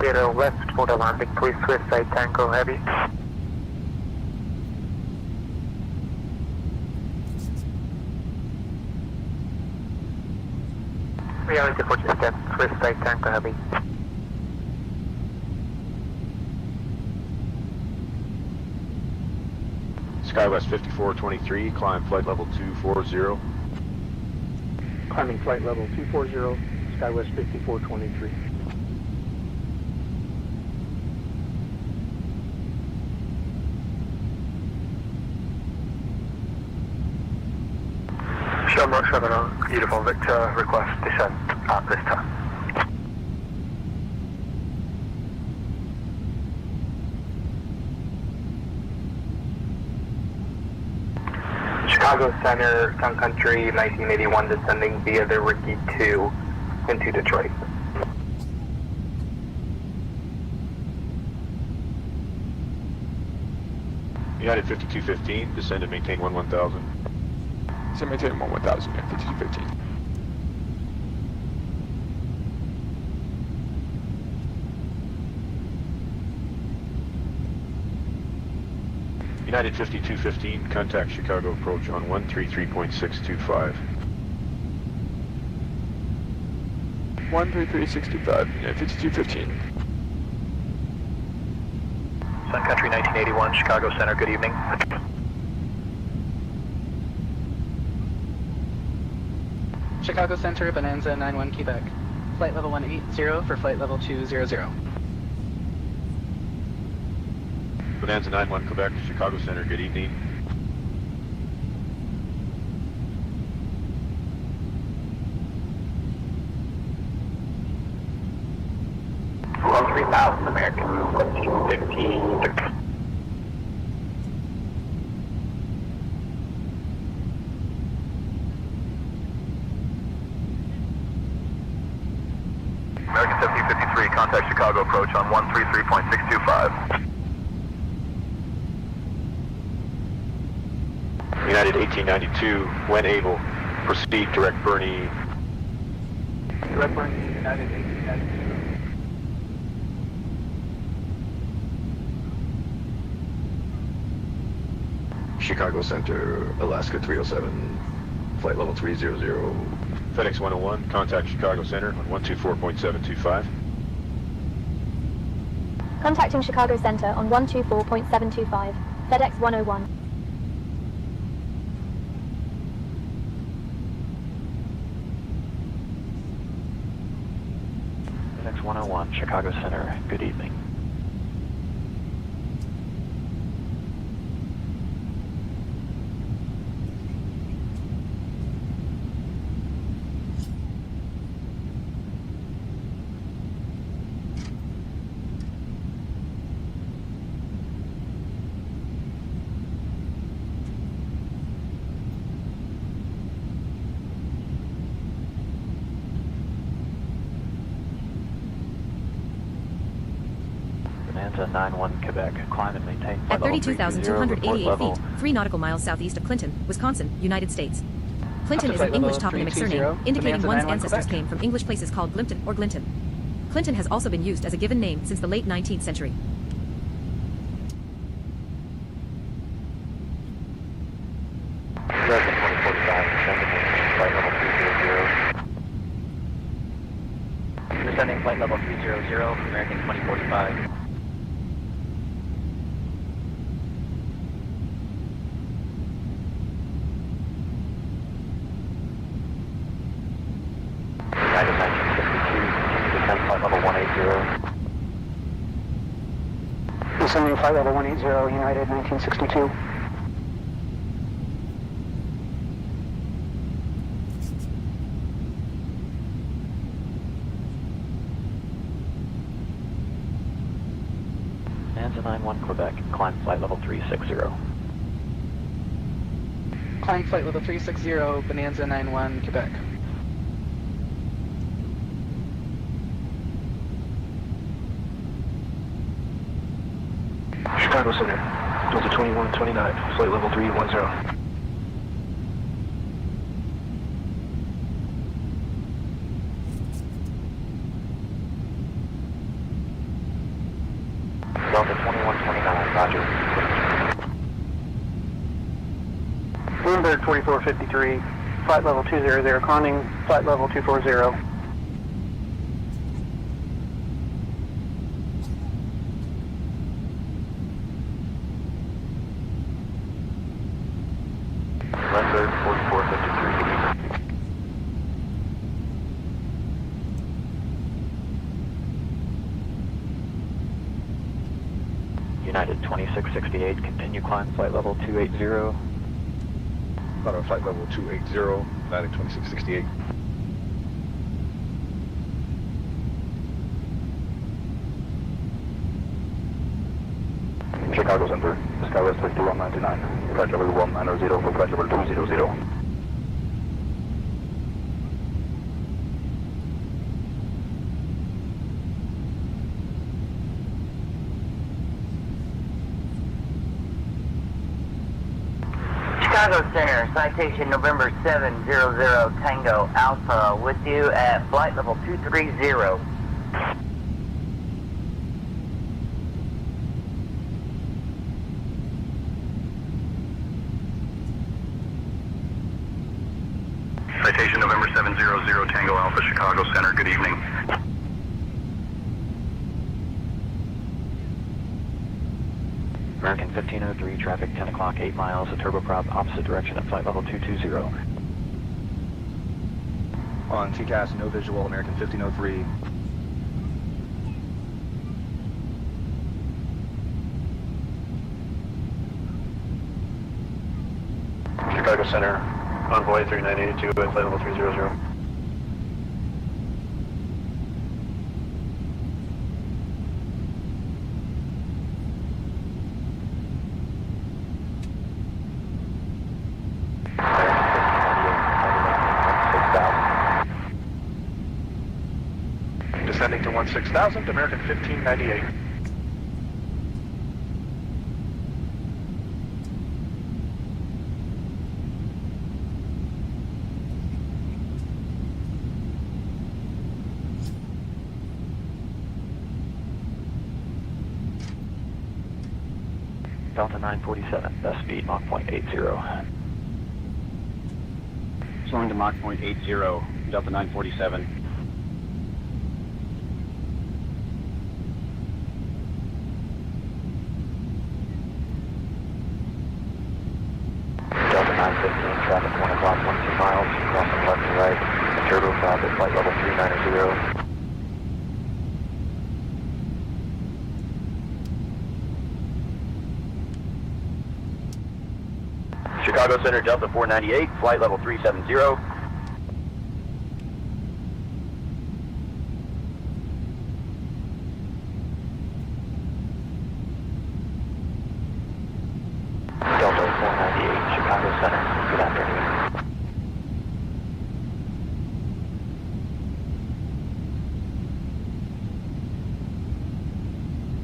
10 west for the landing, please Swiss side Tango Heavy. Reality for just that, Swiss side Tango Heavy. SkyWest 5423, climb flight level 240. Climbing flight level 240, SkyWest 5423. Shamrock 7 Uniform Victor, request descent at this time. Chicago Center, Sun Country, 1981, descending via the Ricky 2 into Detroit. United 5215, descend and maintain 11,000. Descend and maintain 11,000, yeah, 5215. United 5215, contact Chicago approach on 133.625. 133.625, yeah, 5215. Sun Country 1981, Chicago Center, good evening. Chicago Center, Bonanza 91, Quebec. Flight level 180 for flight level 200. Bonanza 91, Quebec, Chicago Center, good evening. Well, 3000 American, 1415. American 1753, contact Chicago approach on 133.625. United 1892, when able, proceed direct Bernie. Direct Bernie, United 1892. Chicago Center, Alaska 307, flight level 300. FedEx 101, contact Chicago Center on 124.725. Contacting Chicago Center on 124.725. FedEx 101. FedEx 101, Chicago Center, good evening. Bonanza 91 Quebec. Climb and maintain At flight level 32,288 feet, 3 nautical miles southeast of Clinton, Wisconsin, United States. Clinton is an flight English level toponymic 320, surname, indicating Bonanza one's 91 ancestors Quebec. came from English places called Glimpton or Glinton. Clinton has also been used as a given name since the late 19th century. American 2045, descending flight level 300. Descending flight level 300, American 2045. United 1962, continue descend flight level 180. Descending flight level 180, United 1962. Bonanza 91 Quebec, climb flight level 360. Climb flight level 360, Bonanza 91 Quebec. Chicago Center, Delta 2129, flight level 310. Delta 2129, roger. Bloomberg 2453, flight level 200, climbing flight level 240. Bloomberg 4453. United 2668, continue climb flight level 280. Flight level 280, United 2668. Chicago Center, Skywest 5199, flight level 190 for flight level 200. Chicago Center, citation November 700 Tango Alpha, with you at flight level 230. Citation November 700 Tango Alpha, Chicago Center. Good evening. American 1503, traffic 10 o'clock, 8 miles, a turboprop, opposite direction at flight level 220. On TCAS, no visual, American 1503. Chicago Center, Envoy 3982 at flight level 300. Descending to 16,000, American 1598. Delta 947, best speed Mach point 80. Slowing to Mach point 80, Delta 947. Delta 915, traffic 1 o'clock, 12 miles, crossing left and right, turboprop at flight level 390. Chicago Center, Delta 498, flight level 370. Delta 498, Chicago Center, good afternoon.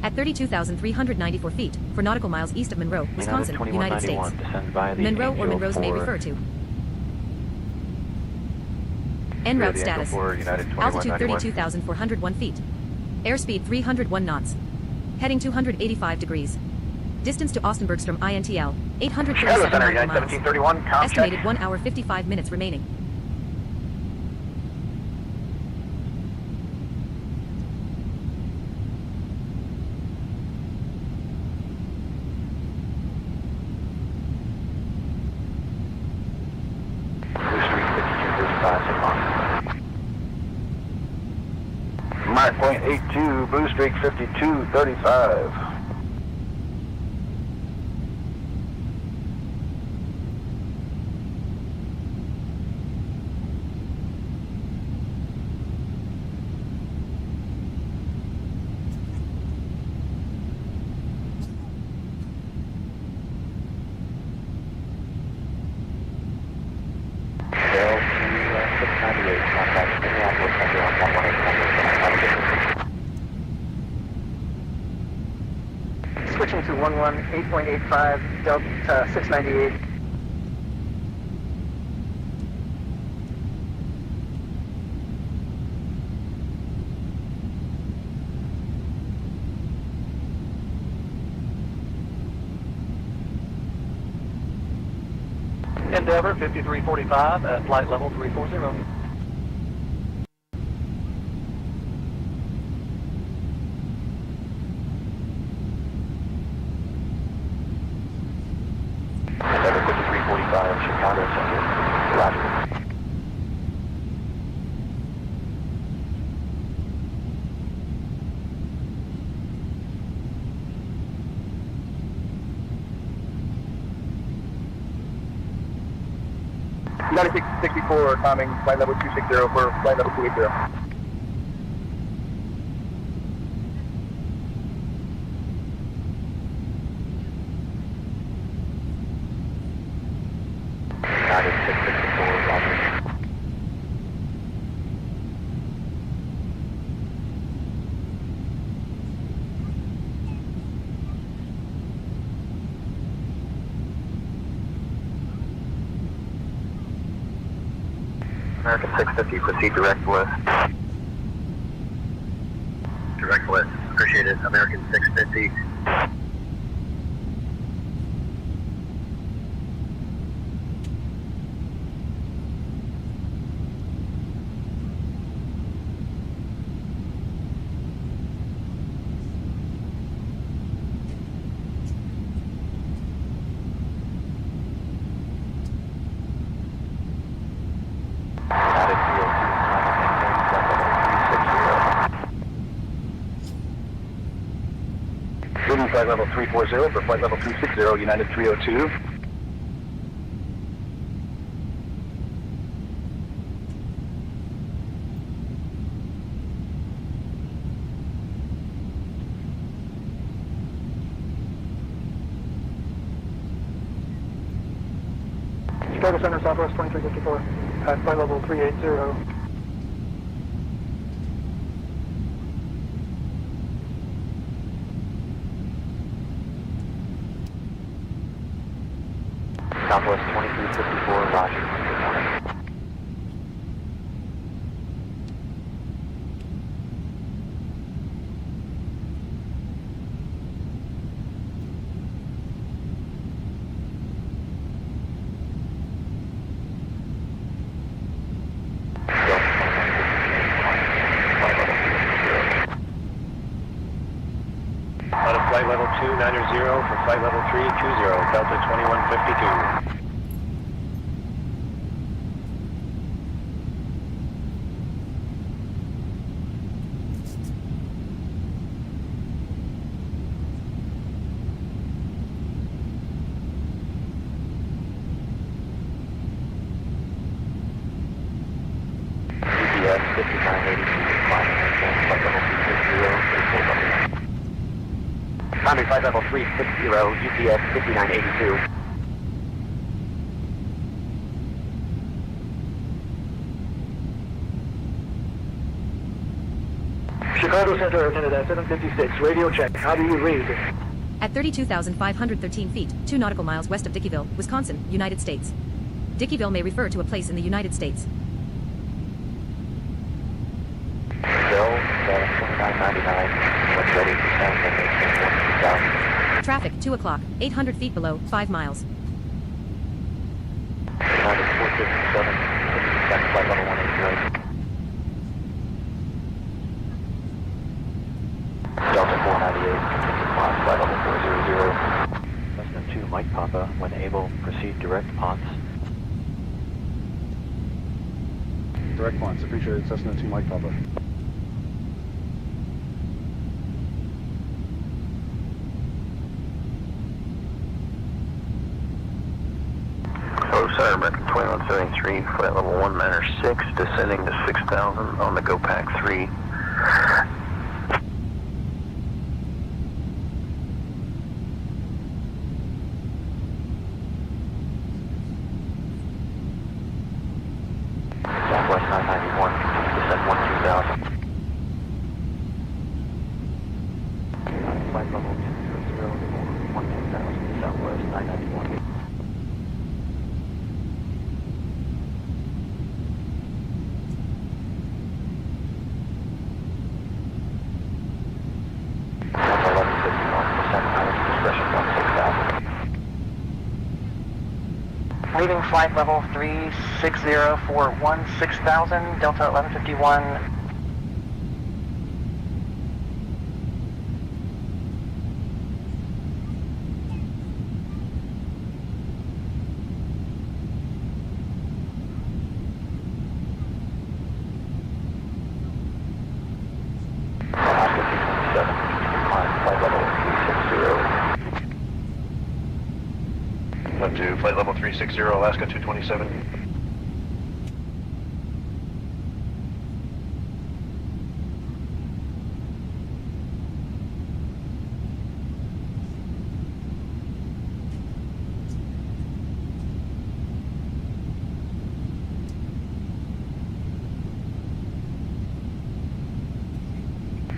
At At 32,394 feet, for nautical miles east of Monroe, Wisconsin, United States. Descend by the Monroe or Angel Monroes may for- refer to. En route the Angel status. for United Altitude 2191. 32,401 feet. Airspeed 301 knots. Heading 285 degrees. Distance to Austin Bergstrom INTL, 837 Chicago Center, nautical United miles. 1731, count check. Estimated 1 hour 55 minutes remaining. Blue Street 5235, sit on. Mark point 82, Blue Streak 5235. Bell to 698, contact Minneapolis Center on 11800. Switching to 118.85, Delta 698. Endeavor 5345 at flight level 340. Endeavor 5345, Chicago Center. Roger. United 664, climbing flight level 260 for flight level 280. United 664, Roger. American 650, proceed direct west. Direct west, appreciate it. American 650. United 302, Leaving flight level 340 for flight level 260, United 302. Chicago Center, Southwest 2354, at flight level 380. Southwest 2354, Roger. Good morning. Out of flight level 290 for flight level 320, Delta 2152. GPS 5982, climbing maintain flight level 360, Climbing flight level 360, GPS 5982. Chicago Center, attended at 756. Radio check. How do you read? At 32,513 feet, 2 nautical miles west of Dickeyville, Wisconsin, United States. Dickeyville may refer to a place in the United States. Bill, 2999. What's ready for sound? Traffic, 2 o'clock, 800 feet below, 5 miles. United 457. Flight level 180. Delta 498. Flight level 400. Less than 2, Mike Papa. When able, proceed direct Ponce. Direct Ponce, appreciate it, Cessna 2 Mike Papa. Oh, sorry, American 2173, flight level 196, descending to 6,000 on the Go Pack 3. Southwest 991, descend 12,000. Flight level 200, 12,000, Southwest 991. Leaving flight level 360 for 16,000, Delta 1151. Up to flight level 360, Alaska 227.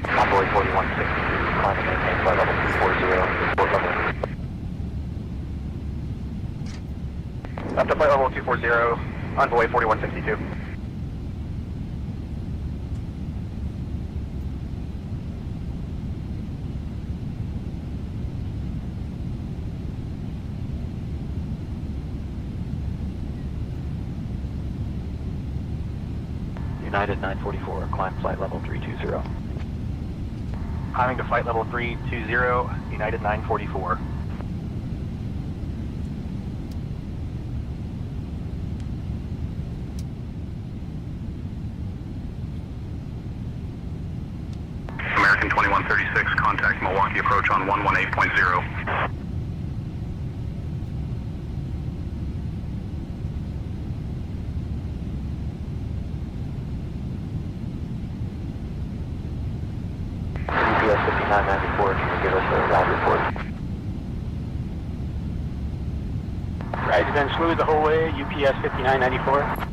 Convoy 4162, climb and maintain flight level 240, port level. Up to flight level 240, Envoy 4162. United 944, climb flight level 320. Climbing to flight level 320, United 944. American 2136, contact Milwaukee approach on 118.0. UPS 5994, can you give us a round report? Right, it's been smooth the whole way, UPS 5994.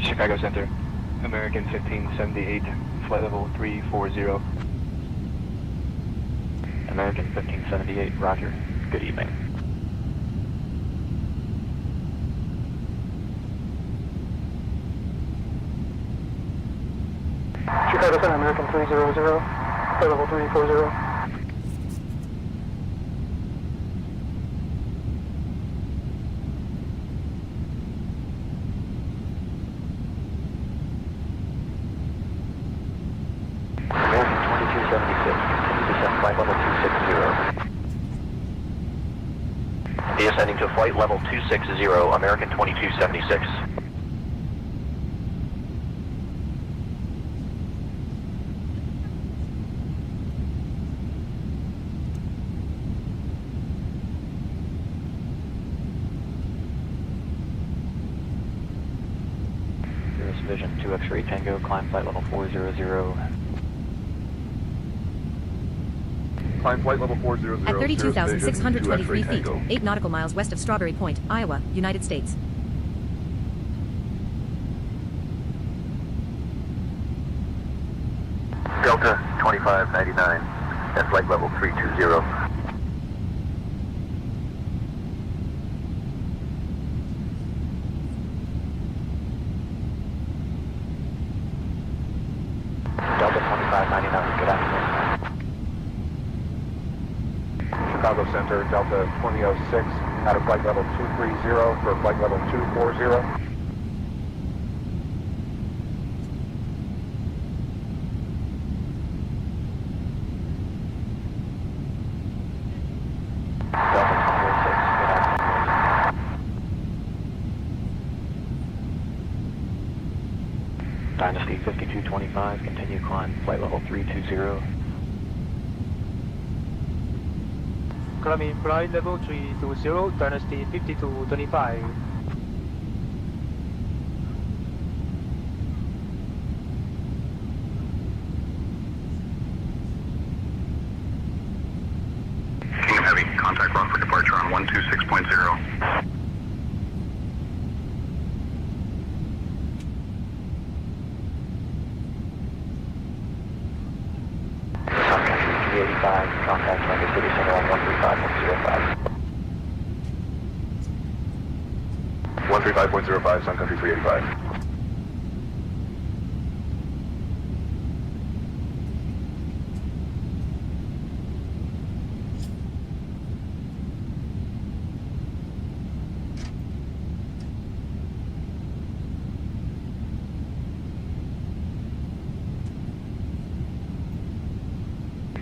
Chicago Center, American 1578, flight level 340. American 1578, roger. Good evening. Chicago Center, American 300, flight level 340. American 2276, continue descend flight level 260. Descending to flight level 260, American 2276. Vision 2 X-ray Tango, climb flight level 400. Climb flight level 400. At 32,623 feet, Tango. 8 nautical miles west of Strawberry Point, Iowa, United States. Delta 2599 at flight level 320. Delta 2599, good afternoon. Chicago Center, Delta 2006, out of flight level 230 for flight level 240. Delta 2006, good afternoon. Dynasty 5225, continue climb, flight level 320. Climbing flight level 320, Dynasty 5225. Kingdom Heavy, contact run for departure on 126.0. Sun Country 385, contact Kansas City Center on 135.05. 135.05, Sun Country 385.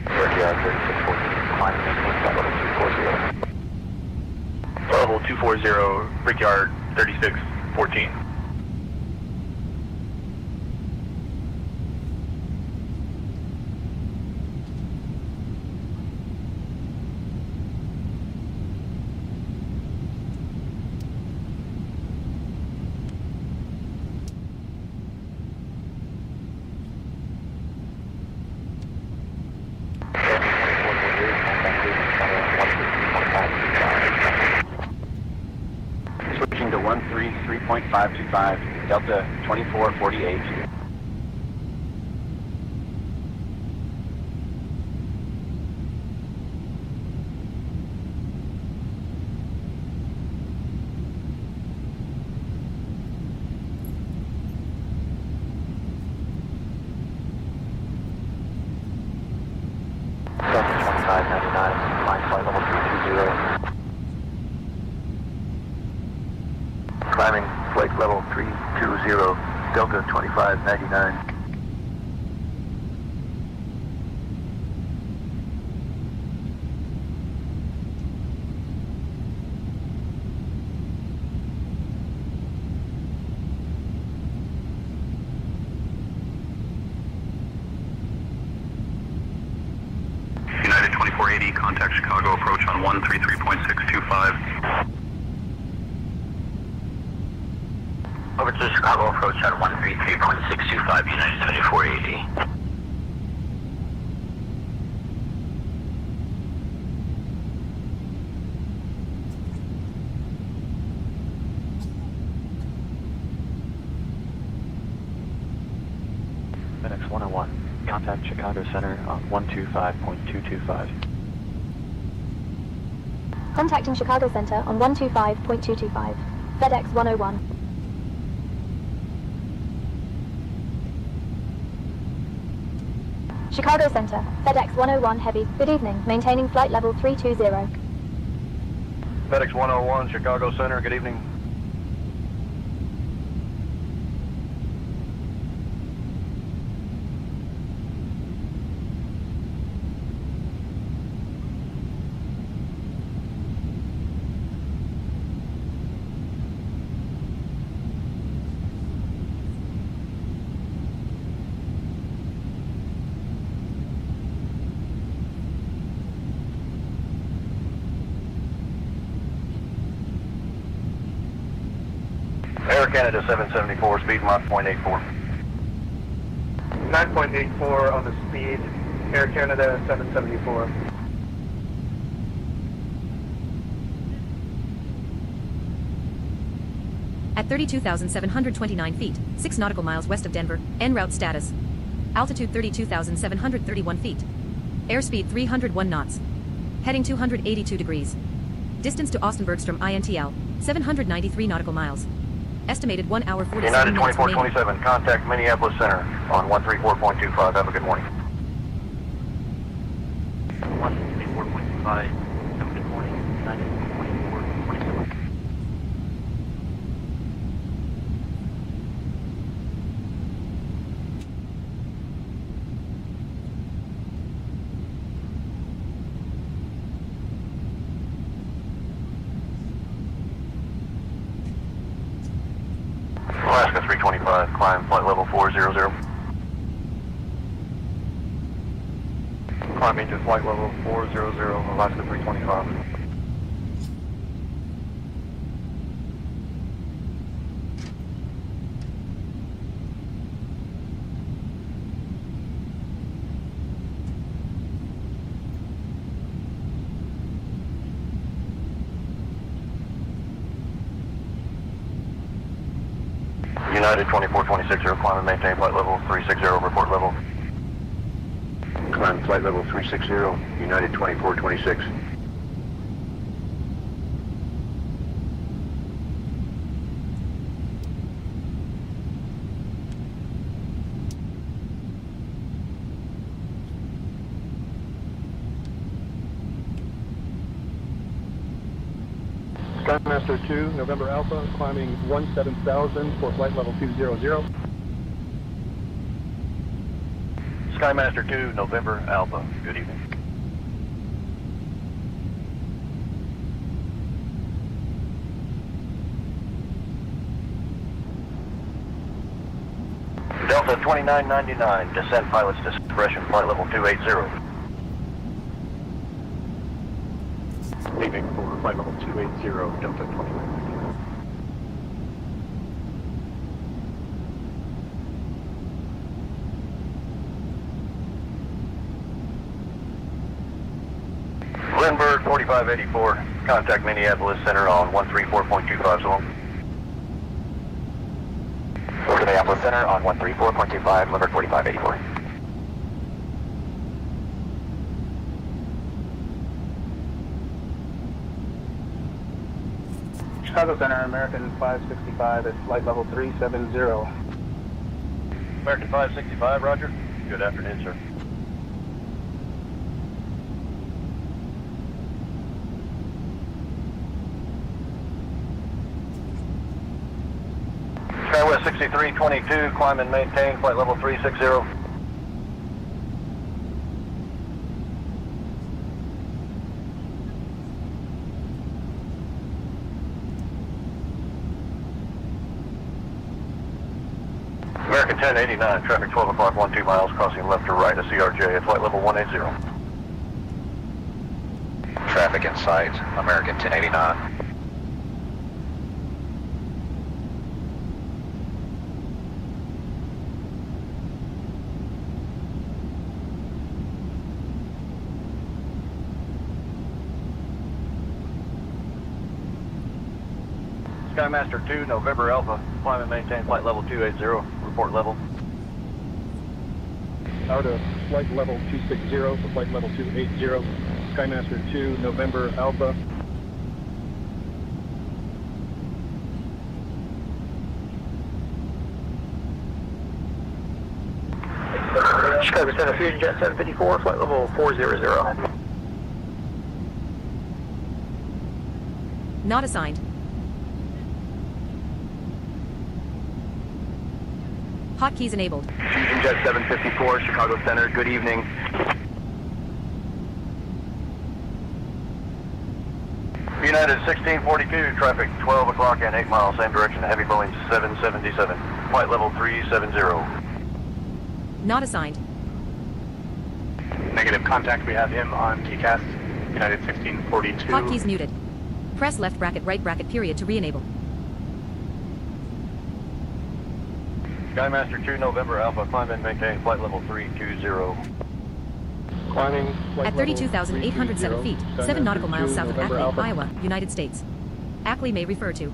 Brickyard 3614, climb and maintain flight level 240. Level 240, Brickyard 3614. Switching to 133.525, Delta 2448. Delta 2599, climb flight level 320. Climbing flight level 320, Delta 2599. United 2480, contact Chicago approach on 133.625. Over to Chicago approach on 133.625, United 2480. FedEx 101, contact Chicago Center on 125.225. Contacting Chicago Center on 125.225. FedEx 101. Chicago Center, FedEx 101 Heavy. Good evening, maintaining flight level 320. FedEx 101, Chicago Center, good evening. Air Canada 774, speed Mach 0.84. 9.84 on the speed, Air Canada 774. At 32,729 feet, 6 nautical miles west of Denver, en route status. Altitude 32,731 feet. Airspeed 301 knots. Heading 282 degrees. Distance to Austin Bergstrom INTL, 793 nautical miles. Estimated 1 hour 47 United minutes remaining. 2427, contact Minneapolis Center on 134.25. Have a good morning. 134.25. Have a good morning. United 2427. Alaska 325, climb flight level 400. Climbing to flight level 400, Alaska 325. United 2426, climb and maintain flight level 360, report level. Climb flight level 360, United 2426. Skymaster 2, November Alpha, climbing 17,000 for flight level 200. Skymaster 2, November Alpha, good evening. Delta 2999, descent pilots discretion, flight level 280. Leaving for flight level 280, Delta 2999. Lindbergh 4584, contact Minneapolis Center on 134.25 zone. Over to Minneapolis Center on 134.25, Lindbergh 4584. Chicago Center, American 565 at flight level 370. American 565, roger. Good afternoon, sir. Skywest 6322, climb and maintain flight level 360. American 1089, traffic 12 o'clock, 12 miles, crossing left to right, a CRJ at flight level 180. Traffic in sight, American 1089. Skymaster 2, November Alpha, climb and maintain flight level 280, report level. Out of flight level 260 for flight level 280, Skymaster 2, November Alpha. Chicago Center, Fusion Jet 754, flight level 400. Not assigned. Hotkeys enabled. Fusion Jet 754, Chicago Center, good evening. United 1642, traffic 12 o'clock and 8 miles, same direction, heavy Boeing 777, flight level 370. Not assigned. Negative contact, we have him on TCAS, United 1642. Hotkeys muted. Press left bracket right bracket period to re-enable. Skymaster 2 November Alpha, climb and maintain flight level 320. Climbing At 32,807 feet, 7 nautical miles south of Ackley, Iowa, United States. Ackley may refer to.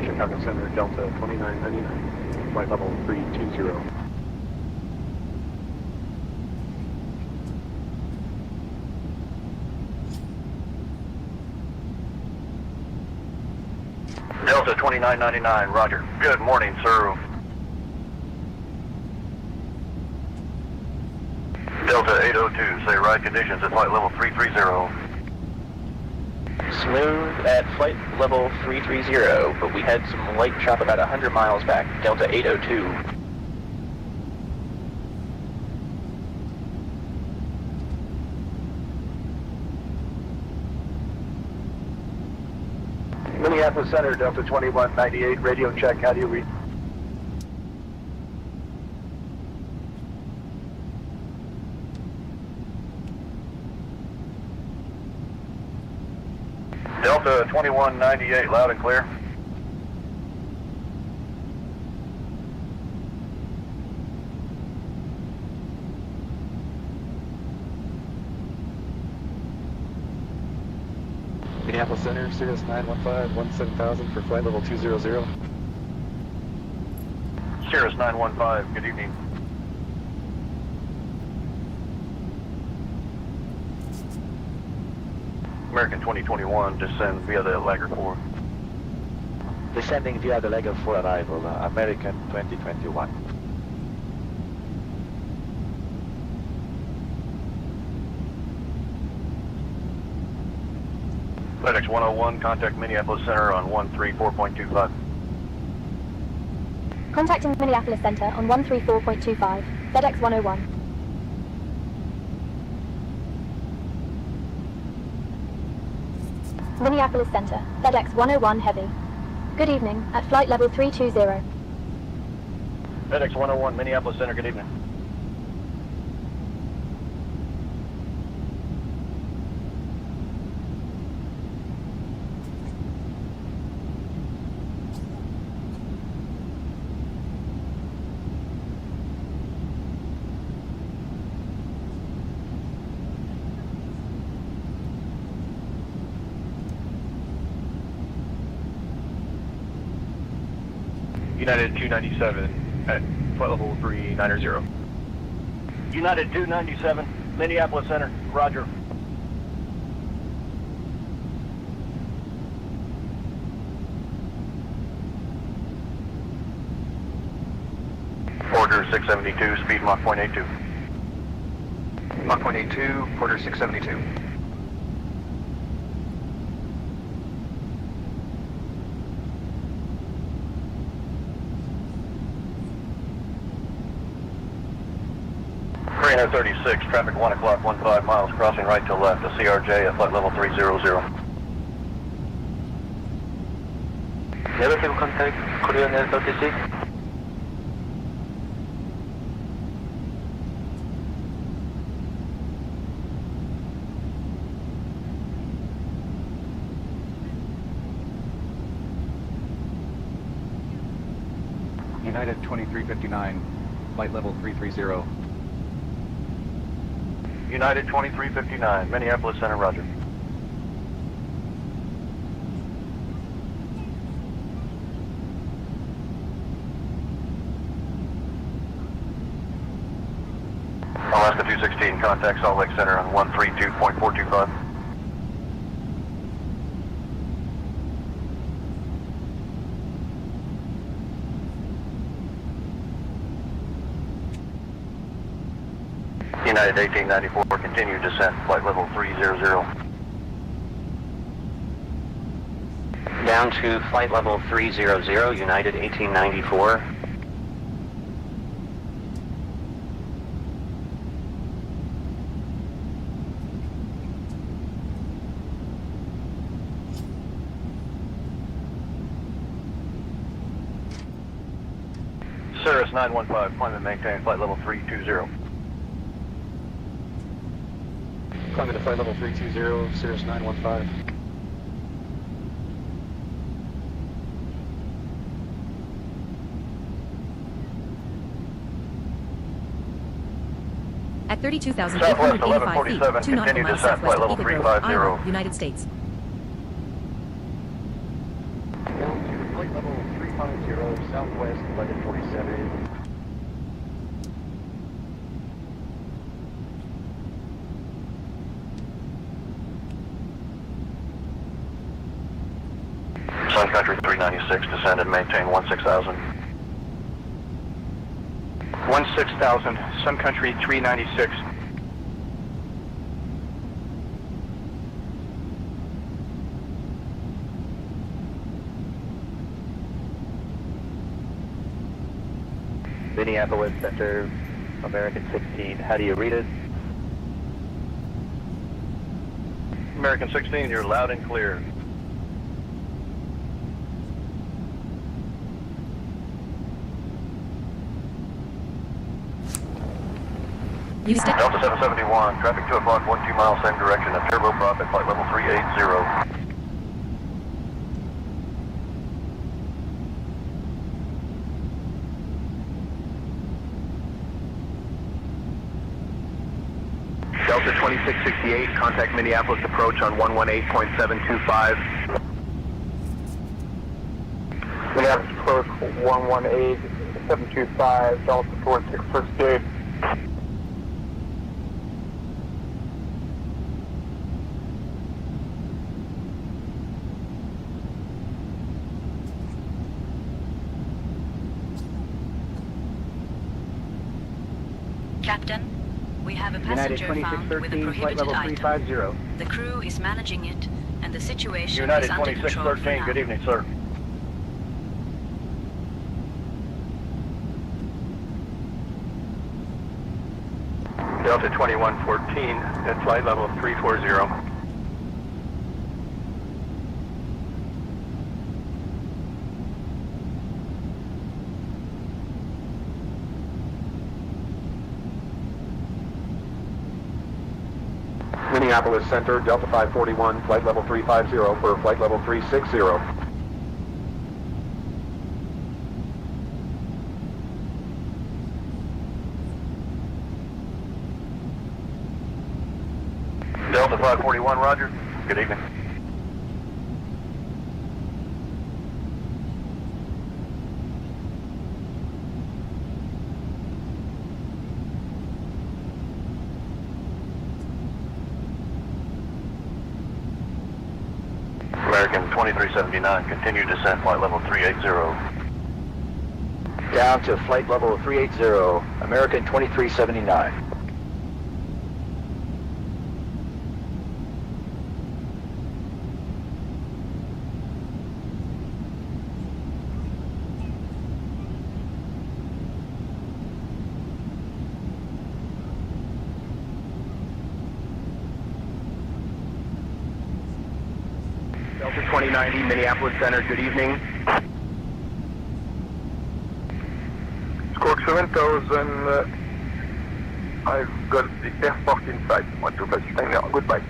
Chicago Center, Delta 2999, flight level 320. Delta 2999, roger. Good morning, sir. Delta 802, say ride conditions at flight level 330. Smooth at flight level 330, but we had some light chop about 100 miles back. Delta 802. Minneapolis Center, Delta 2198, radio check, how do you read? Delta 2198, loud and clear. Minneapolis Center, Sirius 915, 17,000 for flight level 200. Sirius 915, good evening. American 2021, descend via the Lagger 4. Descending via the Lagger 4 arrival, American 2021. FedEx 101, contact Minneapolis Center on 134.25. Contacting Minneapolis Center on 134.25, FedEx 101. Minneapolis Center, FedEx 101 Heavy. Good evening, at flight level 320. FedEx 101, Minneapolis Center, good evening. United 297 at flight level 390. United 297, Minneapolis Center, roger. Porter 672, speed Mach 0.82. Mach 0.82, Porter 672. Marina 36, traffic 1 o'clock, 15 miles, crossing right to left, a CRJ at flight level 300. Negative contact, Korean Air 36. United 2359, flight level 330. United 2359, Minneapolis Center, roger. Alaska 216, contact Salt Lake Center on 132.425. United 1894, continue descent, flight level 300. Down to flight level 300, United 1894. Cirrus 915, climb and maintain flight level 320. Climbing to flight level 320, Sirius 915. At 32,885 Southwest feet, 1147, 2 nautical continue miles descent, southwest flight of level Eagle Grove, 350. Iowa, United States. Flight level 350, Southwest 1147. Sun Country 396, descend and maintain 16,000. 16,000, Sun Country 396. Minneapolis Center, American 16. How do you read it? American 16, you're loud and clear. Delta 771, traffic 2 o'clock, 12 miles, same direction, a turboprop at flight level 380. Delta 2668, contact Minneapolis approach on 118.725. Minneapolis approach 118.725, Delta 2668. Captain, we have a United passenger found with a 2613, flight prohibited level item. 350. The crew is managing it, and the situation United is under control for 2613, now. good evening, sir. Delta 2114 at flight level 340. Minneapolis Center, Delta 541, flight level 350 for flight level 360. Delta 541, roger. Good evening. American 2379, continue descent, flight level 380. Down to flight level 380, American 2379. Delta 2090, Minneapolis Center, good evening. Squawk 7000, I've got the airport in sight. Want to stay there. Goodbye.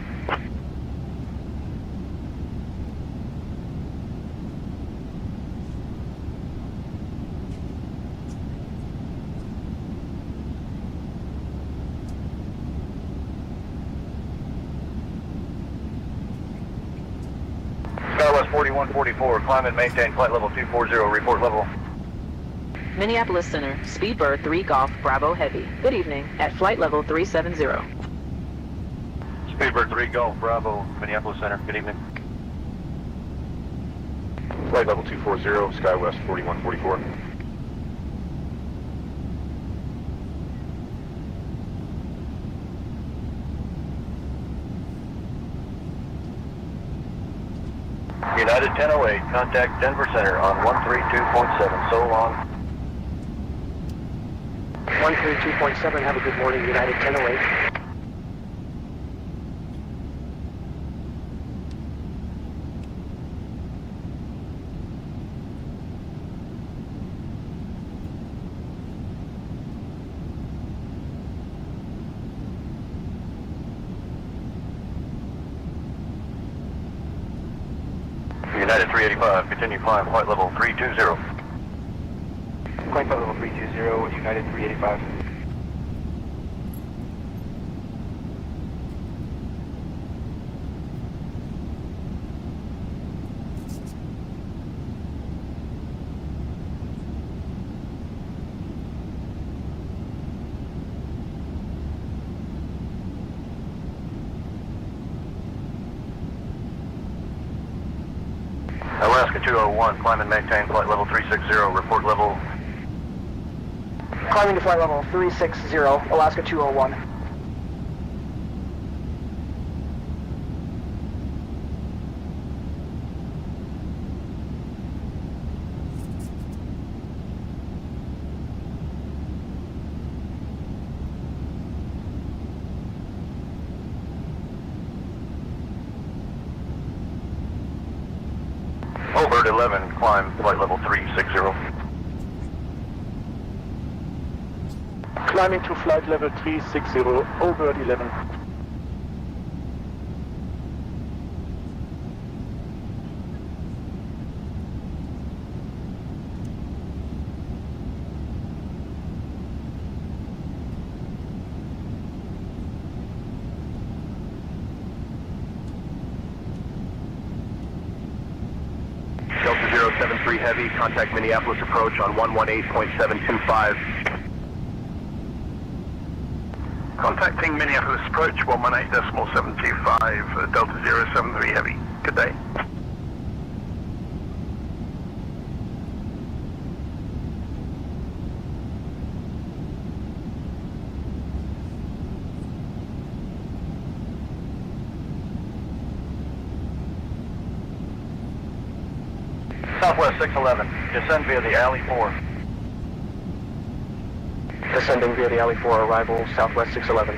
Southwest 4144, climb and maintain flight level 240, report level. Minneapolis Center, Speedbird 3 Golf Bravo Heavy. Good evening, at flight level 370. Speedbird 3 Golf, Bravo, Minneapolis Center, good evening. Flight level 240, SkyWest 4144. United 1008, contact Denver Center on 132.7, so long. 132.7, have a good morning, United 1008. United 385, continue climb, flight level 320. Flight level 320, United 385. Alaska 201, climb and maintain flight level 360, report level. Climbing to flight level 360, Alaska 201. Bird 11, climb flight level 360. Climbing to flight level 360, Bird 11. Delta 073 Heavy, contact Minneapolis approach on 118.725. Contacting Minneapolis approach 118.725, Delta 073 Heavy. Good day. Southwest 611, descend via the alley 4. Descending via the alley 4, arrival Southwest 611.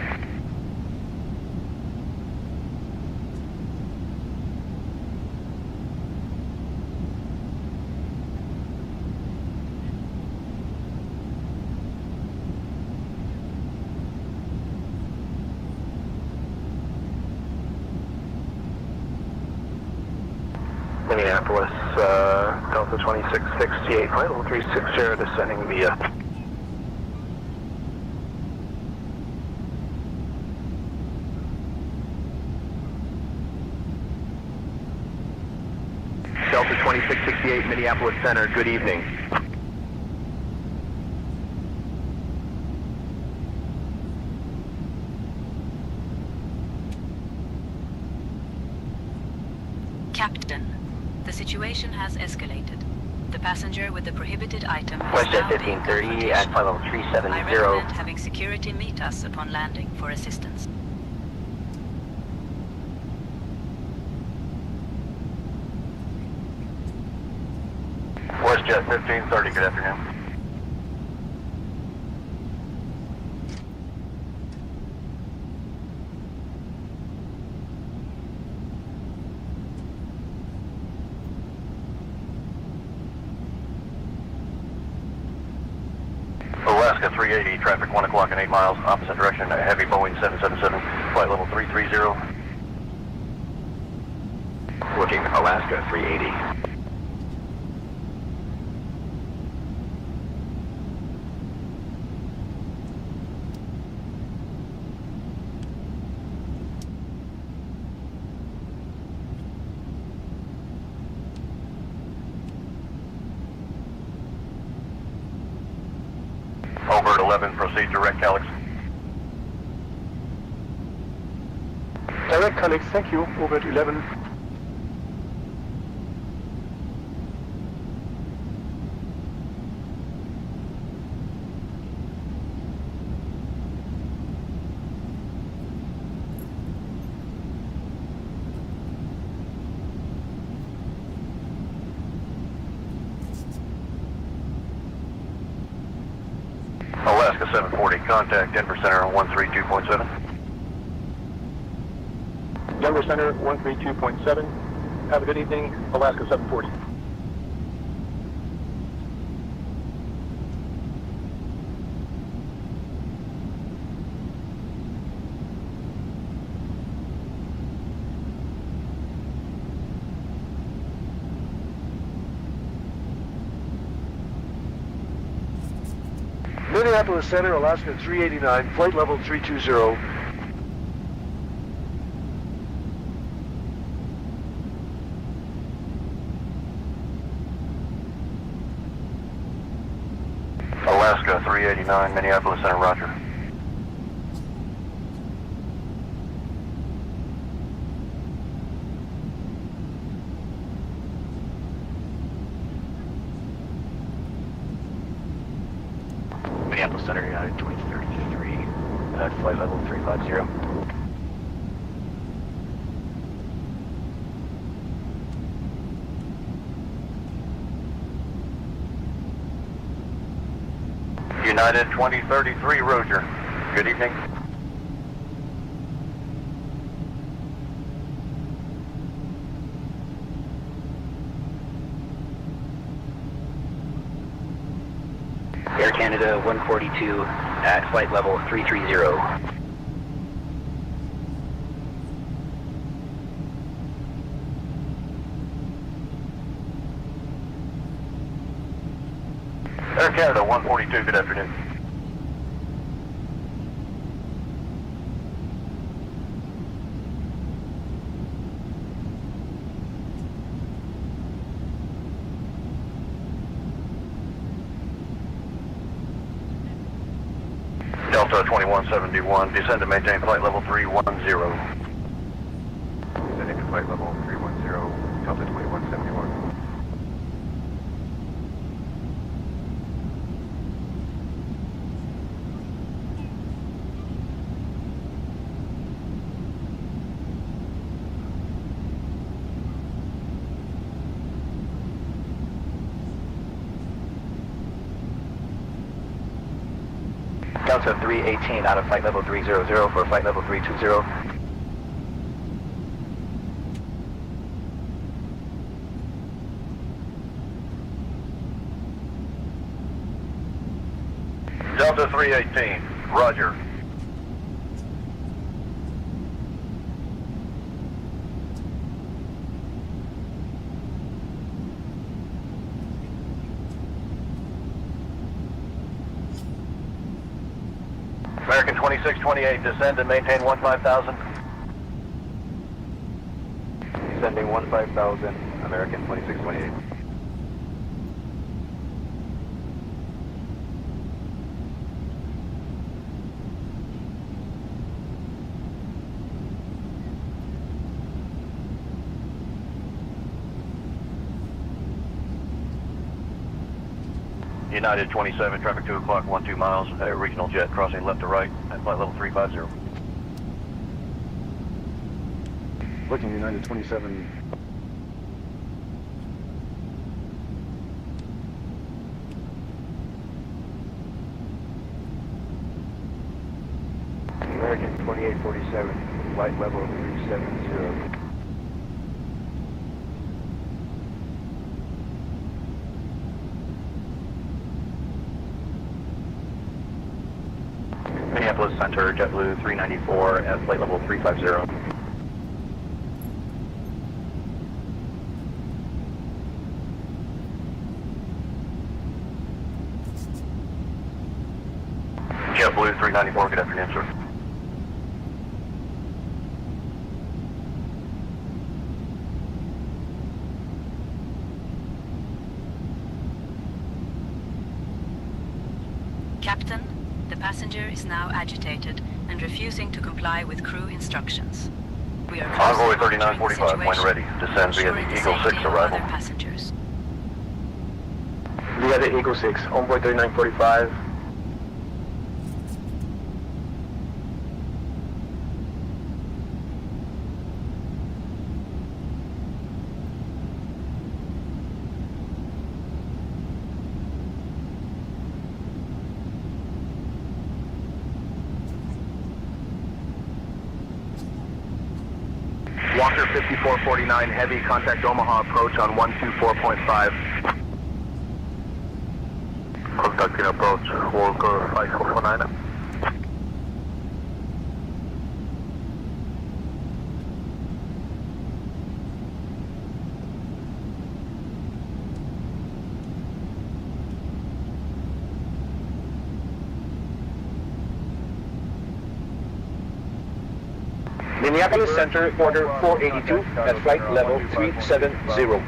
Minneapolis, Delta 2668, flight level 360, descending via. Delta 2668, Minneapolis Center, good evening. Captain, the situation has escalated. The passenger with the prohibited item is WestJet now being 1530 at flight level I 370. recommend having security meet us upon landing for assistance. WestJet 1530, good afternoon. Alaska 380, traffic 1 o'clock and 8 miles, opposite direction, heavy Boeing 777, flight level 330. Looking Alaska 380. Bird 11, proceed direct Calix. Direct Calix, thank you, Bird 11. Alaska 740, contact Denver Center on 132.7. Denver Center 132.7. Have a good evening, Alaska 740. Minneapolis Center, Alaska 389, flight level 320. Alaska 389, Minneapolis Center, roger. at flight level 350. United 2033, Roger. Good evening. Air Canada 142 at flight level 330. Air Canada 142, good afternoon. Delta 2171, descend to maintain flight level 310. Descending to flight level 310, Delta 2171. Delta 318 out of flight level 300 for flight level 320. Delta 318, Roger. American 2628, descend and maintain 15,000. Descending 15,000, American 2628. United 27, traffic 2 o'clock, 12 miles, regional jet crossing left to right at flight level 350. Looking United 27. American 2847, flight level 370. Minneapolis Center, JetBlue 394 at flight level 350. JetBlue 394, good afternoon, sir. Captain, the passenger is now agitated and refusing to comply with crew instructions. We are Envoy closely monitoring the 3945, when situation, ready. Descend via ensuring the the Eagle safety 6 of arrival. other passengers. Via the Eagle 6, Envoy 3945. Walker 5449, heavy, contact Omaha approach on 124.5. Contacting approach, Walker 5449. Minneapolis Center, order 482 at flight level 370.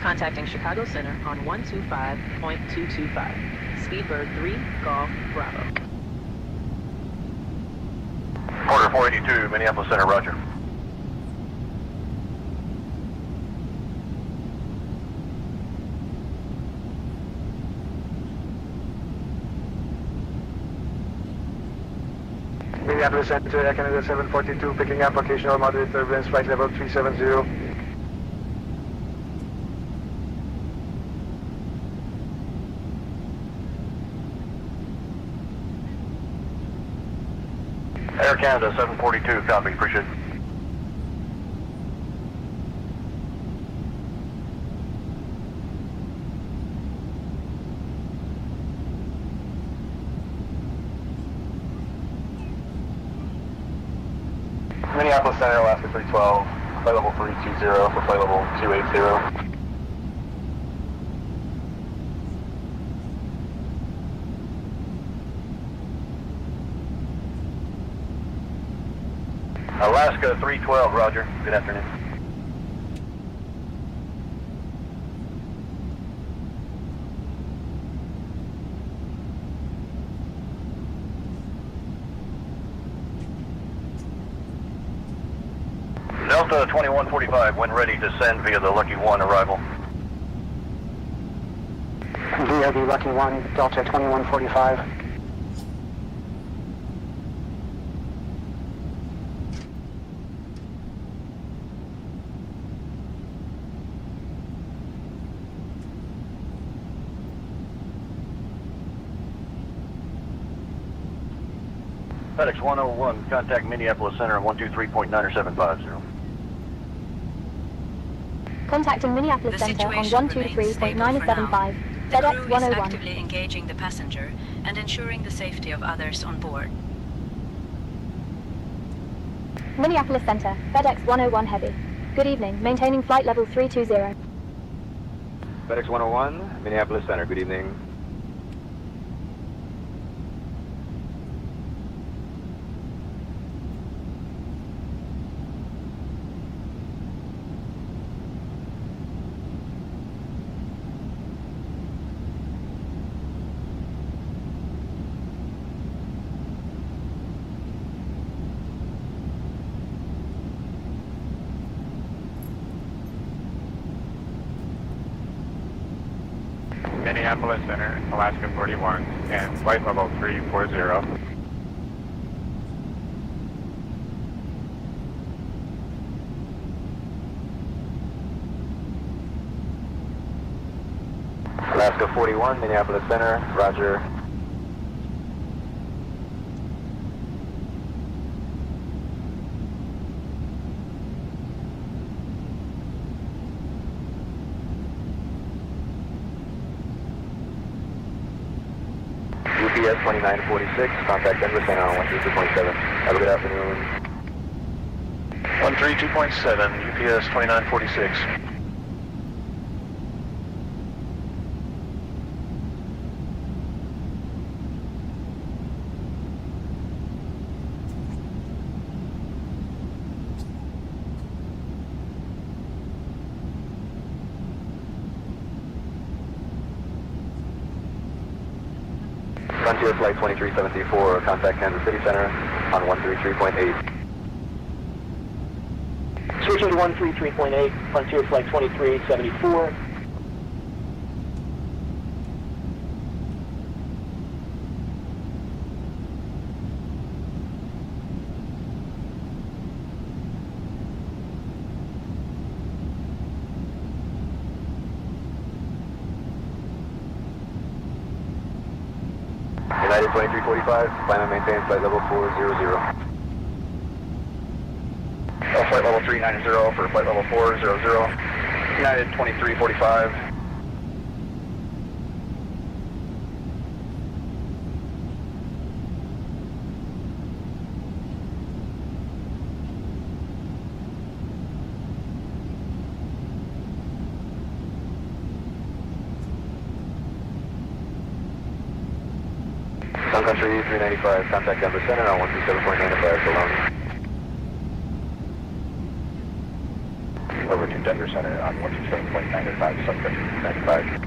Contacting Chicago Center on 125.225. Speedbird 3, Golf, Bravo. Order 482, Minneapolis Center, roger. Minneapolis Center, Air Canada 742, picking up occasional moderate turbulence, flight level 370. Air Canada 742, copy, appreciate it. Minneapolis Center, Alaska 312, flight level 320 for flight level 280. Alaska 312, roger. Good afternoon. Delta 2145, when ready to send via the Lucky 1 arrival. Via the Lucky 1, Delta 2145. FedEx 101, contact Minneapolis Center on 123.90750. Contacting Minneapolis The Center on situation remains stable for now. 123.975. The FedEx crew is 101. actively engaging the passenger and ensuring the safety of others on board. Minneapolis Center, FedEx 101 Heavy. Good evening, maintaining flight level 320. FedEx 101, Minneapolis Center, good evening. Minneapolis Center, Alaska 41, and flight level 340. Alaska 41, Minneapolis Center, roger. UPS 2946, contact Denver Center on 132.7. Have a good afternoon. 132.7, UPS 2946. Frontier Flight 23734, contact Kansas City Center on 133.8. Switching to 133.8, Frontier Flight 2374. United 2345, climb and maintain flight level 400. Flight level 390 for flight level 400. United 2345. Sun Country 395, contact Denver Center on 127.95, so long. Over to Denver Center on 127.95, Sun Country 395.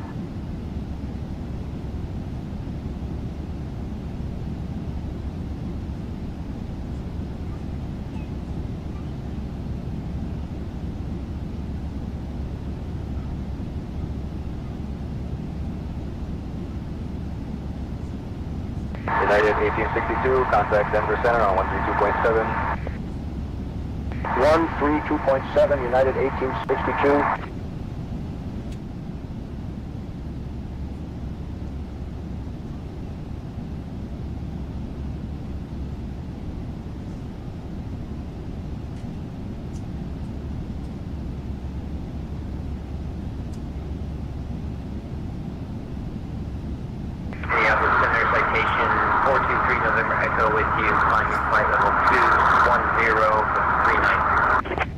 United 1862, contact Denver Center on 132.7. 132.7, United 1862. Minneapolis Center, citation 423 November Echo with you, climbing flight level 210 for 393.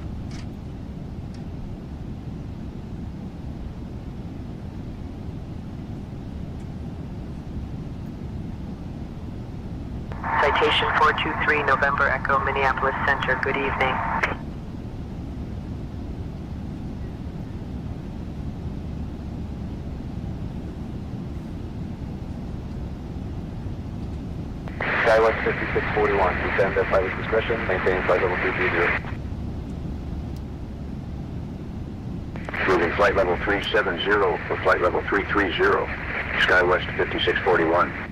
Citation 423 November Echo, Minneapolis Center, good evening. Skywest 5641, descend at pilot's discretion, maintain flight level 230. Moving flight level 370 for flight level 330, Skywest 5641.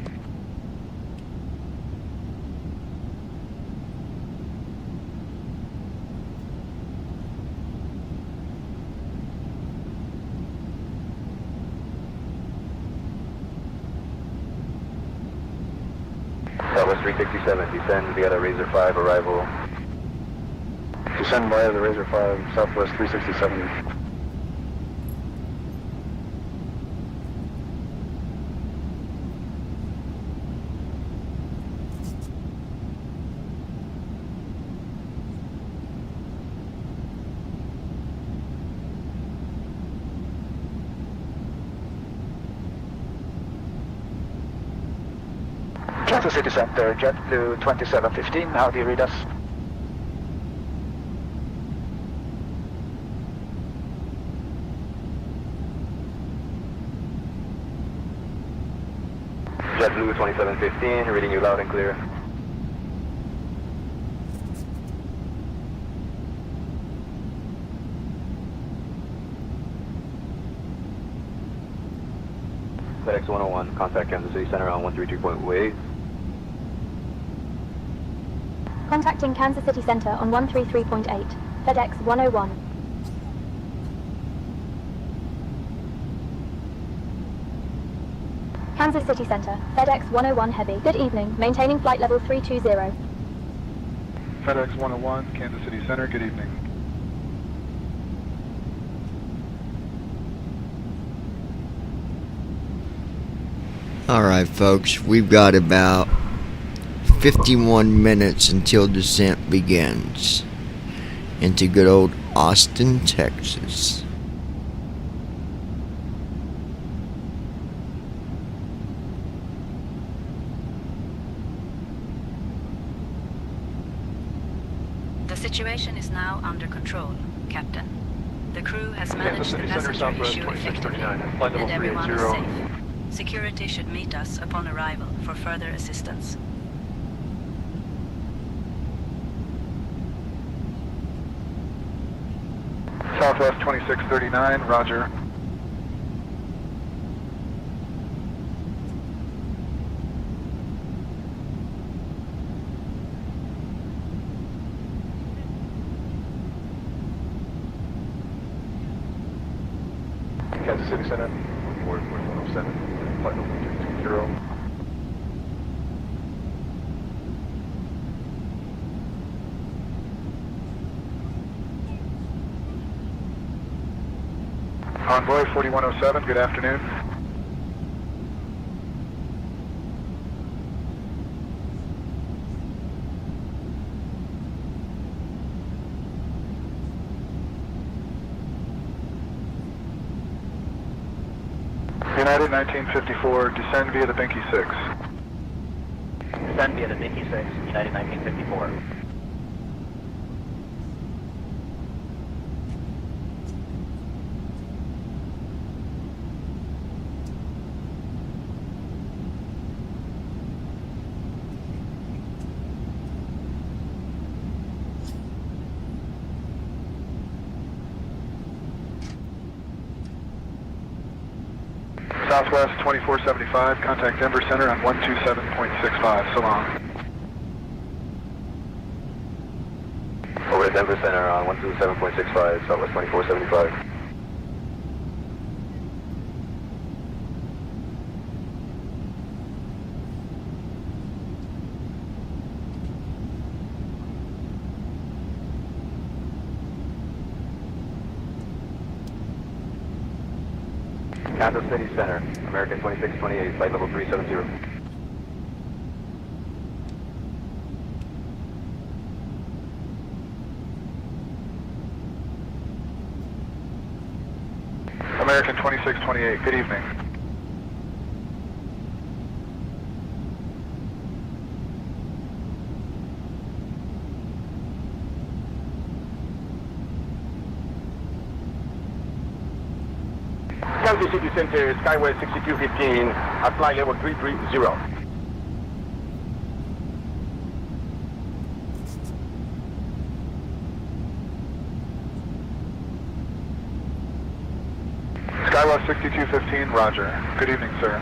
Southwest 367, descend via the Razor 5, arrival. Descend via the Razor 5, Southwest 367. Kansas City Center, JetBlue 2715, how do you read us? JetBlue 2715, reading you loud and clear. FedEx 101, contact Kansas City Center on 132.8. Contacting Kansas City Center on 133.8. FedEx 101. Kansas City Center, FedEx 101 Heavy. Good evening, maintaining flight level 320. FedEx 101, Kansas City Center, good evening. Alright folks, we've got about 51 minutes until descent begins into good old Austin, Texas. The situation is now under control, Captain. The crew has Kansas managed the City Center, passenger Southwest issue effectively, 2639, flight level and everyone is 380. safe. Security should meet us upon arrival for further assistance. Southwest 2639, roger. Kansas City Center, 4107, flight level 220. Envoy 4107, good afternoon. United 1954, descend via the Binky 6. Descend via the Binky 6, United 1954. Southwest 2475, contact Denver Center on 127.65. So long. Over at Denver Center on 127.65, Southwest 2475. Kansas City Center, American 2628, flight level 370. American 2628, good evening. Kansas City Center, Skyway 6215, at flight level 330. Skywest 6215, roger. Good evening, sir.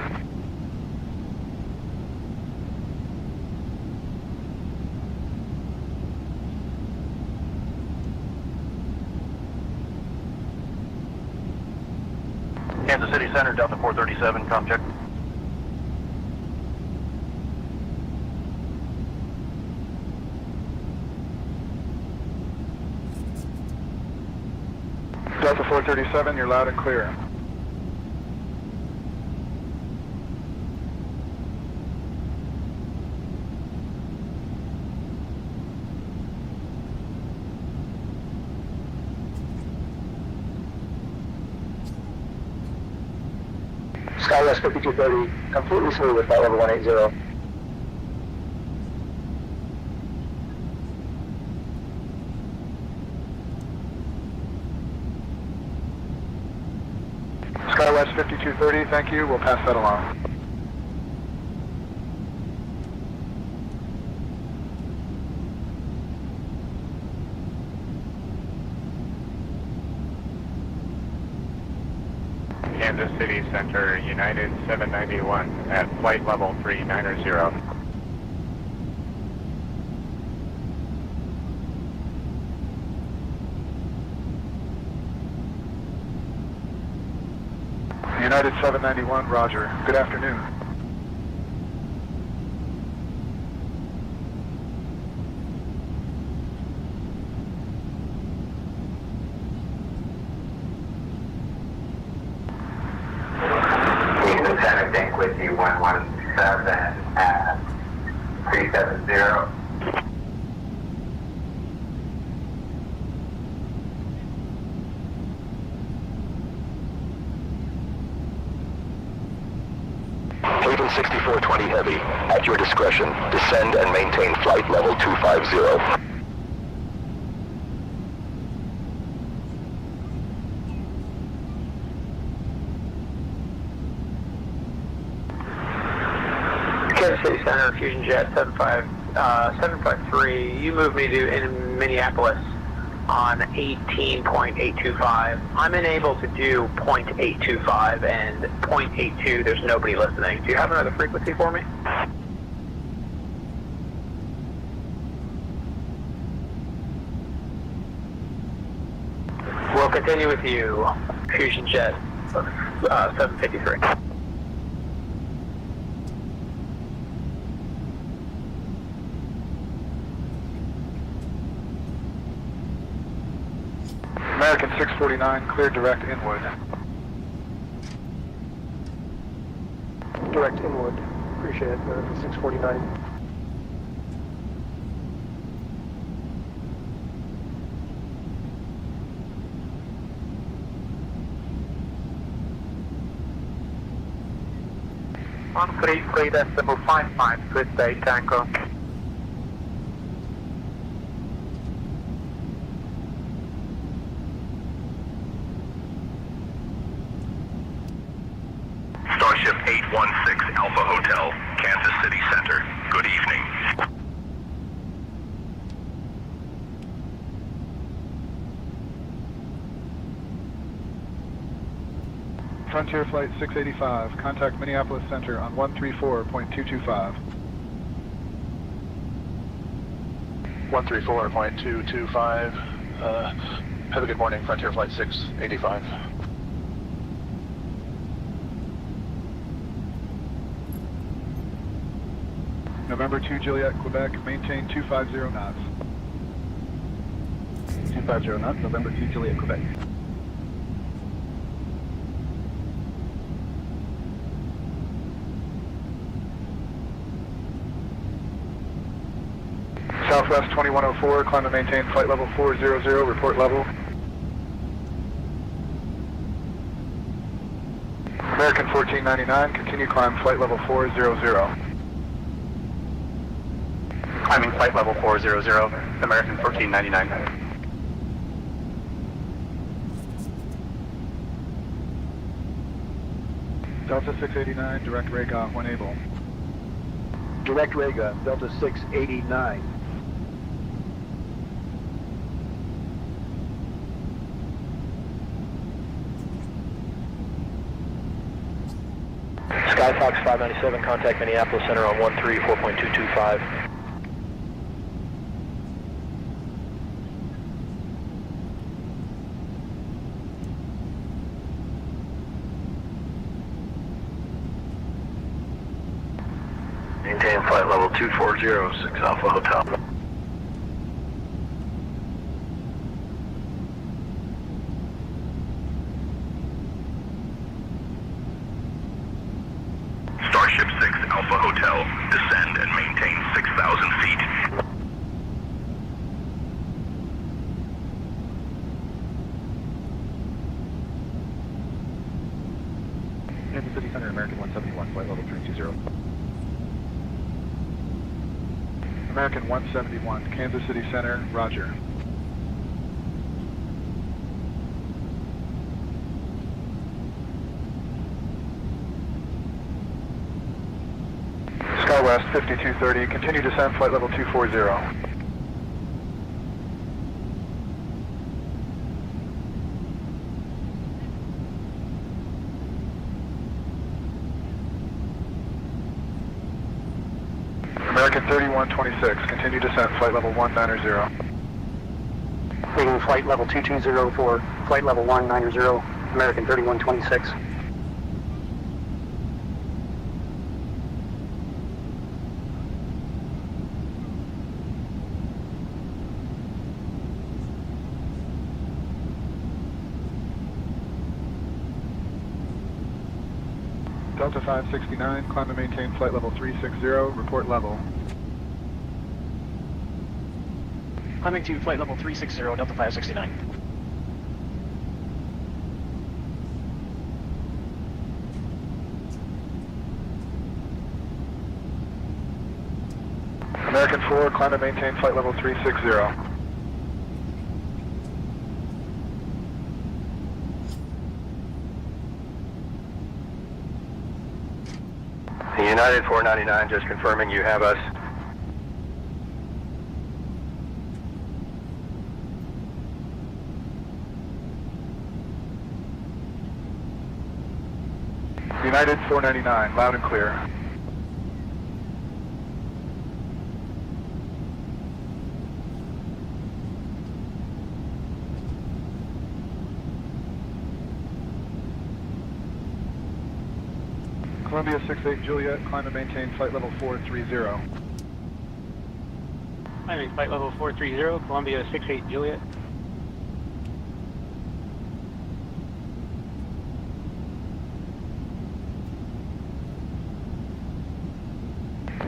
Kansas City Center, Delta 437, com check. Delta 437, you're loud and clear. Skywest 5230, completely smooth with flight level 180. Skywest 5230, thank you. We'll pass that along. Kansas City Center, United 791 at flight level 390. United 791, roger. Good afternoon. Lieutenant Bank with you 117 at 370. Cleveland 6420 Heavy, at your discretion, descend and maintain flight level 250. Kansas City Center, Fusion Jet 753, you moved me to in Minneapolis on 18.825. I'm unable to do 0.825 and 0.82, there's nobody listening. Do you have another frequency for me? We'll continue with you, Fusion Jet 753. American 649, clear direct inward. Direct inward. Appreciate it, American 649. On 33.55, Swiss Bay Tango. Starship 816 Alpha Hotel, Kansas City Center. Good evening. Frontier Flight 685, contact Minneapolis Center on 134.225. 134.225. Have a good morning, Frontier Flight 685. November 2 Juliet, Quebec, maintain 250 knots. 250 knots, November 2 Juliet, Quebec. Southwest 2104, climb and maintain flight level 400, report level. American 1499, continue climb flight level 400. Climbing flight level 400, American 1499. Delta 689, direct Raygoff when able. Direct Raygun, Delta 689. Skyfox 597, contact Minneapolis Center on 134.225. Maintain flight level 240, 6 Alpha Hotel. Starship 6 Alpha Hotel, descend and maintain 6,000 feet. Kansas City Center, American 171, flight level 320. American 171, Kansas City Center, roger. SkyWest 5230, continue descent flight level 240. American 3126, continue descent flight level 190. Leading flight level 220 for flight level 190, American 3126. Delta 569, climb and maintain flight level 360, report level. Climbing to flight level 360, Delta 569. American 4, climb and maintain flight level 360. United 499, just confirming you have us. United 499, loud and clear. Columbia 68 Juliet, climb and maintain flight level 430. Climbing flight level 430, Columbia 68 Juliet.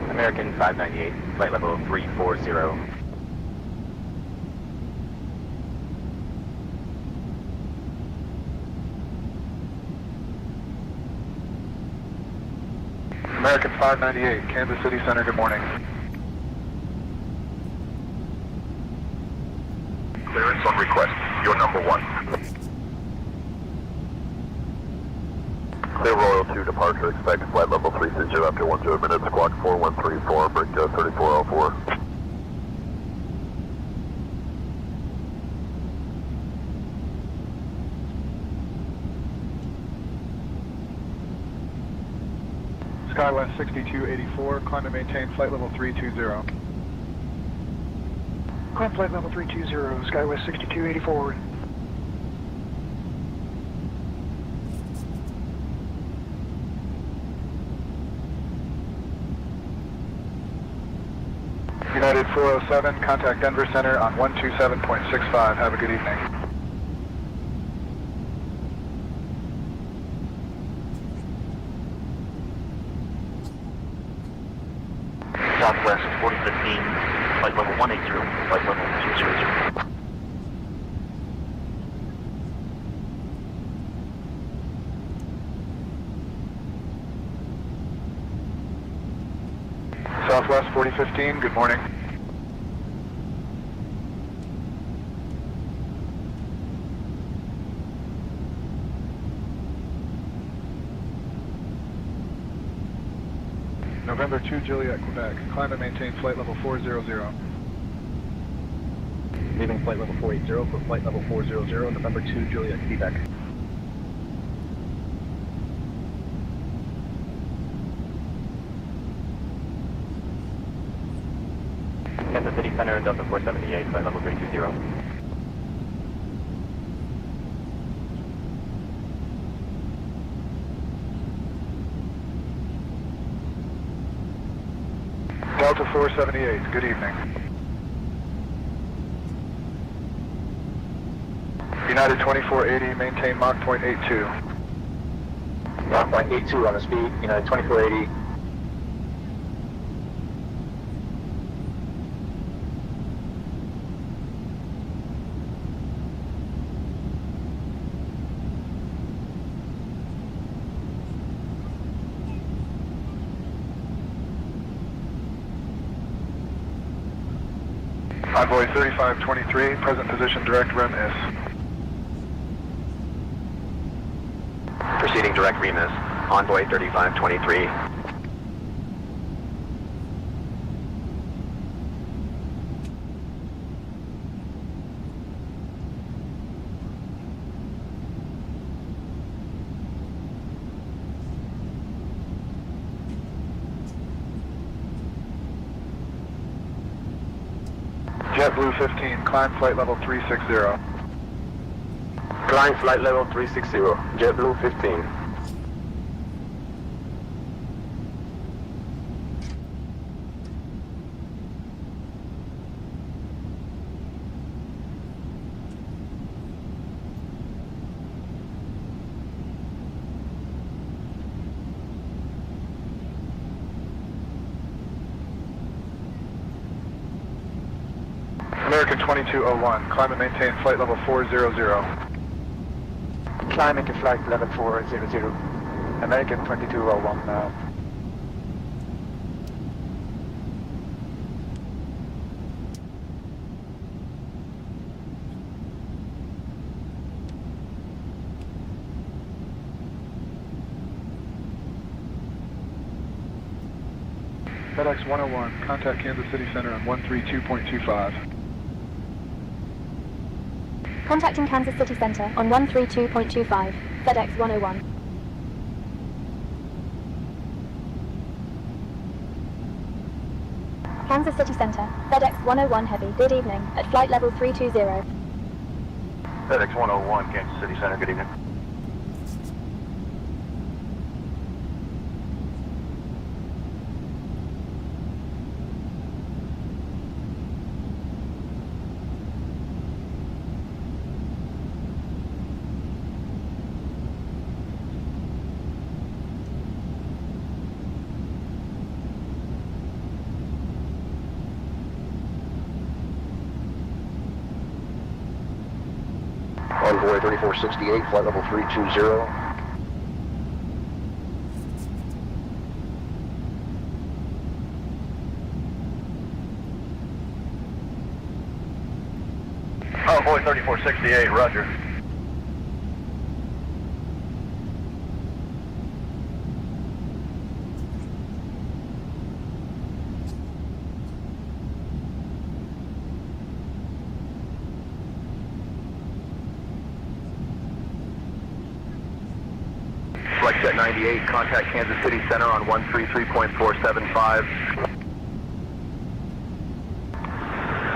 American 598, flight level 340. American 598, Kansas City Center, good morning. Clearance on request. You're number 1. Clear Royal 2 departure, expect flight level 360 after 10 minutes, squawk 4134, break 3404. SkyWest 6284, climb and maintain flight level 320. Climb flight level 320, SkyWest 6284. United 407, contact Denver Center on 127.65. Have a good evening. Southwest 4015, flight level 180, flight level 200. Southwest 4015, good morning. November 2, Juliet, Quebec. Climb and maintain flight level 400. Leaving flight level 480 for flight level 400, November 2, Juliet, Quebec. Kansas City Center, Delta 478, flight level 320. Delta 478, good evening. United 2480, maintain Mach point 82. Mach point 82 on the speed, United 2480. Envoy 3523, present position direct rem is. Proceeding direct rem is. Envoy 3523. JetBlue 15, climb flight level 360. Climb flight level 360, JetBlue 15. American 2201, climb and maintain flight level 400. Climbing to flight level 400. American 2201 now. FedEx 101, contact Kansas City Center on 132.25. Contacting Kansas City Center on 132.25, FedEx 101. Kansas City Center, FedEx 101 Heavy, good evening, at flight level 320. FedEx 101, Kansas City Center, good evening. Envoy 3468, flight level 320. Envoy 3468, roger. Flight Jet 98, contact Kansas City Center on 133.475.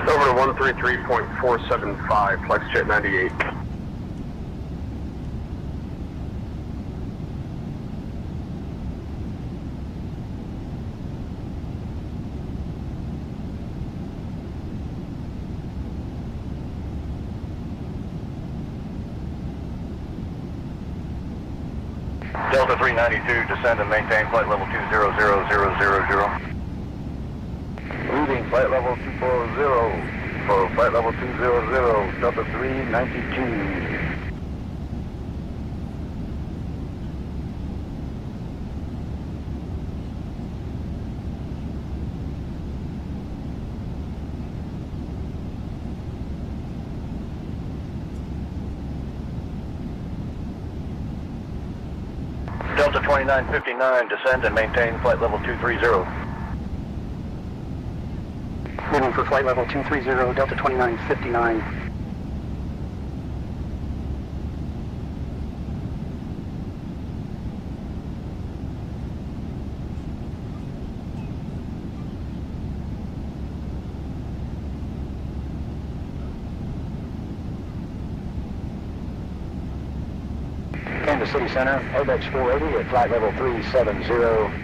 Over to 133.475, FlexJet 98. Delta 392, descend and maintain flight level 2000000. Moving flight level 240 for flight level 200, Delta 392. Delta 2959, descend and maintain flight level 230. Moving for flight level 230, Delta 2959. Kansas City Center, ABEX 480 at flight level 370.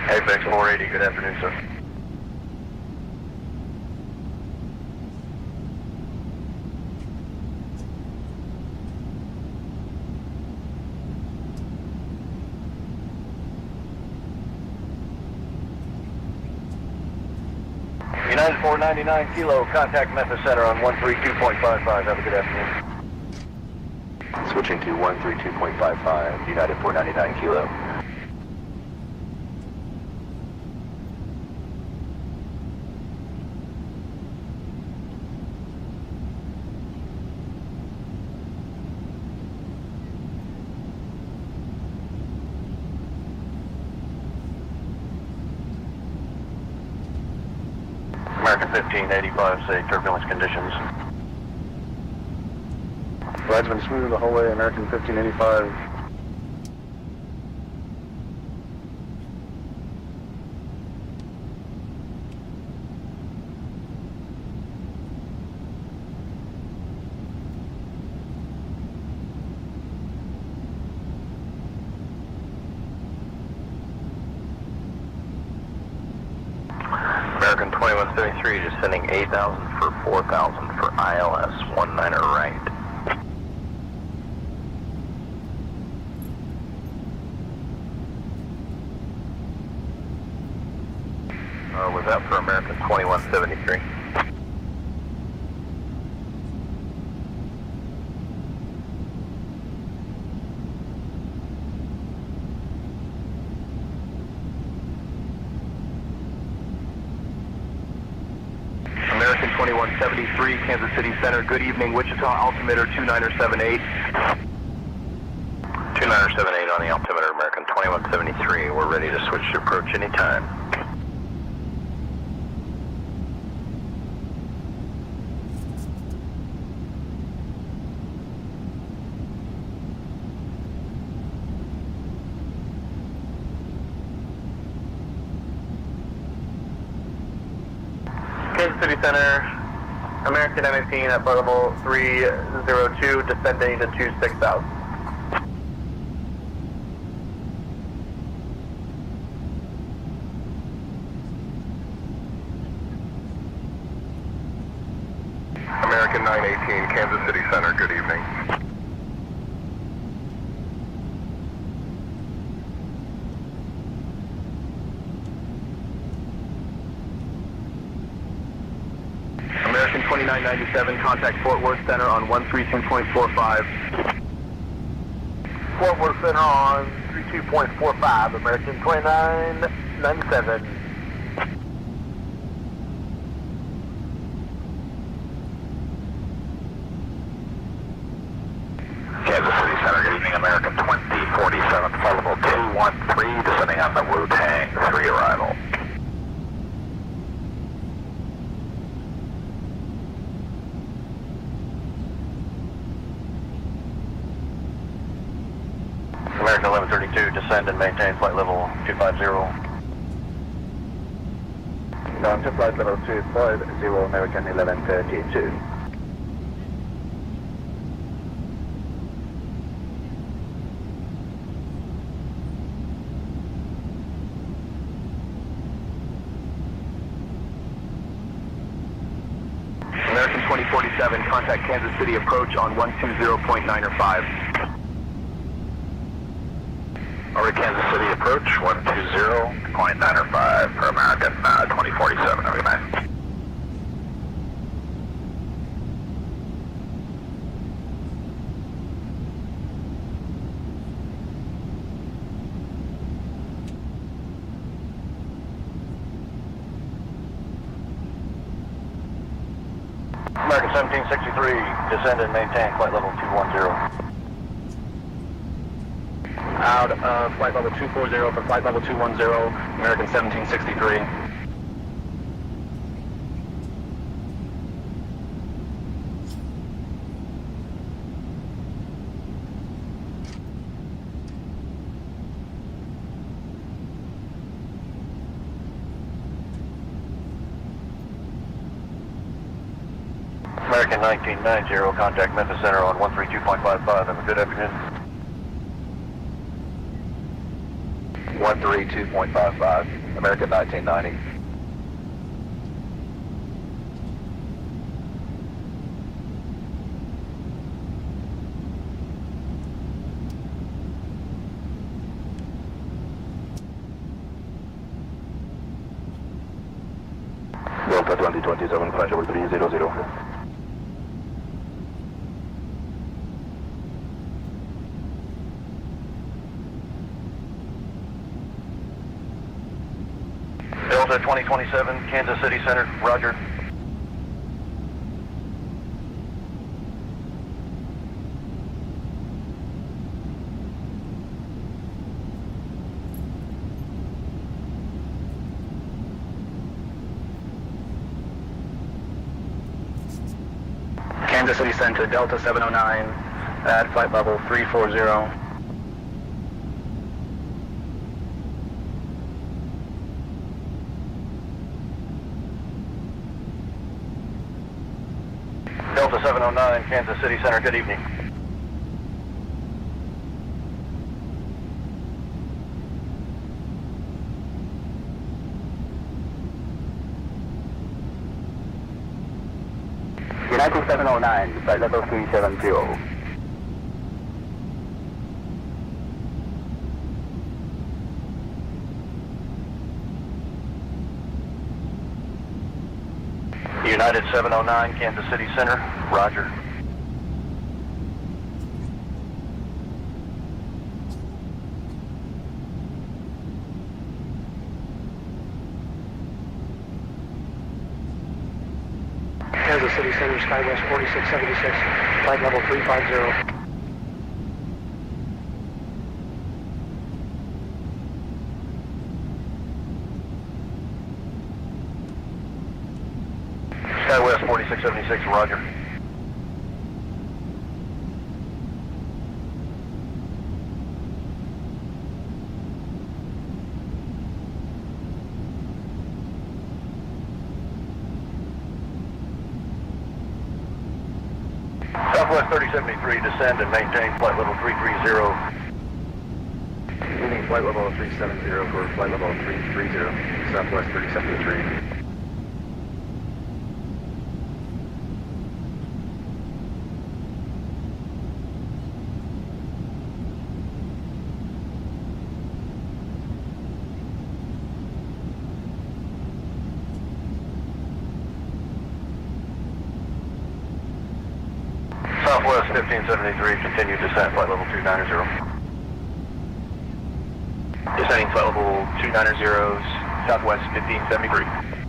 ABEX 480, good afternoon, sir. United 499 Kilo, contact Memphis Center on 132.55. Have a good afternoon. Switching to 132.55, United 499 Kilo. American 1585, say turbulence conditions. Flight's been smooth the whole way, American 1585. American 2173, descending 8,000 for 4,000 for ILS 19er right. Was that for American 2173? American 2173, Kansas City Center, good evening, Wichita, altimeter 2978. 2978 on the altimeter, American 2173. We're ready to switch to approach anytime. Kansas City Center, American M18 at flight level 302, descending to 26,000. American 918, Kansas City Center, good evening. American 2997, contact Fort Worth Center on 132.45. Fort Worth Center on 32.45, American 2997. Kansas City Center, good evening, American 2047, flight level 213, descending on the Wu-Tang, 3 arrival. American 1132, descend and maintain flight level 250. Down to flight level 250, American 1132. American 2047, contact Kansas City approach on 120.905. Over Kansas City approach, 120.905 for American 2047, over night. American 1763, descend and maintain flight level 210. Out of flight level 240 for flight level 210, American 1763. American 1990, contact Memphis Center on 132.55. Have a good afternoon. 132.55, American 1990. Delta 2027, flash over 300. Delta 2027, Kansas City Center, roger. Kansas City Center, Delta 709, at flight level 340. Delta 709, Kansas City Center, good evening. United 709, flight level 370. United 709, Kansas City Center, roger. Kansas City Center, Skywest 4676, flight level 350. Skywest 4676, roger. Southwest 3073, descend and maintain flight level 330. Leaving flight level 370 for flight level 330, Southwest 3073. Southwest 1573, continue descent, flight level 290. Descending flight level 290, Southwest 1573.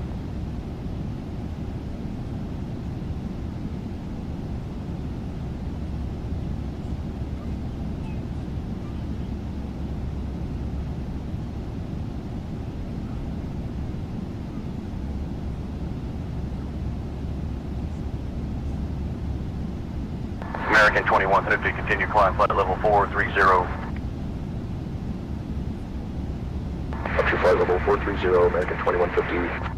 American 2150, continue climb, flight level 430. Departure flight level 430, American 2150.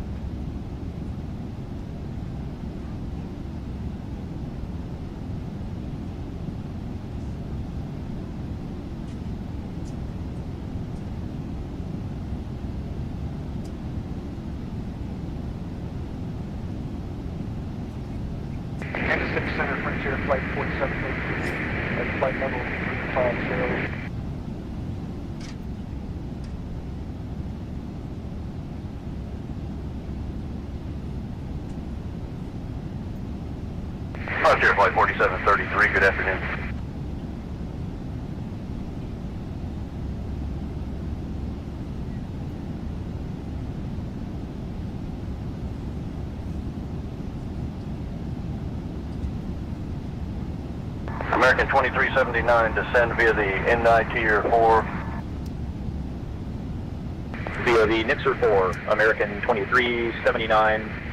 Kansas City Center, Frontier Flight 4783 at flight level 350. Frontier Flight 4733, good afternoon. American 2379, descend via the N9 Tier 4. Via the Nixer 4, American 2379.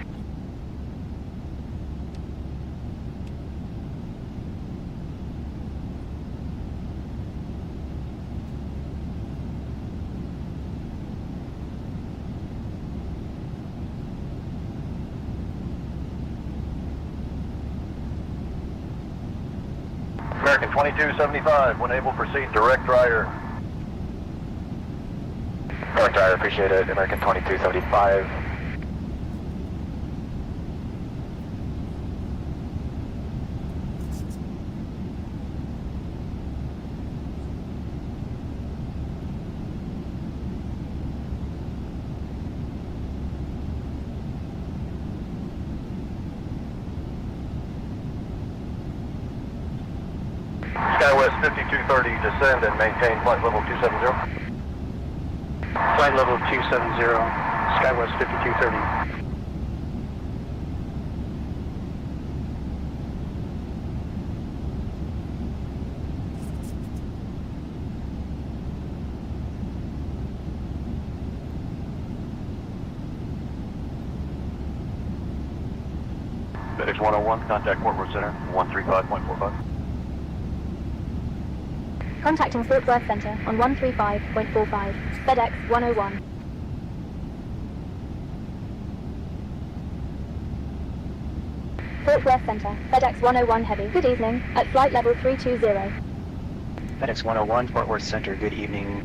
American 2275, when able, proceed direct Ryder. Direct Ryder, appreciate it. American 2275. SkyWest 5230, descend and maintain flight level 270. Flight level 270, SkyWest 5230. FedEx 101, contact Fort Worth Center, 135.45. Contacting Fort Worth Center on 135.45. FedEx 101. Fort Worth Center, FedEx 101 Heavy. Good evening, at flight level 320. FedEx 101, Fort Worth Center, good evening.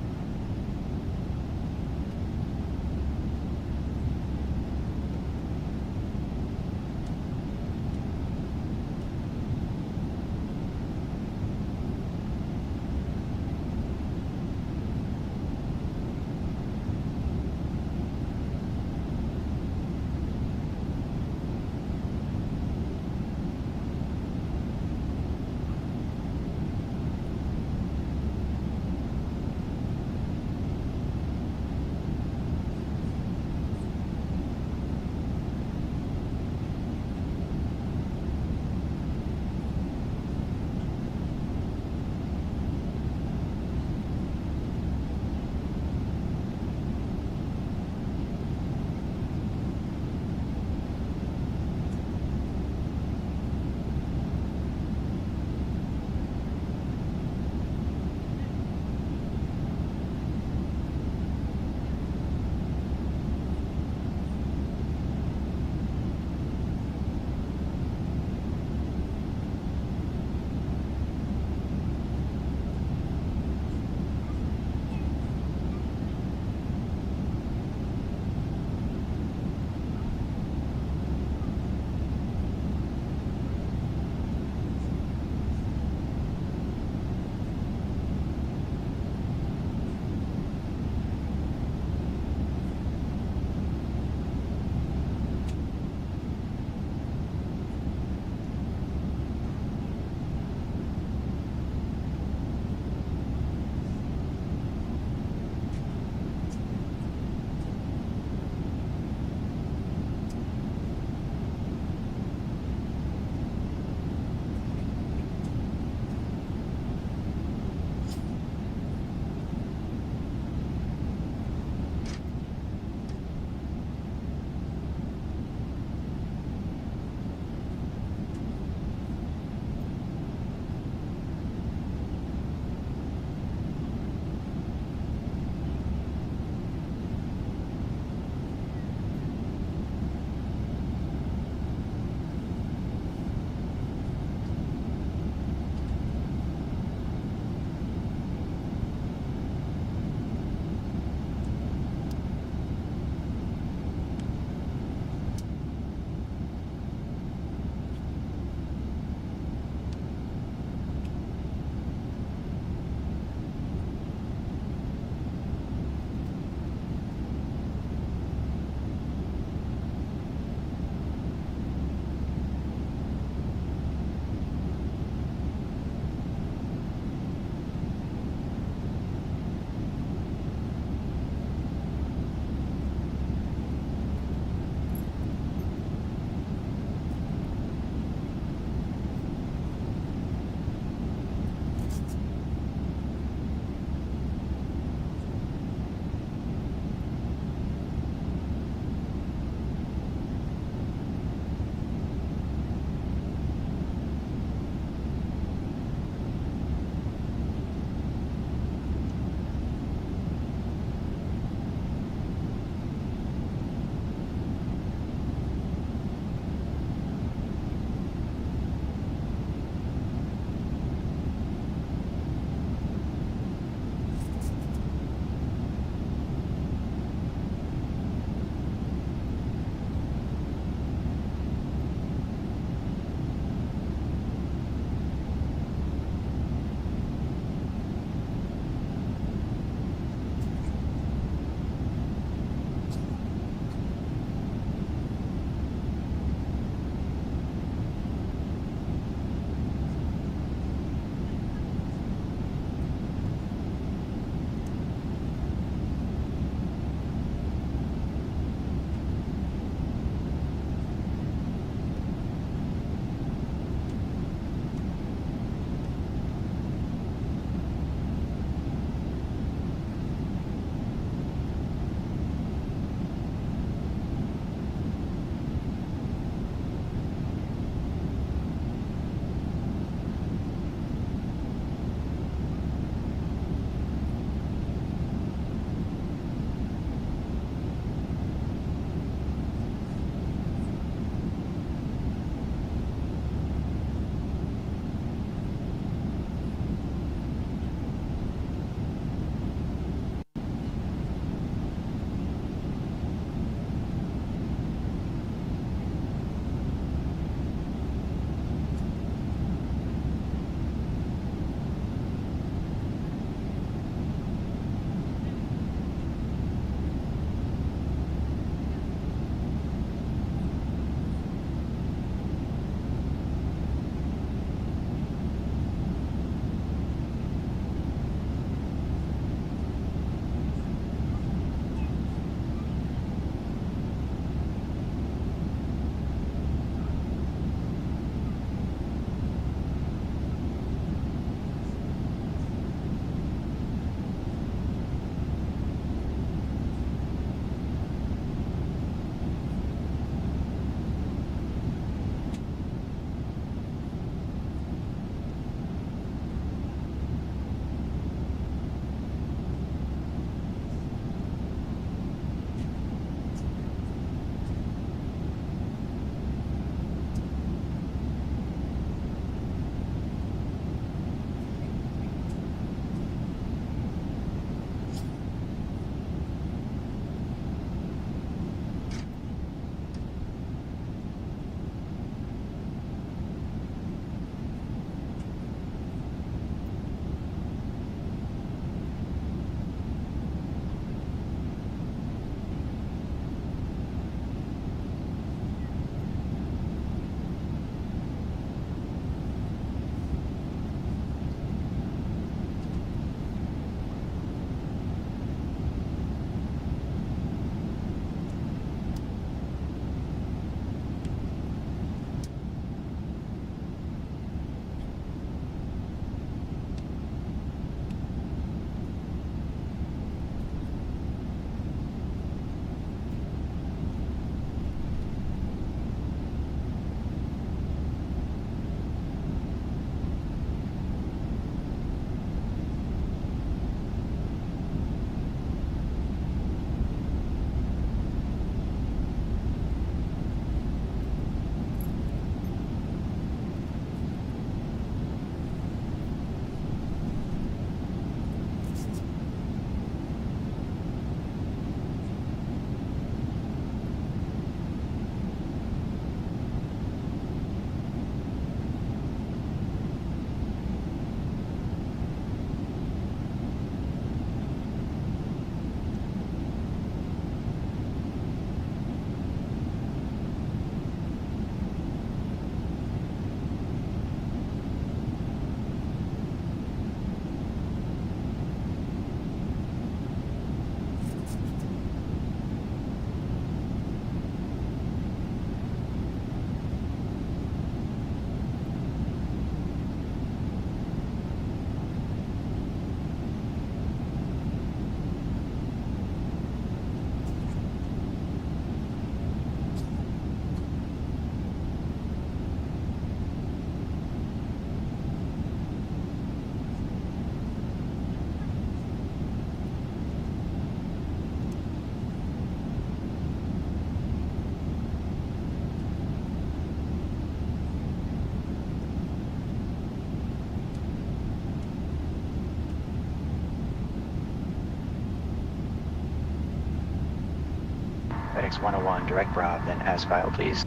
FedEx 101, direct Rob, then as filed, please.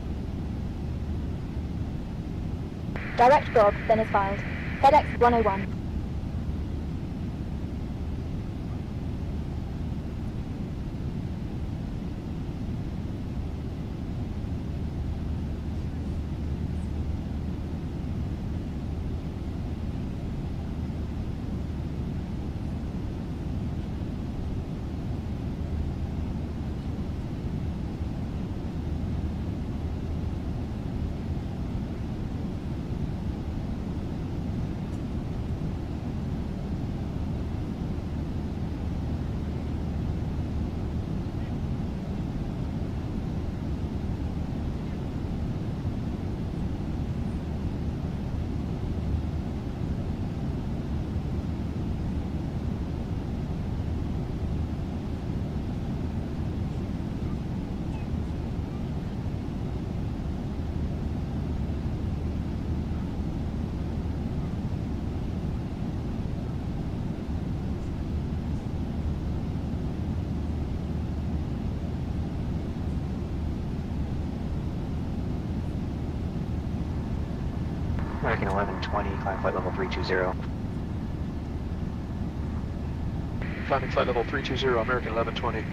Direct Rob, then as filed. FedEx 101. American 1120, climb flight level 320. Climbing flight level 320, American 1120.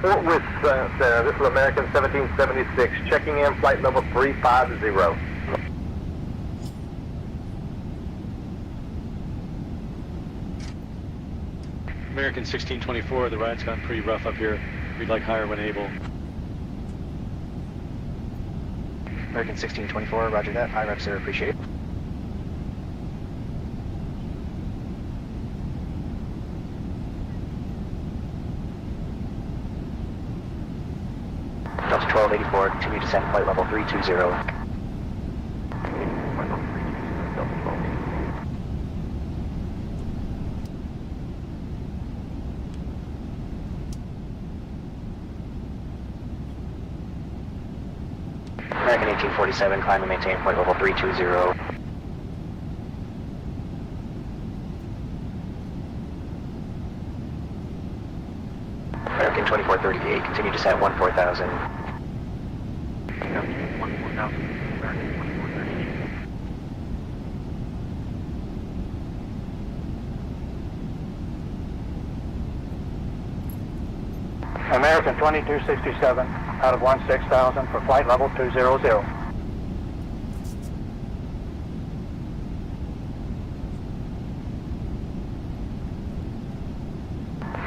Fort Worth Center, this is American 1776, checking in flight level 350. American 1624, the ride's gotten pretty rough up here. We'd like higher when able. American 1624, roger that. High rev, sir, appreciate it. Delta 1284, continue descent flight level 320. American 1847, climb and maintain flight level 320. American 2438, continue descent 14,000. American 2267, out of 16,000 for flight level 200.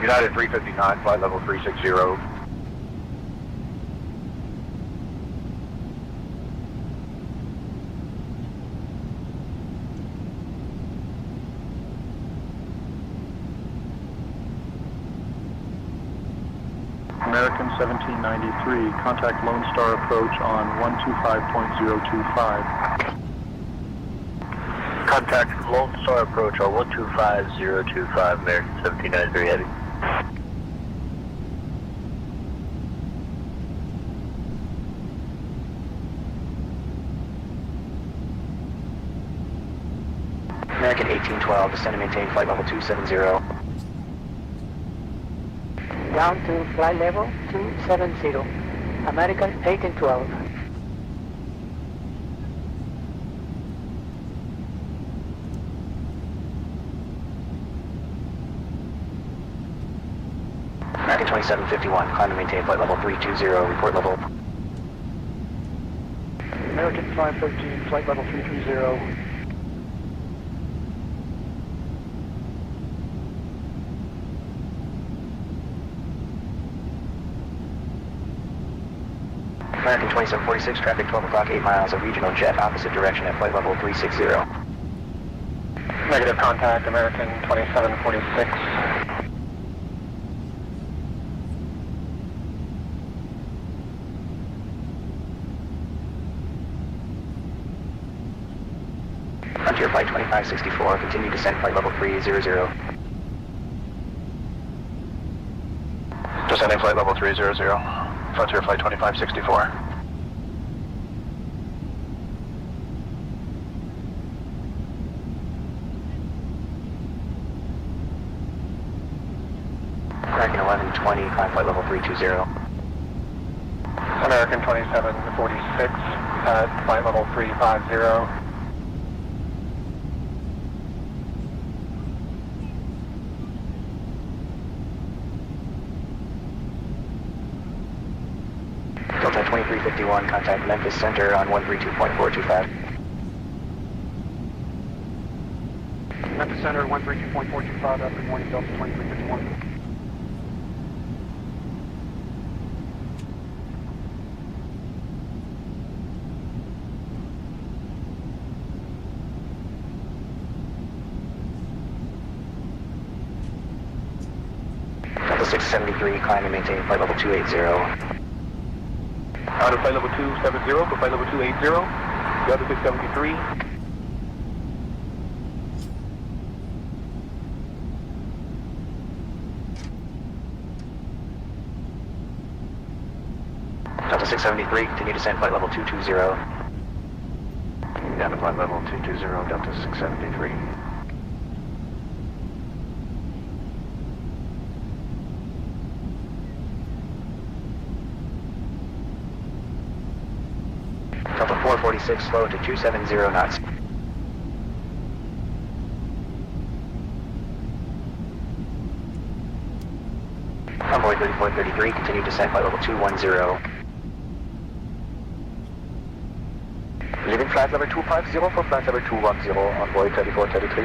United 359, flight level 360. American 1793, contact Lone Star approach on 125.025. Contact Lone Star approach on 125.025, American 1793 heavy. American 1812, descend and maintain flight level 270. Down to flight level 270, American 1812. American 2751, climb and maintain flight level 320, report level. American 513, flight level 330. American 2746, traffic 12 o'clock, 8 miles, a regional jet, opposite direction at flight level 360. Negative contact, American 2746. Frontier flight 2564, continue descent flight level 300. Descending flight level 300, Frontier flight 2564. 20, climb flight level 320. American 2746 at flight level 350. Delta 2351, contact Memphis Center on 132.425. Memphis Center, 132.425, after morning, Delta 2351. Delta 673, climb and maintain flight level 280. Out of flight level 270 to flight level 280. Delta 673. Delta 673, continue descent flight level 220. Down to flight level 220, Delta 673. Delta 446, slow to 270 knots. Envoy 3433, continue descent flight level 210. Leaving flight level 250 for flight level 210, envoy 3433.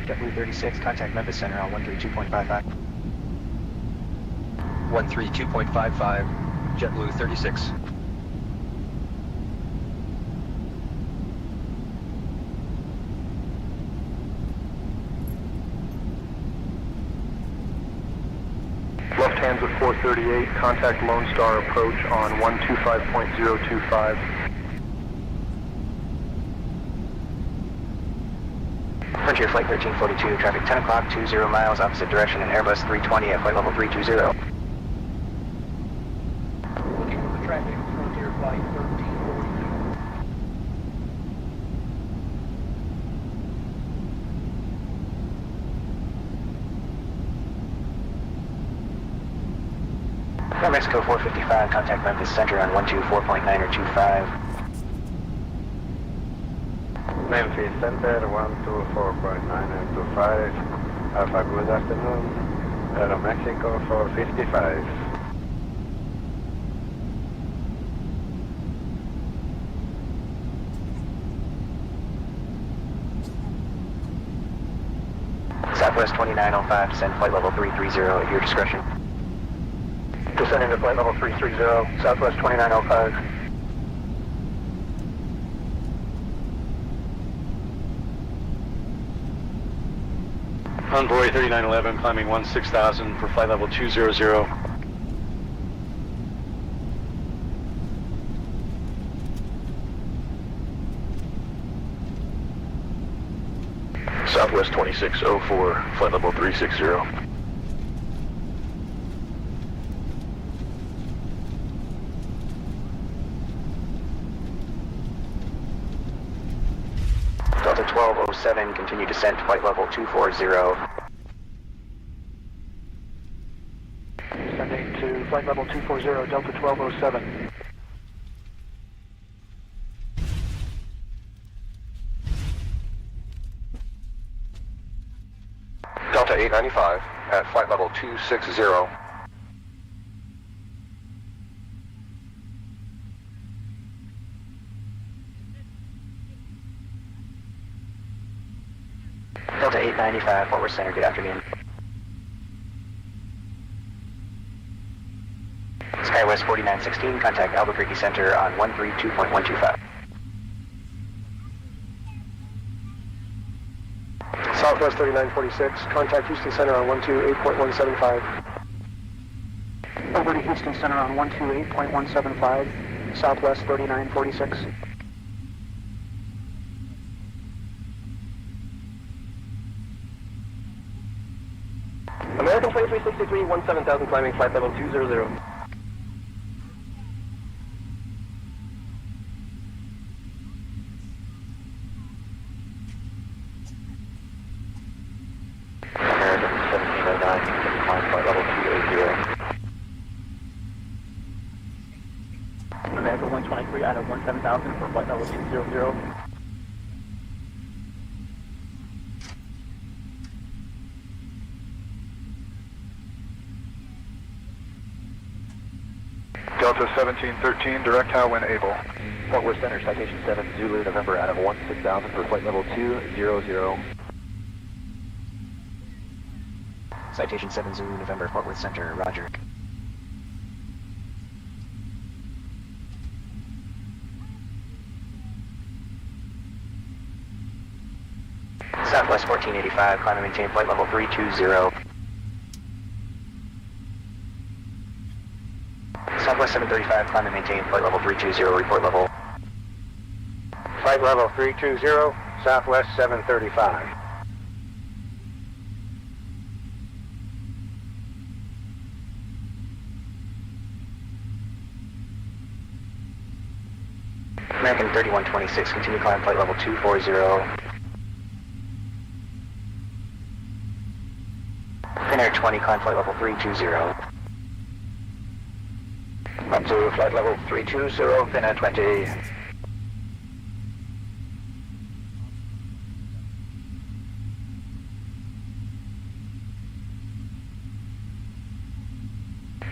JetBlue 36, contact Memphis Center on 132.55. 132.55, JetBlue 36. Lufthansa 438, contact Lone Star approach on 125.025. Frontier Flight 1342, traffic 10 o'clock, 20 miles, opposite direction, and Airbus 320 at flight level 320. Looking for the traffic, Frontier Flight 1342. Air Mexico 455, contact Memphis Center on 124.925. Memphis Center, 124.925. Have a good afternoon. Aero Mexico 455. Southwest 2905, descend flight level 330 at your discretion. Descending to flight level 330, Southwest 2905. Envoy 3911, climbing 16,000 for flight level 200. Southwest 2604, flight level 360. Delta 1207, continue descent, flight level 240. Descending to flight level 240, Delta 1207. Delta 895 at flight level 260. Delta 895, Fort Worth Center, good afternoon. SkyWest 4916, contact Albuquerque Center on 132.125. Southwest 3946, contact Houston Center on 128.175. Over to Houston Center on 128.175, Southwest 3946. American 2363, 17,000, climbing flight level 200. 7000 for flight level 200. Delta 1713, direct how when able. Fort Worth Center, Citation 7 Zulu November out of 6000 for flight level 200. Citation 7 Zulu November, Fort Worth Center, roger. Southwest 1485, climb and maintain flight level 320. Southwest 735, climb and maintain flight level 320, report level. Flight level 320, Southwest 735. American 3126, continue climb flight level 240. Finnair 20, climb flight level 320. Up to flight level 320, Finnair 20.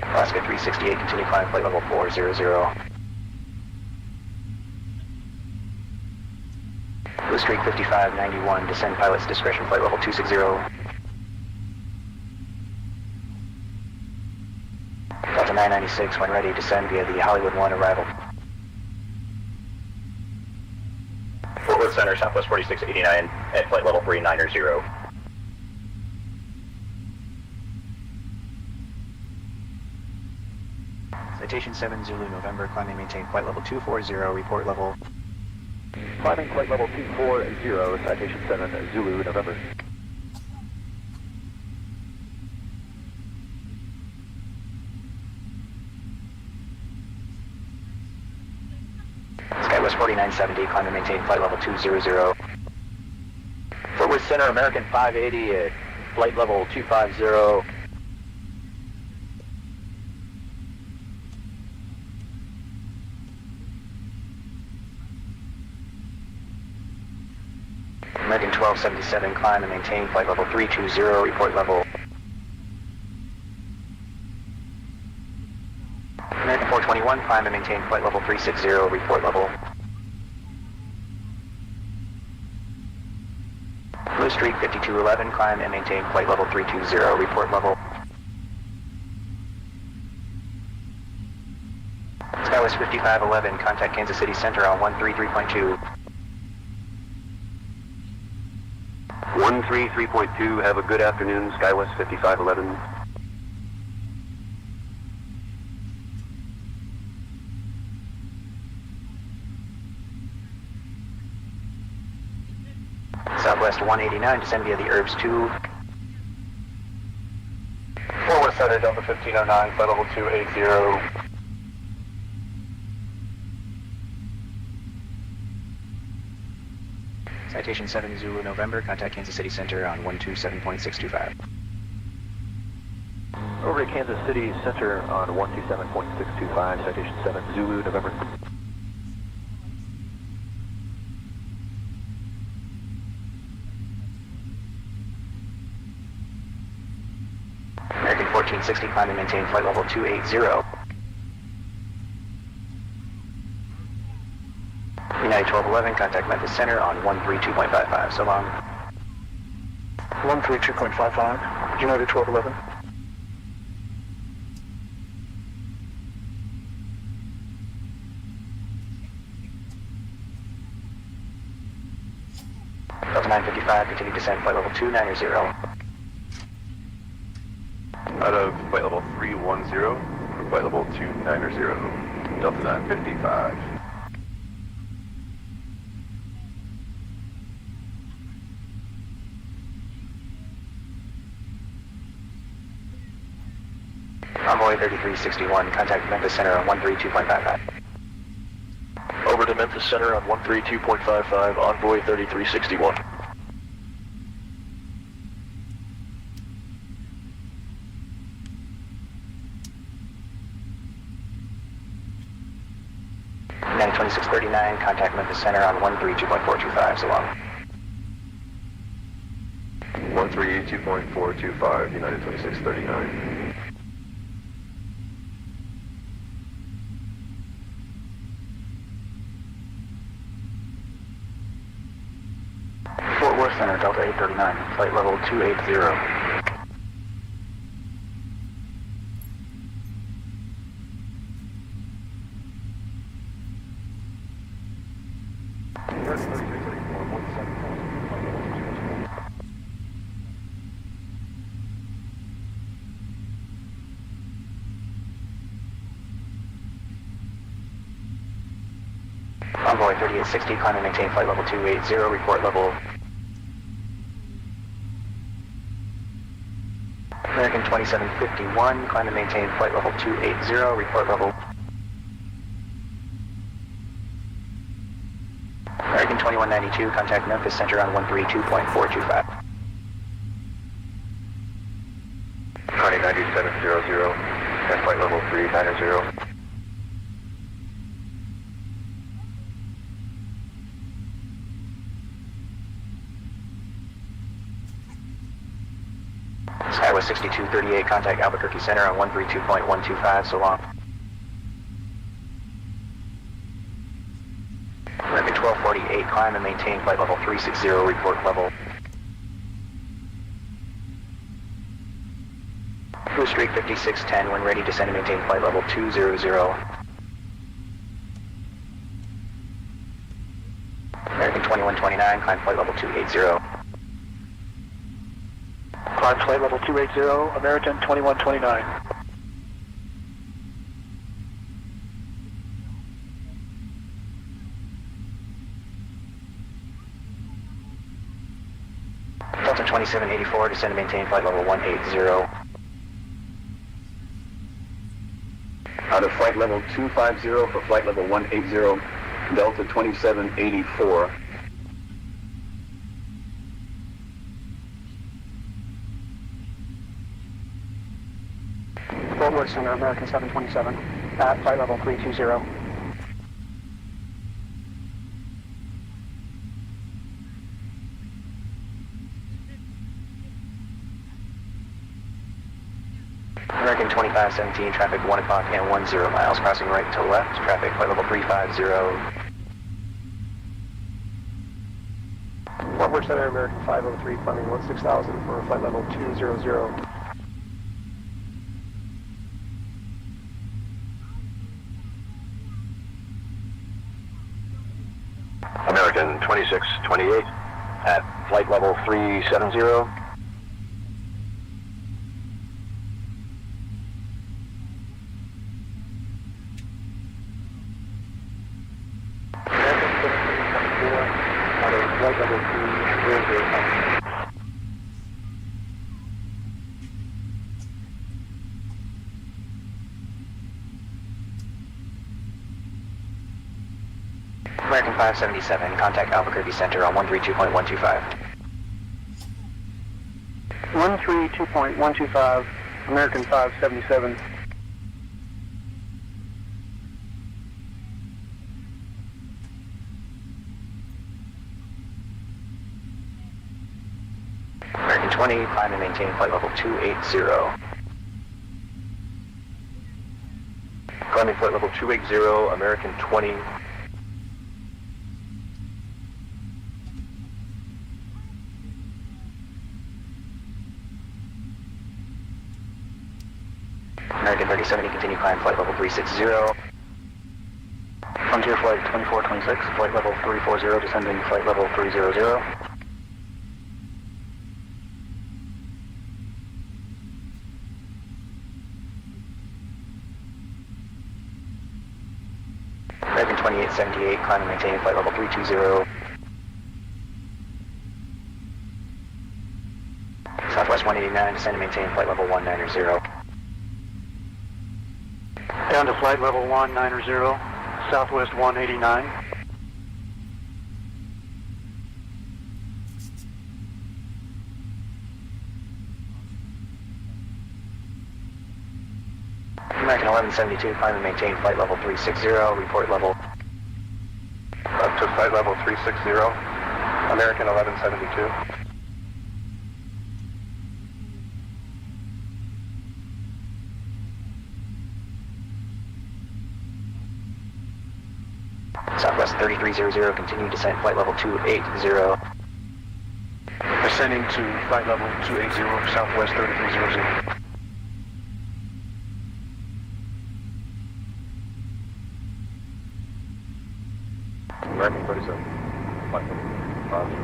Alaska 368, continue climb flight level 400. Blue Streak 5591, descend pilot's discretion flight level 260. Delta 996, when ready, descend via the Hollywood 1 arrival. Fort Worth Center, Southwest 4689 at flight level 390. Citation 7 Zulu November, climb and maintain flight level 240, report level. Climbing flight level 240, Citation 7 Zulu November. Skywest 4970, climb and maintain flight level 200. Fort Worth Center, American 580 at flight level 250. American 1277, climb and maintain flight level 320, report level. American 421, climb and maintain flight level 360, report level. Blue Streak 5211, climb and maintain flight level 320, report level. Skywest 5511, contact Kansas City Center on 133.2. 133.2, have a good afternoon, Skywest 5511. Southwest 189, descend via the Herbs 2. Fort Worth Center, Delta 1509, flight level 280. Citation 7 Zulu November, contact Kansas City Center on 127.625. Over to Kansas City Center on 127.625, Citation 7 Zulu November. American 1460, climb and maintain flight level 280. United 1211, contact Memphis Center on 132.55. So long. 132.55, United 1211. Delta 955, continue descend flight level 290. Out of flight level 310 for flight level 290, Delta 955. Envoy 3361, contact Memphis Center on 132.55. Over to Memphis Center on 132.55, Envoy 3361. United 2639, contact Memphis Center on 132.425, so long. 132.425, United 2639. Fort Worth Center, Delta 839, flight level 280. Envoy 3860, climb and maintain flight level 280, report level. American 2751, climb and maintain flight level 280, report level. American 2192, contact Memphis Center on 132.425. 209700, and flight level 390. Skywest 6238, contact Albuquerque Center on 132.125, so long. American 1248, climb and maintain flight level 360, report level. Blue Streak 5610, when ready, descend and maintain flight level 200. American 2129, climb flight level 280. Climb flight level 280, American 2129. Delta 2784, descend and maintain flight level 180. Out of flight level 250 for flight level 180, Delta 2784. Fort Worth Center, American 727, at flight level 320. American 2517, traffic 1 o'clock and 10 miles, crossing right to left, traffic flight level 350. Fort Worth Center, American 503, climbing 16,000 for flight level 200. American 2628 at flight level 370. Flight level 300. American 577, contact Albuquerque Center on 132.125. 132.125, American 577. American 20, climb and maintain flight level 280. Climbing flight level 280, American 20. American 3070, continue climb flight level 360. Frontier Flight 2426, flight level 340, descending flight level 300. American 2878, climb and maintain flight level 320. Southwest 189, descend and maintain flight level 190. Down to flight level 190, Southwest 189. American 1172, climb and maintain flight level 360, report level. flight level 360, American 1172. Southwest 3300, continue descent, flight level 280. Ascending to flight level 280, Southwest 3300. American 37, flight level 50.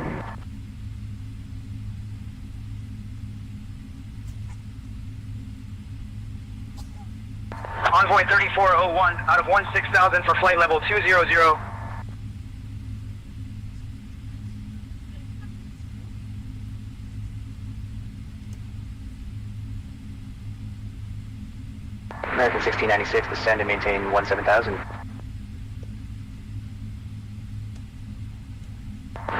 Envoy 3401 out of 16,000 for flight level 200. American 1696, descend and maintain 17,000.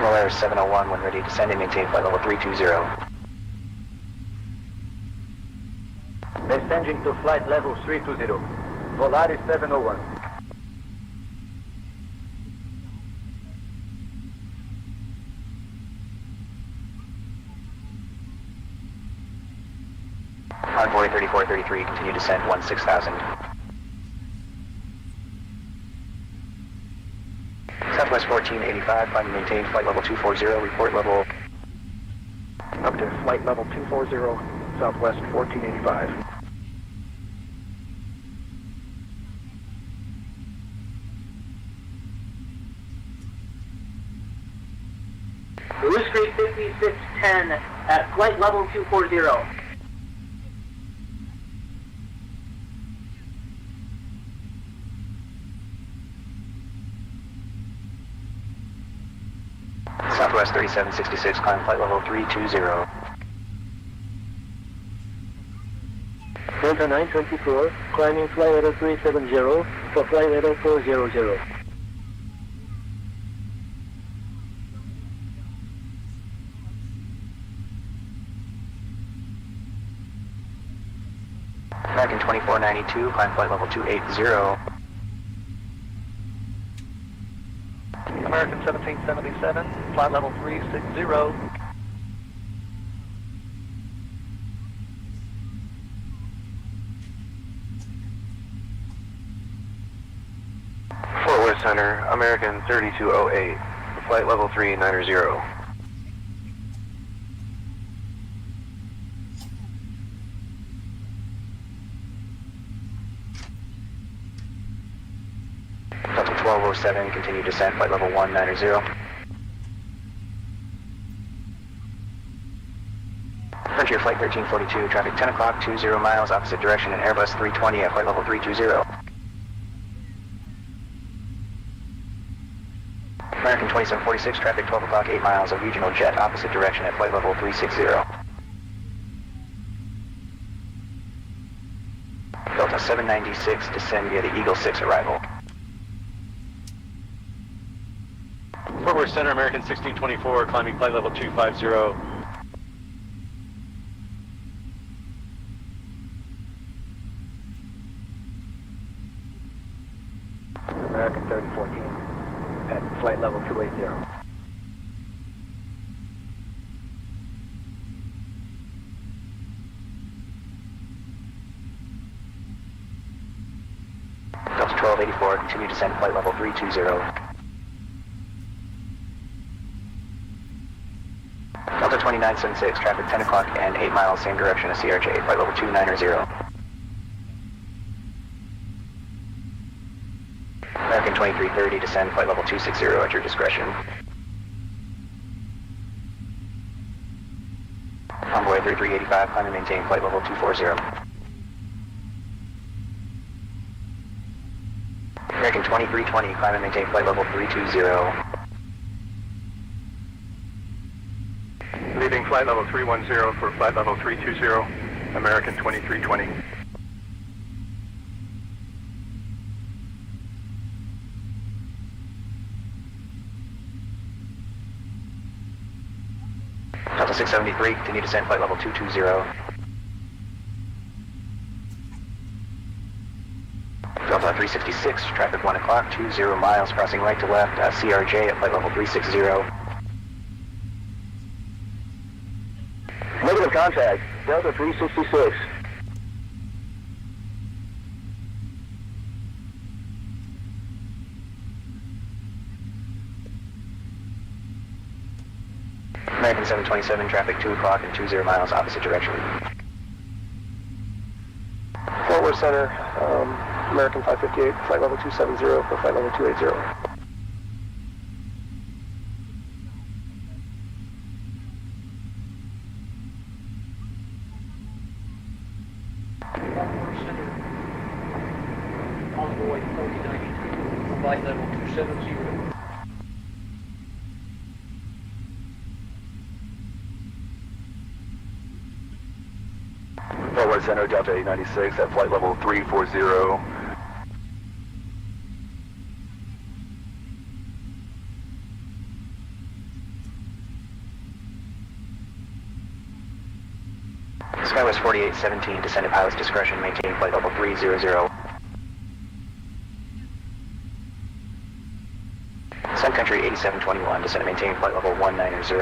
Roll Air 701 when ready, descend and maintain flight level 320. Descending to flight level 320. Volaris 701. Envoy 3433, continue descent 16,000. Southwest 1485, climb and maintain flight level 240, report level. Up to flight level 240, Southwest 1485. Whiskey 5610 at flight level 240. Southwest 3766, climb flight level 320. Delta 924, climbing flight level 370 for flight level 400. American 2492, climb flight level 280. American 1777, flight level 360. Fort Worth Center, American 3208, flight level 390. Delta 1207, continue descent, flight level 190. Frontier Flight 1342, traffic 10 o'clock, 20 miles, opposite direction, and Airbus 320 at flight level 320. American 2746, traffic 12 o'clock, 8 miles, a regional jet, opposite direction at flight level 360. Delta 796, descend via the Eagle 6 arrival. Fort Worth Center, American 1624, climbing flight level 250. American 3014 at flight level 280. Delta 1284, continue descent, flight level 320. Delta 2976, traffic 10 o'clock and 8 miles, same direction as CRJ, flight level 290. American 2330, descend, flight level 260 at your discretion. Envoy 3385, climb and maintain flight level 240. American 2320, climb and maintain flight level 320. Leaving flight level 310 for flight level 320, American 2320. Delta 673, continue descent, flight level 220. Delta 366, traffic 1 o'clock, 20 miles, crossing right to left, CRJ at flight level 360. Negative contact, Delta 366. American 727, traffic 2 o'clock and 20 miles, opposite direction. Fort Worth Center, American 558, flight level 270 for flight level 280. Envoy 4092, flight level 270. Fort Worth Center, Delta 896 at flight level 340. Skywest 4817, descended pilot's discretion, maintain flight level 300. Sun Country 8721, descend and maintain flight level 190.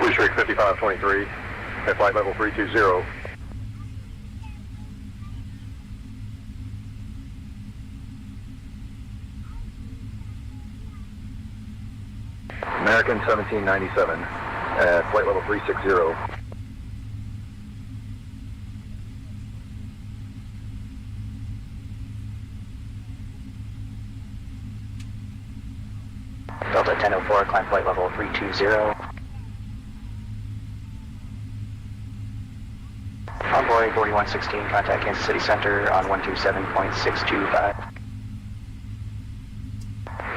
Blue Streak 5523 at flight level 320. American 1797 at flight level 360. Delta 1004, climb flight level 320. Envoy 4116, contact Kansas City Center on 127.625.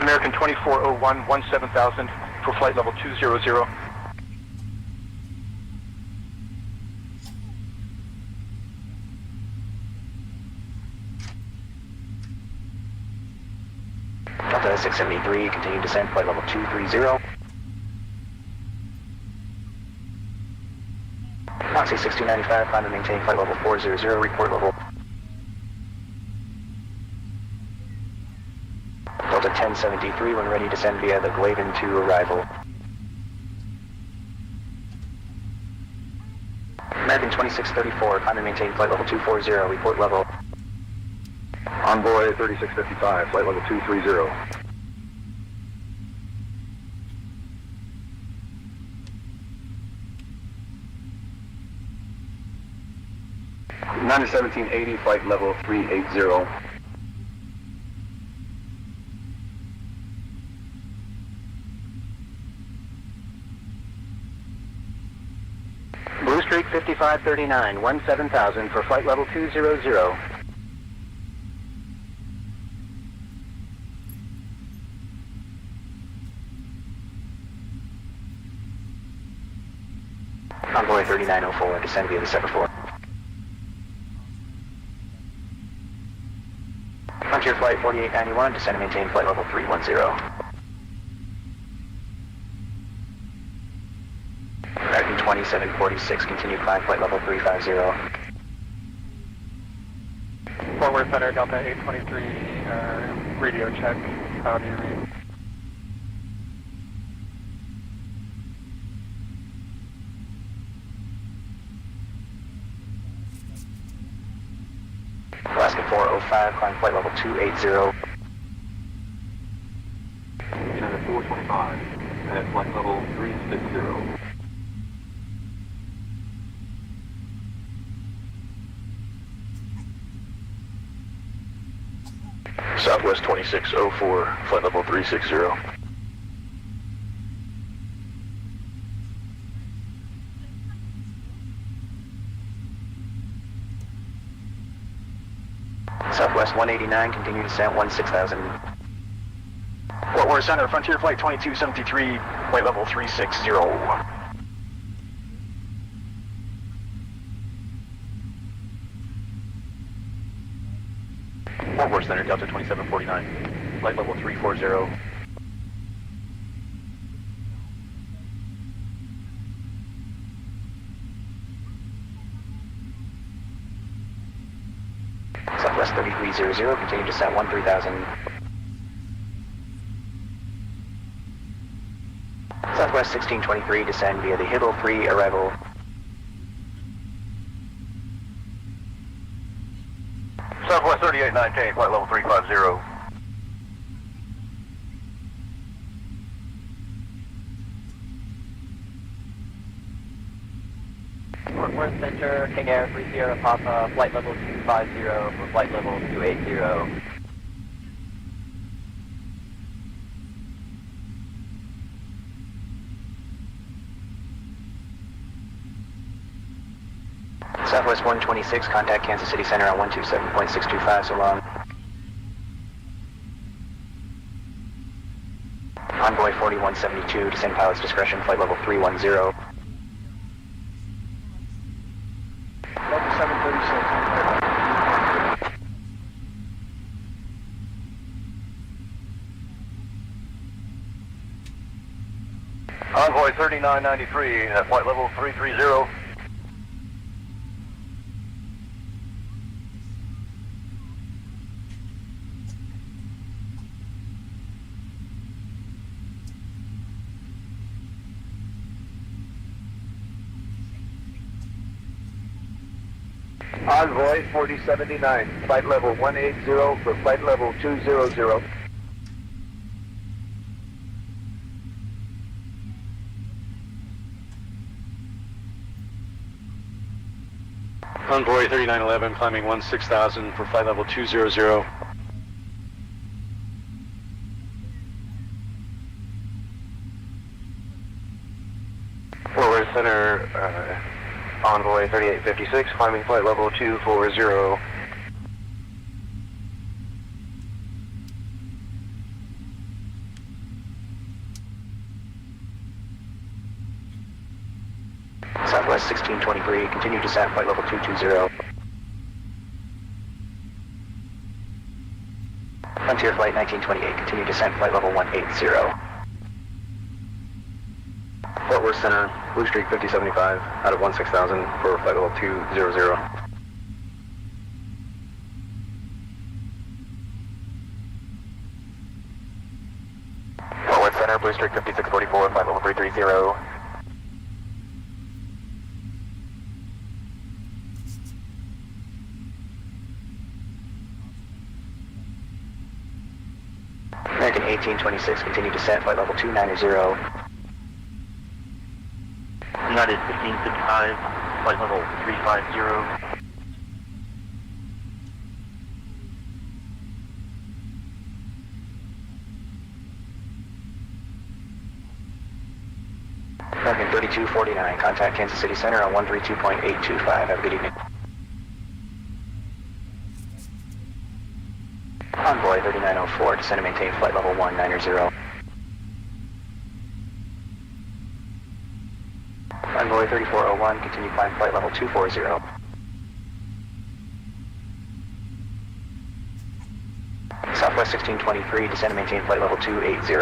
American 2401, 17000 for flight level 200. Delta 673, continue descent, flight level 230. Foxy 6295, climb and maintain flight level 400, report level. Delta 1073, when ready, descend via the Glavin to arrival. American 2634, climb and maintain flight level 240, report level. Envoy 3655, flight level 230. Niner 1780, flight level 380. Blue Streak 5539, 17000 for flight level 200. Envoy 3904, descend via the semaphore. Frontier Flight 4891, descend and maintain flight level 310. American 2746, continue climb flight level 350. Fort Worth Center, Delta 823, radio check. How do you read? Alaska 405, climb flight level 280. United 425 at flight level 360. Southwest 2604, flight level 360. Southwest 189, continue descent 16,000. Fort Worth Center, Frontier Flight 2273, flight level 360. Fort Worth Center, Delta 2749, flight level 340. Southwest 3300, continue descent 13,000. Southwest 1623, descend via the Hibble 3, arrival. Southwest 3819, flight level 350. Fort Worth Center, King Air 30 Papa, flight level 250 for flight level 280. Southwest 126, contact Kansas City Center on 127.625, so long. Envoy 4172, descend pilot's discretion, flight level 310. Level 736. Envoy 3993, at flight level 330. Envoy 4079, flight level 180 for flight level 200. Envoy 3911, climbing 16,000 for flight level 200. Fort Worth Center, Envoy 3856, climbing flight level 240. Southwest 1623, continue descent, flight level 220. Frontier Flight 1928, continue descent, flight level 180. Fort Worth Center, Blue Streak 5075, out of 16,000 for flight level 200. Fort Worth Center, Blue Streak 5644, flight level 330. American 1826, continue descent, flight level 290. United 1555, flight level 350. American 3249, contact Kansas City Center on 132.825. Have a good evening. Envoy 3904, descend and maintain flight level 190. Envoy 3401, continue climb flight level 240. Southwest 1623, descend and maintain flight level 280.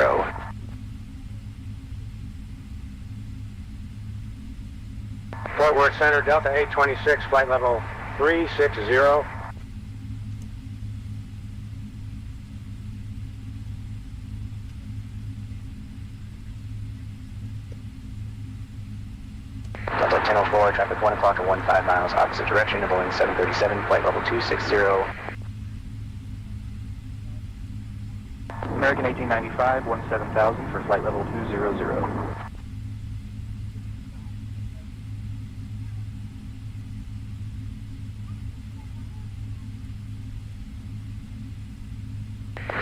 Fort Worth Center, Delta 826, flight level 360. Delta 1004, traffic 1 o'clock at 15 miles, opposite direction of Boeing 737, flight level 260. American 1895, 17,000 for flight level 200.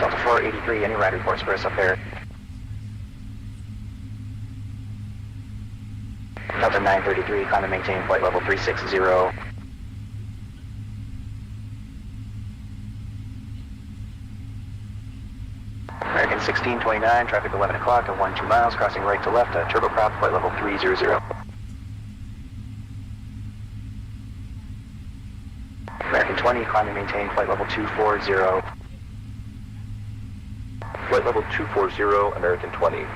Delta 483, any ride reports for us up there? Delta 933, climb and maintain flight level 360. American 1629, traffic 11 o'clock at 12 miles, crossing right to left, turboprop, flight level 300. American 20, climb and maintain flight level 240. Flight level 240, American 20.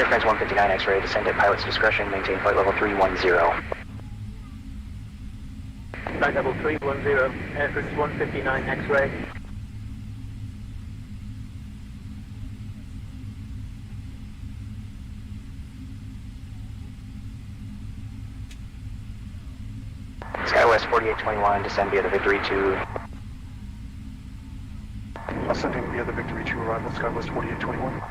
France 159 X-ray, descend at pilot's discretion, maintain flight level 310. Flight level 310, Air France 159 X-ray. SkyWest 4821, descend via the Victory 2. Ascending via the Victory 2, arrival SkyWest 4821.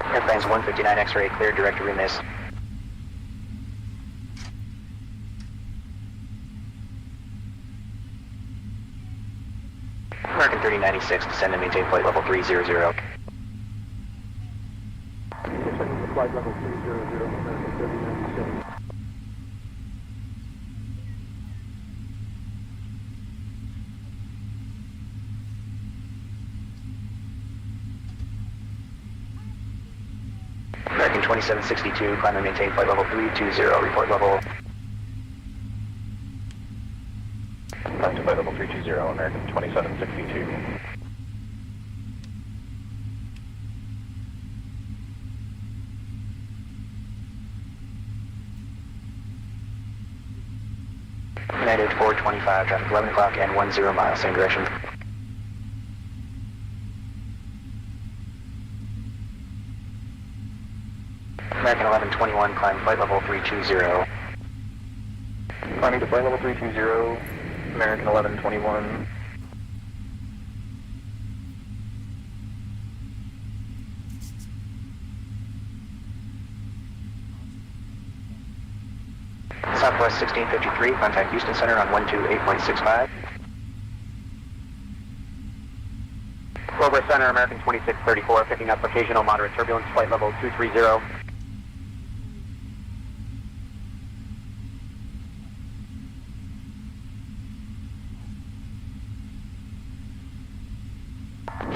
Air France 159 X-ray, cleared direct to remiss. American 3096, descend and maintain flight level 300. Descending to flight level 300, American 3096. American 2762, climb and maintain flight level 320, report level. Climb to flight level 320, American 2762. United 425, traffic 11 o'clock and 10 miles, same direction. American 1121, climb flight level 320. Climbing to flight level 320, American 1121. Southwest 1653, contact Houston Center on 128.65. Clover Center, American 2634, picking up occasional moderate turbulence, flight level 230.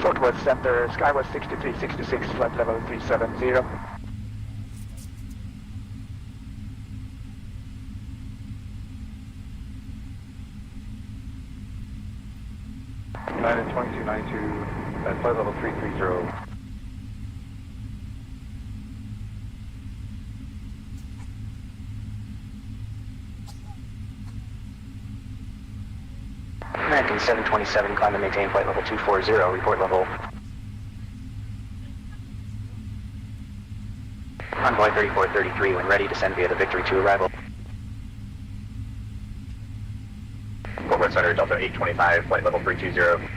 Southwest Center, SkyWest 6366, flight level 370. United 2292, at flight level 330. American 727, climb and maintain flight level 240, report level. Envoy 3433, when ready, descend via the Victory 2 arrival. Fort Worth Center, Delta 825, flight level 320.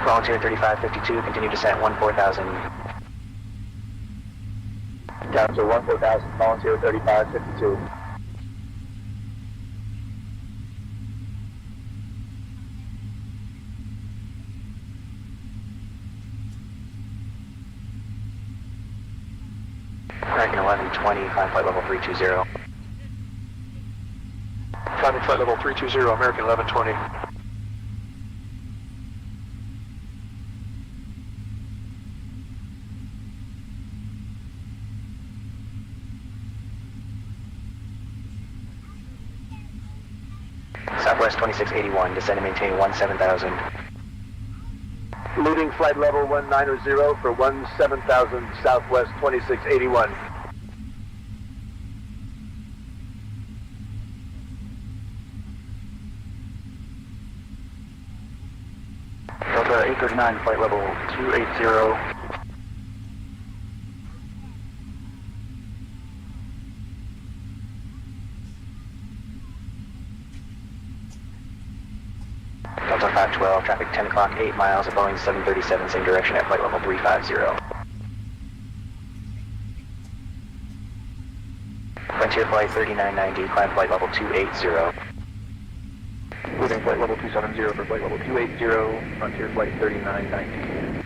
Volunteer 3552, continue descent 14,000. Down to 14,000, volunteer 3552. American 1120, climb flight level 320. Climbing flight level 320, American 1120. Southwest 2681, descend and maintain 17,000. Leading flight level 190 for 17,000 Southwest 2681. Delta 839, flight level 280. Delta 512, traffic 10 o'clock, 8 miles, at Boeing 737, same direction at flight level 350. Frontier Flight 3990, climb flight level 280. Moving flight level 270 for flight level 280, Frontier Flight 3990.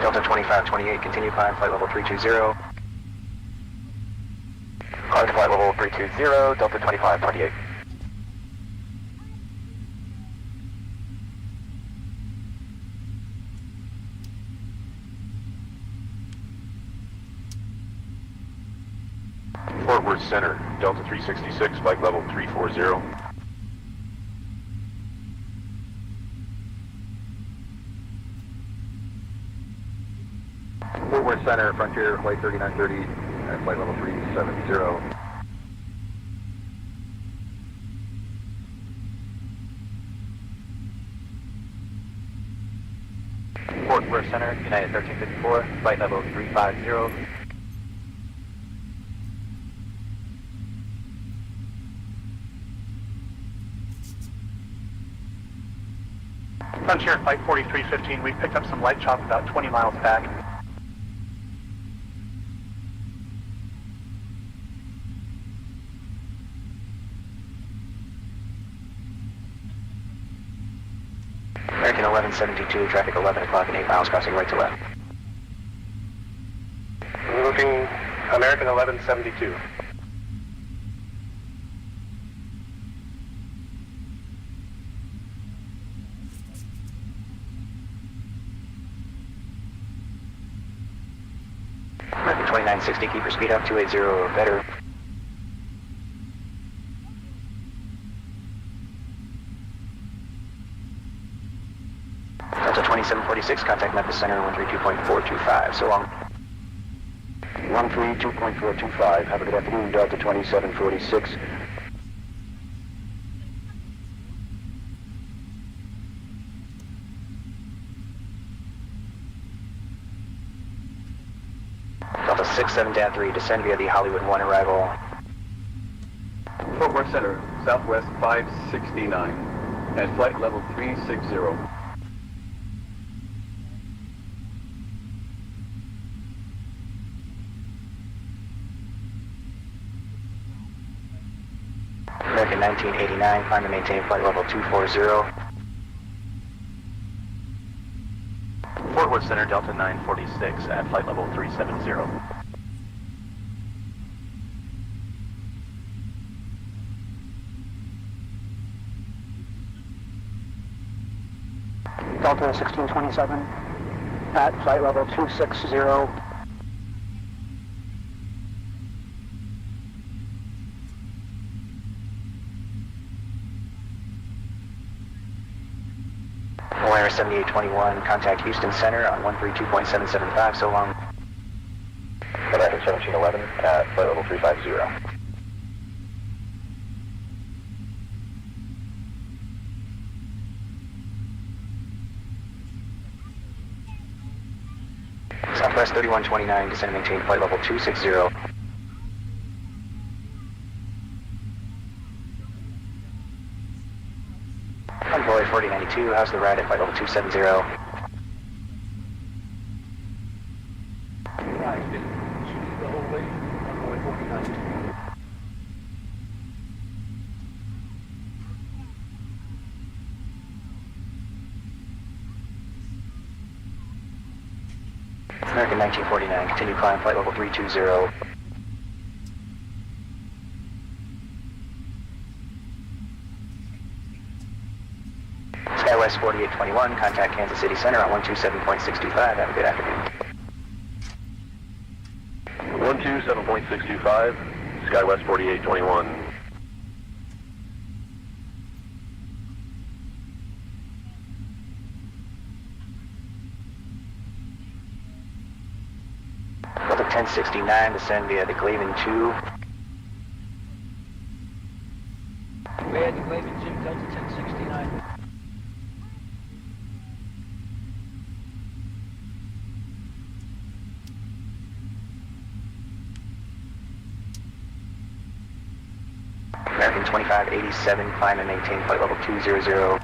Delta 2528, continue climb flight level 320. Climb to flight level 320, Delta 2528. Fort Worth Center, Delta 366, flight level 340. Fort Worth Center, Frontier Flight 3930, at flight level 370. Fort Worth Center, United 1354, flight level 350. Frontier Flight 4315, we picked up some light chop about 20 miles back. American 1172, traffic 11 o'clock and 8 miles, crossing right to left. Moving American 1172. American 2960, keep your speed up, 280 or better. Delta 2746, contact Memphis Center, 132.425, so long. 132.425, have a good afternoon, Delta 2746. Delta 67-3, descend via the Hollywood 1 arrival. Fort Worth Center, Southwest 569, at flight level 360. American 1989, climb and maintain flight level 240. Fort Worth Center, Delta 946, at flight level 370. Delta 1627, at flight level 260. Polaris 7821, contact Houston Center on 132.775, so long. American 1711, at flight level 350. Southwest 3129, descend and maintain flight level 260. Convoy 4092, how's the ride at flight level 270? Right, been shooting the whole way, Convoy 4092. American 1949, continue climb flight level 320. Skywest 4821, contact Kansas City Center on 127.625. Have a good afternoon. 127.625, Skywest 4821. Delta 1069, descend via the Glaven 2. We had the Glaven 2, Delta 1069. American American 2587, climb and maintain flight level 200.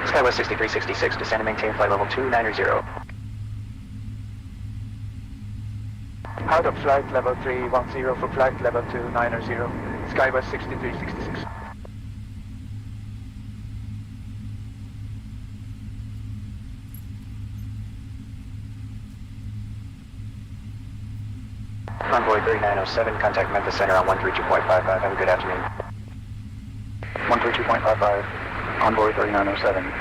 Skywest 6366, descend and maintain flight level 290. Out of flight level 310 for flight level 290, Skywest 6366. Envoy 3907, contact Memphis Center on 132.55. Have a good afternoon. 132.55, Envoy 3907.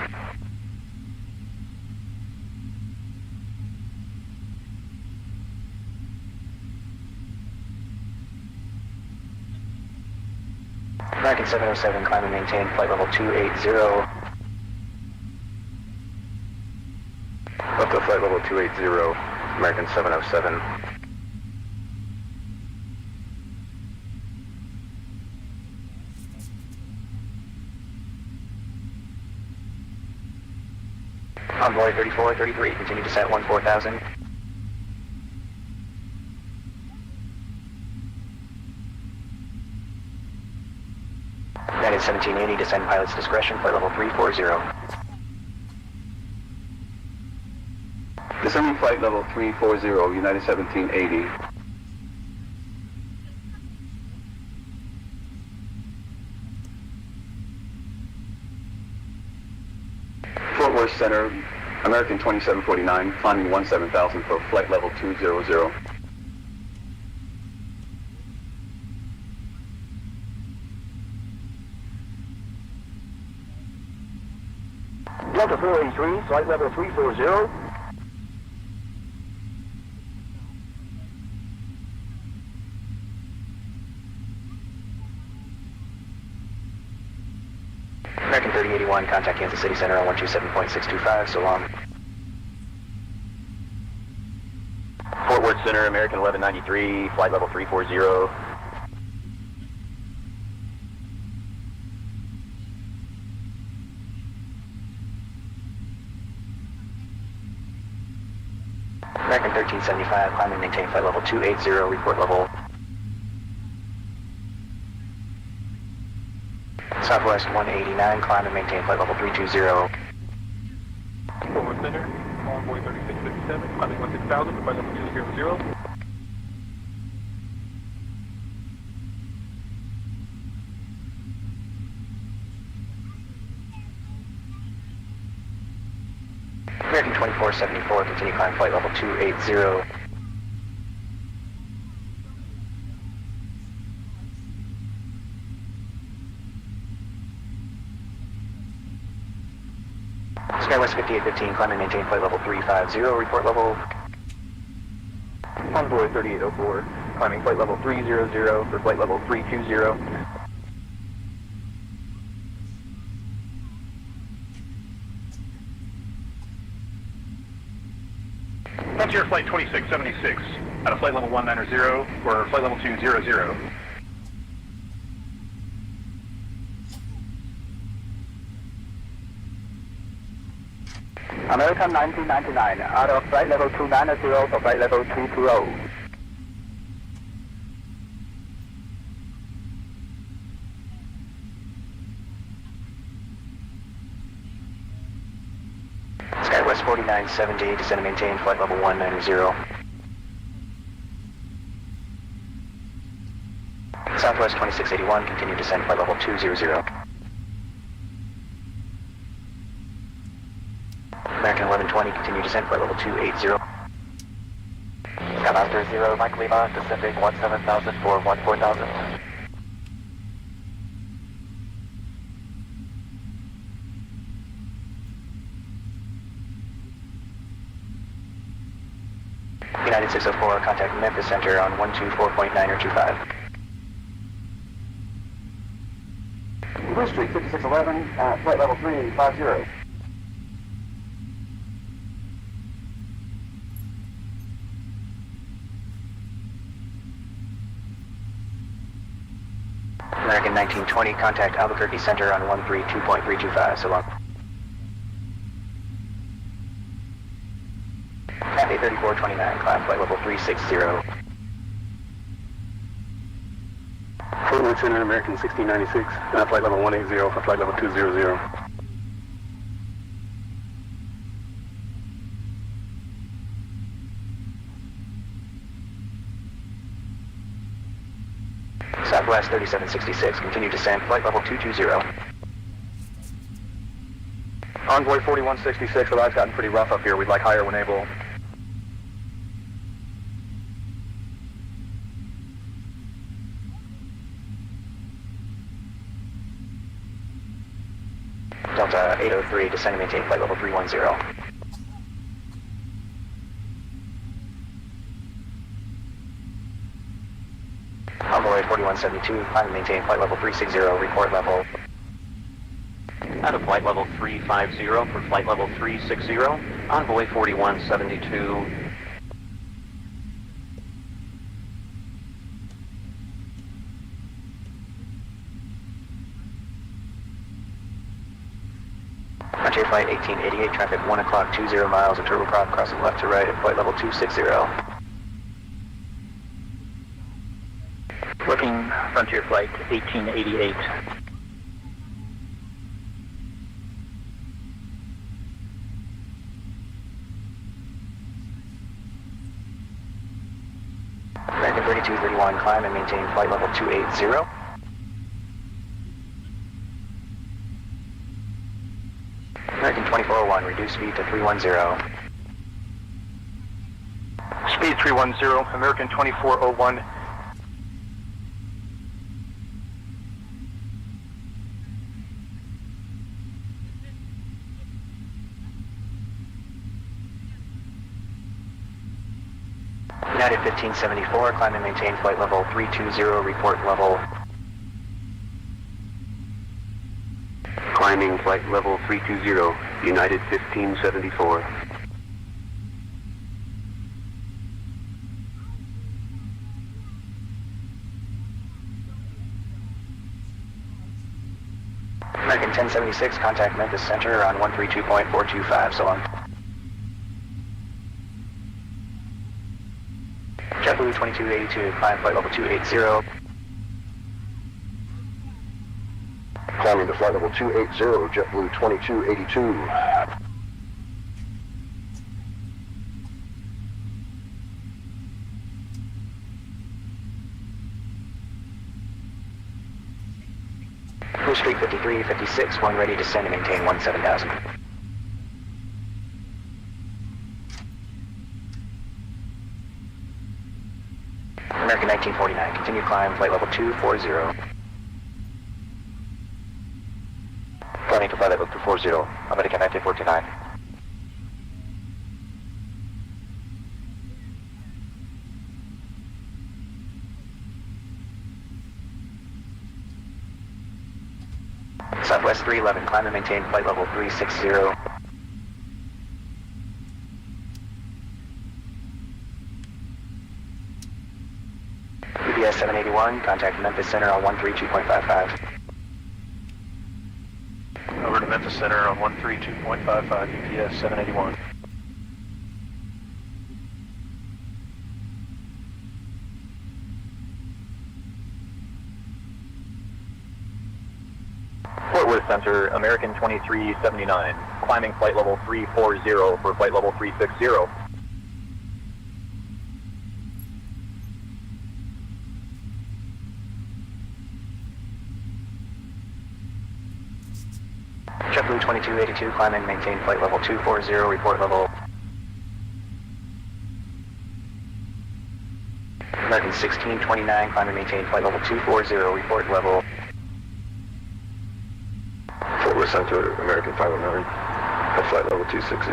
American 707, climb and maintain flight level 280. Up to flight level 280, American 707. Envoy 3433, continue descent 14,000. United 1780, descend pilot's discretion, flight level 340. Descending flight level 340, United 1780. Fort Worth Center, American 2749, climbing 17,000 for flight level 200. Delta 483, flight level 340. American 3081, contact Kansas City Center on 127.625, so long. Fort Worth Center, American 1193, flight level 340. American 1375, climb and maintain flight level 280, report level. Southwest 189, climb and maintain flight level 320. Fort Worth Center, Envoy 3657, climbing 16,000 for flight level 200. American 2474, continue climb flight level 280. Skywest 5815, climb and maintain flight level 350, report level. Envoy 3804, climbing flight level 300 for flight level 320. Frontier Flight 2676, out of flight level 190 for flight level 200. American 1999, out of flight level 290 for flight level 320. Skywest 4970, descend and maintain flight level 190. Southwest 2681, continue descend flight level 200. American 1120, continue descent flight level 280. Skymaster 0, Mike Lima, descending 17,000 for 14,000. United 604, contact Memphis Center on 124.925. Blue Street 5611, flight level 350. American 1920, contact Albuquerque Center on 132.325, so long. A3429, climb flight level 360. Fort Worth Center, American 1696, flight level 180 for flight level 200. Southwest 3766, continue descent, flight level 220. Envoy 4166, the ride's gotten pretty rough up here. We'd like higher when able. Delta 803, descend and maintain flight level 310. Envoy 4172, climb and maintain flight level 360, report level. Out of flight level 350 for flight level 360, Envoy 4172. Frontier Flight 1888, traffic 1 o'clock, 20 miles, a turboprop crossing left to right at flight level 260. Looking Frontier Flight 1888. American 3231, climb and maintain flight level 280. American 2401, reduce speed to 310. Speed 310, American 2401. United 1574, climb and maintain flight level 320, report level. Climbing flight level 320, United 1574. American 1076, contact Memphis Center on 132.425, so long. JetBlue 2282, climb flight level 280. Climbing to flight level 280, JetBlue 2282. Blue Street 5356, one ready to descend and maintain 17,000. American 1949, continue climb, flight level 240. Climbing to flight level 240, American 1949. Southwest 311, climb and maintain flight level 360. UPS 781, contact Memphis Center on 132.55. Over to Memphis Center on 132.55, UPS 781. Fort Worth Center, American 2379, climbing flight level 340 for flight level 360. JetBlue 2282, climb and maintain flight level 240, report level. American 1629, climb and maintain flight level 240, report level. Fort Worth Center, American 509, at flight level 260.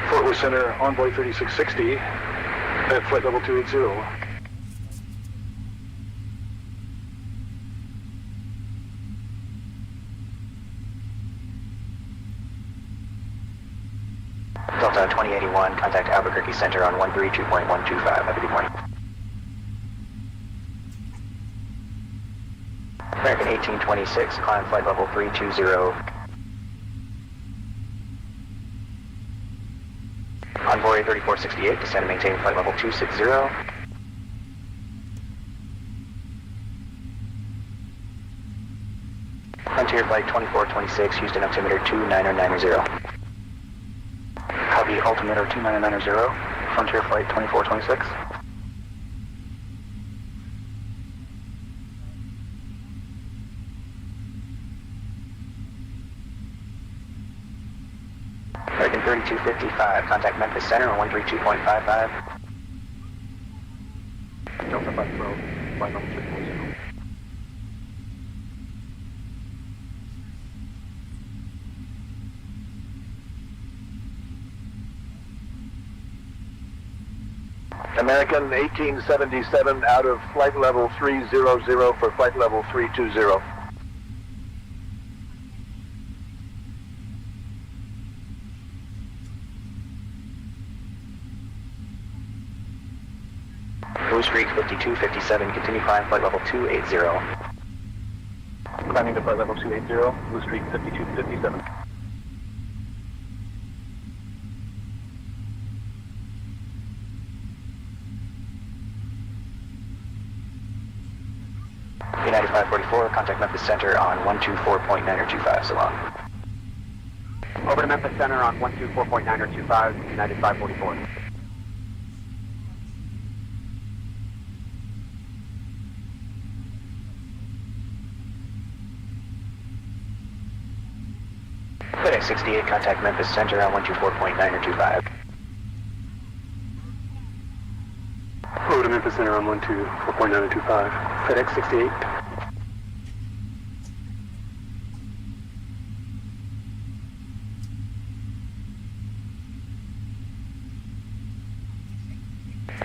Fort Worth Center, Envoy 3660, at flight level 280. Delta 2081, contact Albuquerque Center on 132.125. Have a good morning. American 1826, climb flight level 320. Envoy 3468, descend and maintain flight level 260. Frontier flight 2426, Houston altimeter 2990. Copy, altimeter 2990, Frontier flight 2426. American 3255, contact Memphis Center on 132.55. Delta 512, flight level 340. American 1877 out of flight level 300 for flight level 320. Blue Streak 5257, continue climb flight level 280. Climbing to flight level 280, Blue Streak 5257. United 544, contact Memphis Center on 124.925, so long. Over to Memphis Center on 124.925, United 544. FedEx 68, contact Memphis Center on 124.925. Over to Memphis Center on 124.925. FedEx 68.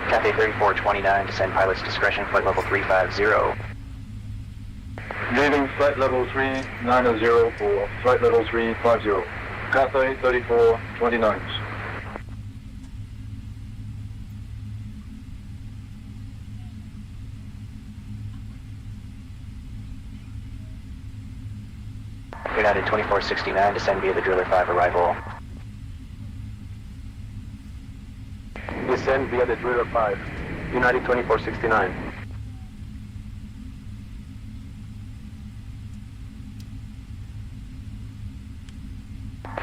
Cathay 3429, descend pilot's discretion, flight level 350. Leaving flight level 390 for flight level 350. Cathay 3429. United 2469, descend via the Driller 5 arrival. Descend via the Driller 5, United 2469.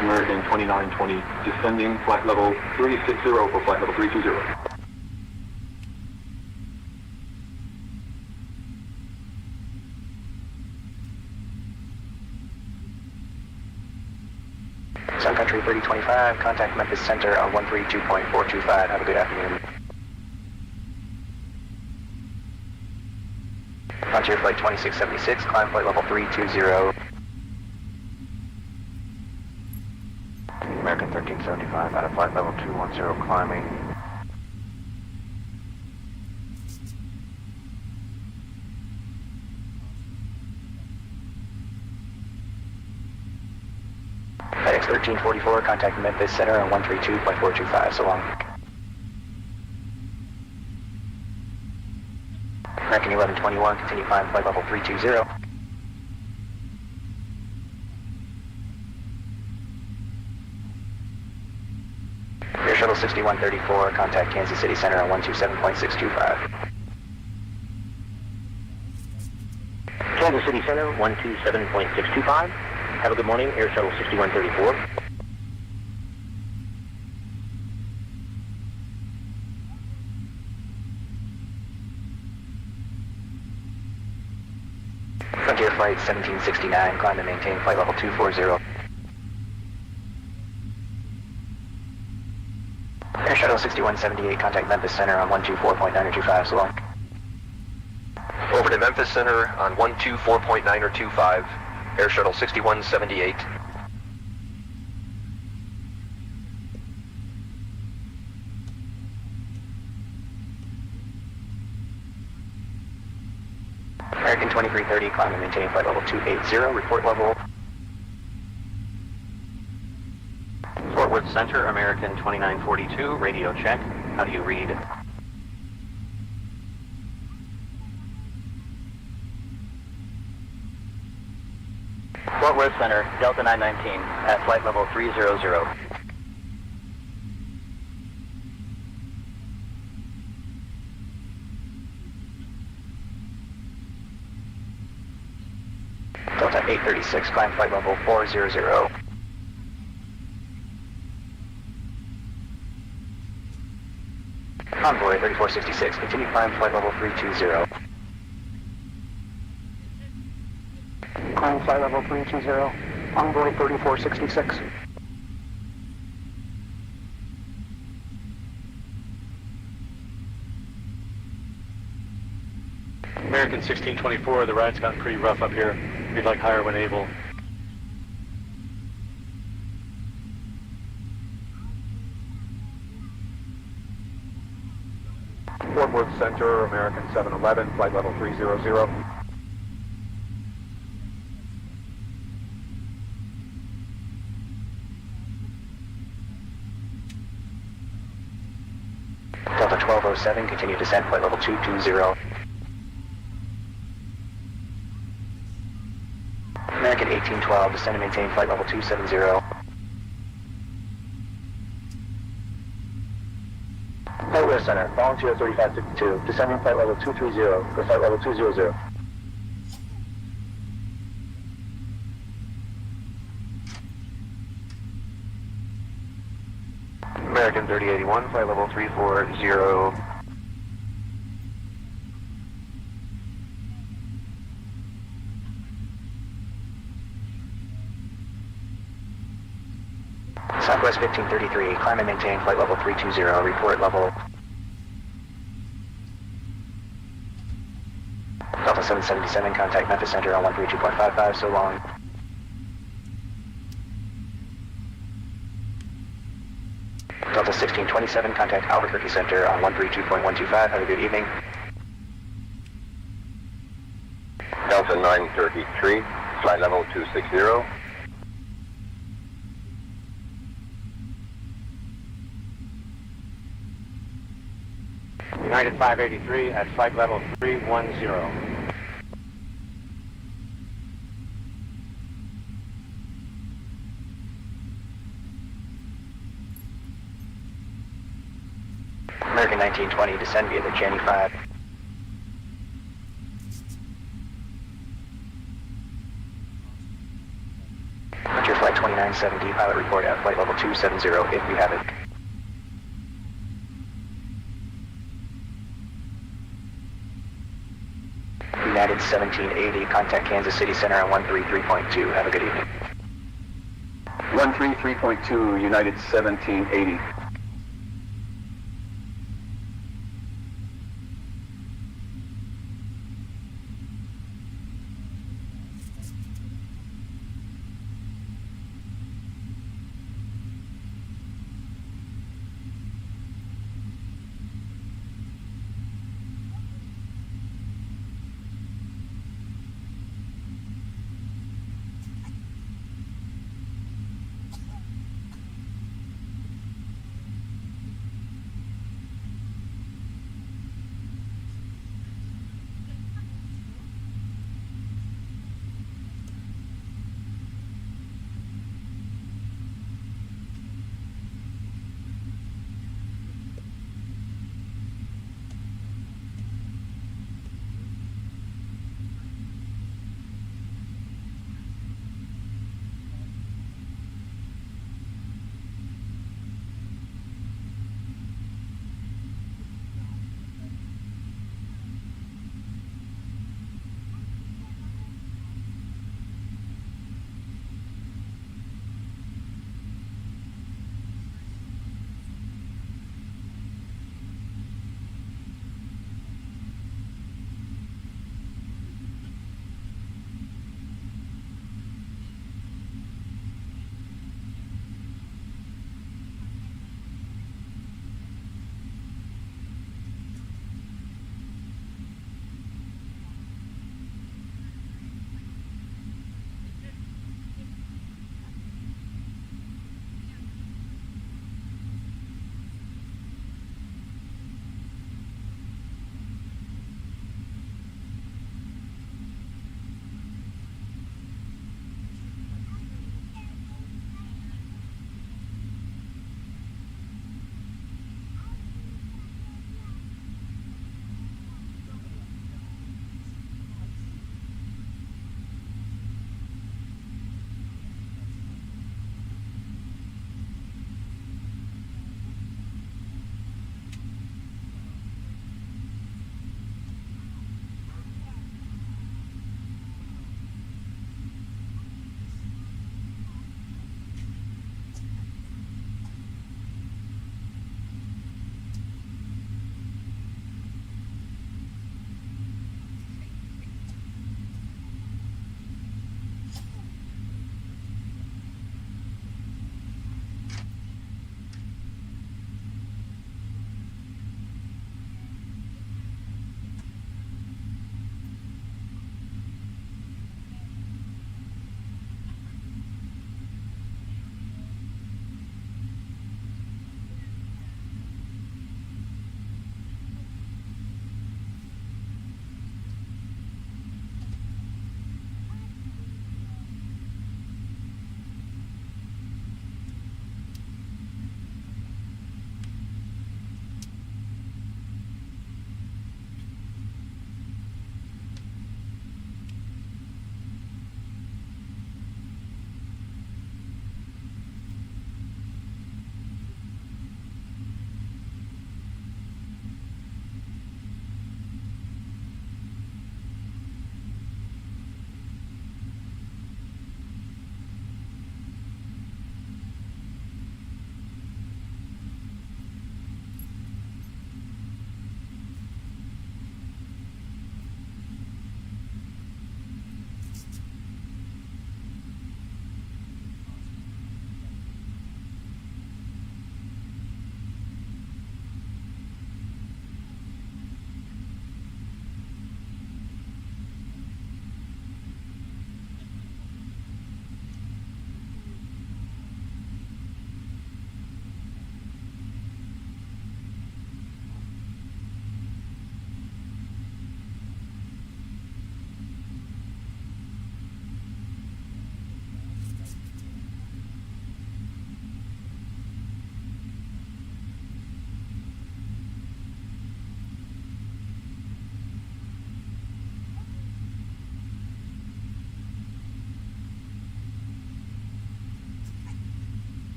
American 2920, descending flight level 360 for flight level 320. Sun Country 3025, contact Memphis Center on 132.425. Have a good afternoon. Frontier Flight 2676, climb flight level 320. American 1375, out of flight level 210, climbing. FedEx 1344, contact Memphis Center on 132.425, so long. American 1121, continue climb flight level 320. Air Shuttle 6134, contact Kansas City Center on 127.625. Kansas City Center, 127.625. Have a good morning, Air Shuttle 6134. Frontier Flight 1769, climb and maintain flight level 240. Air Shuttle 6178, contact Memphis Center on 124.925, so long. Over to Memphis Center on 124.925, Air Shuttle 6178. American 2330, climb and maintain flight level 280, report level. Fort Worth Center, American 2942, radio check. How do you read? Fort Worth Center, Delta 919, at flight level 300. Delta 836, climb flight level 400. Envoy 3466, continue climb flight level 320. Climb flight level 320, Envoy 3466. American 1624, the ride's gotten pretty rough up here. We'd like higher when able. Fort Worth Center, American 711, flight level 300. Delta 1207, continue descent, flight level 220. American 1812, descend and maintain flight level 270. Fort Worth Center, volunteer 3562, descending flight level 230 for flight level 200. American 3081, flight level 340. Southwest 1533, climb and maintain flight level 320, report level. Delta 777, contact Memphis Center on 132.55, so long. Delta 1627, contact Albuquerque Center on 132.125, have a good evening. Delta 933, flight level 260. United 583 at flight level 310. American 1920, descend via the Jenny 5. Frontier Flight 2970, pilot report at flight level 270 if you have it. United 1780, contact Kansas City Center on 133.2. Have a good evening. 133.2, United 1780.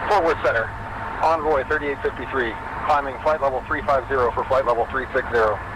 Fort Worth Center, Envoy 3853, climbing flight level 350 for flight level 360.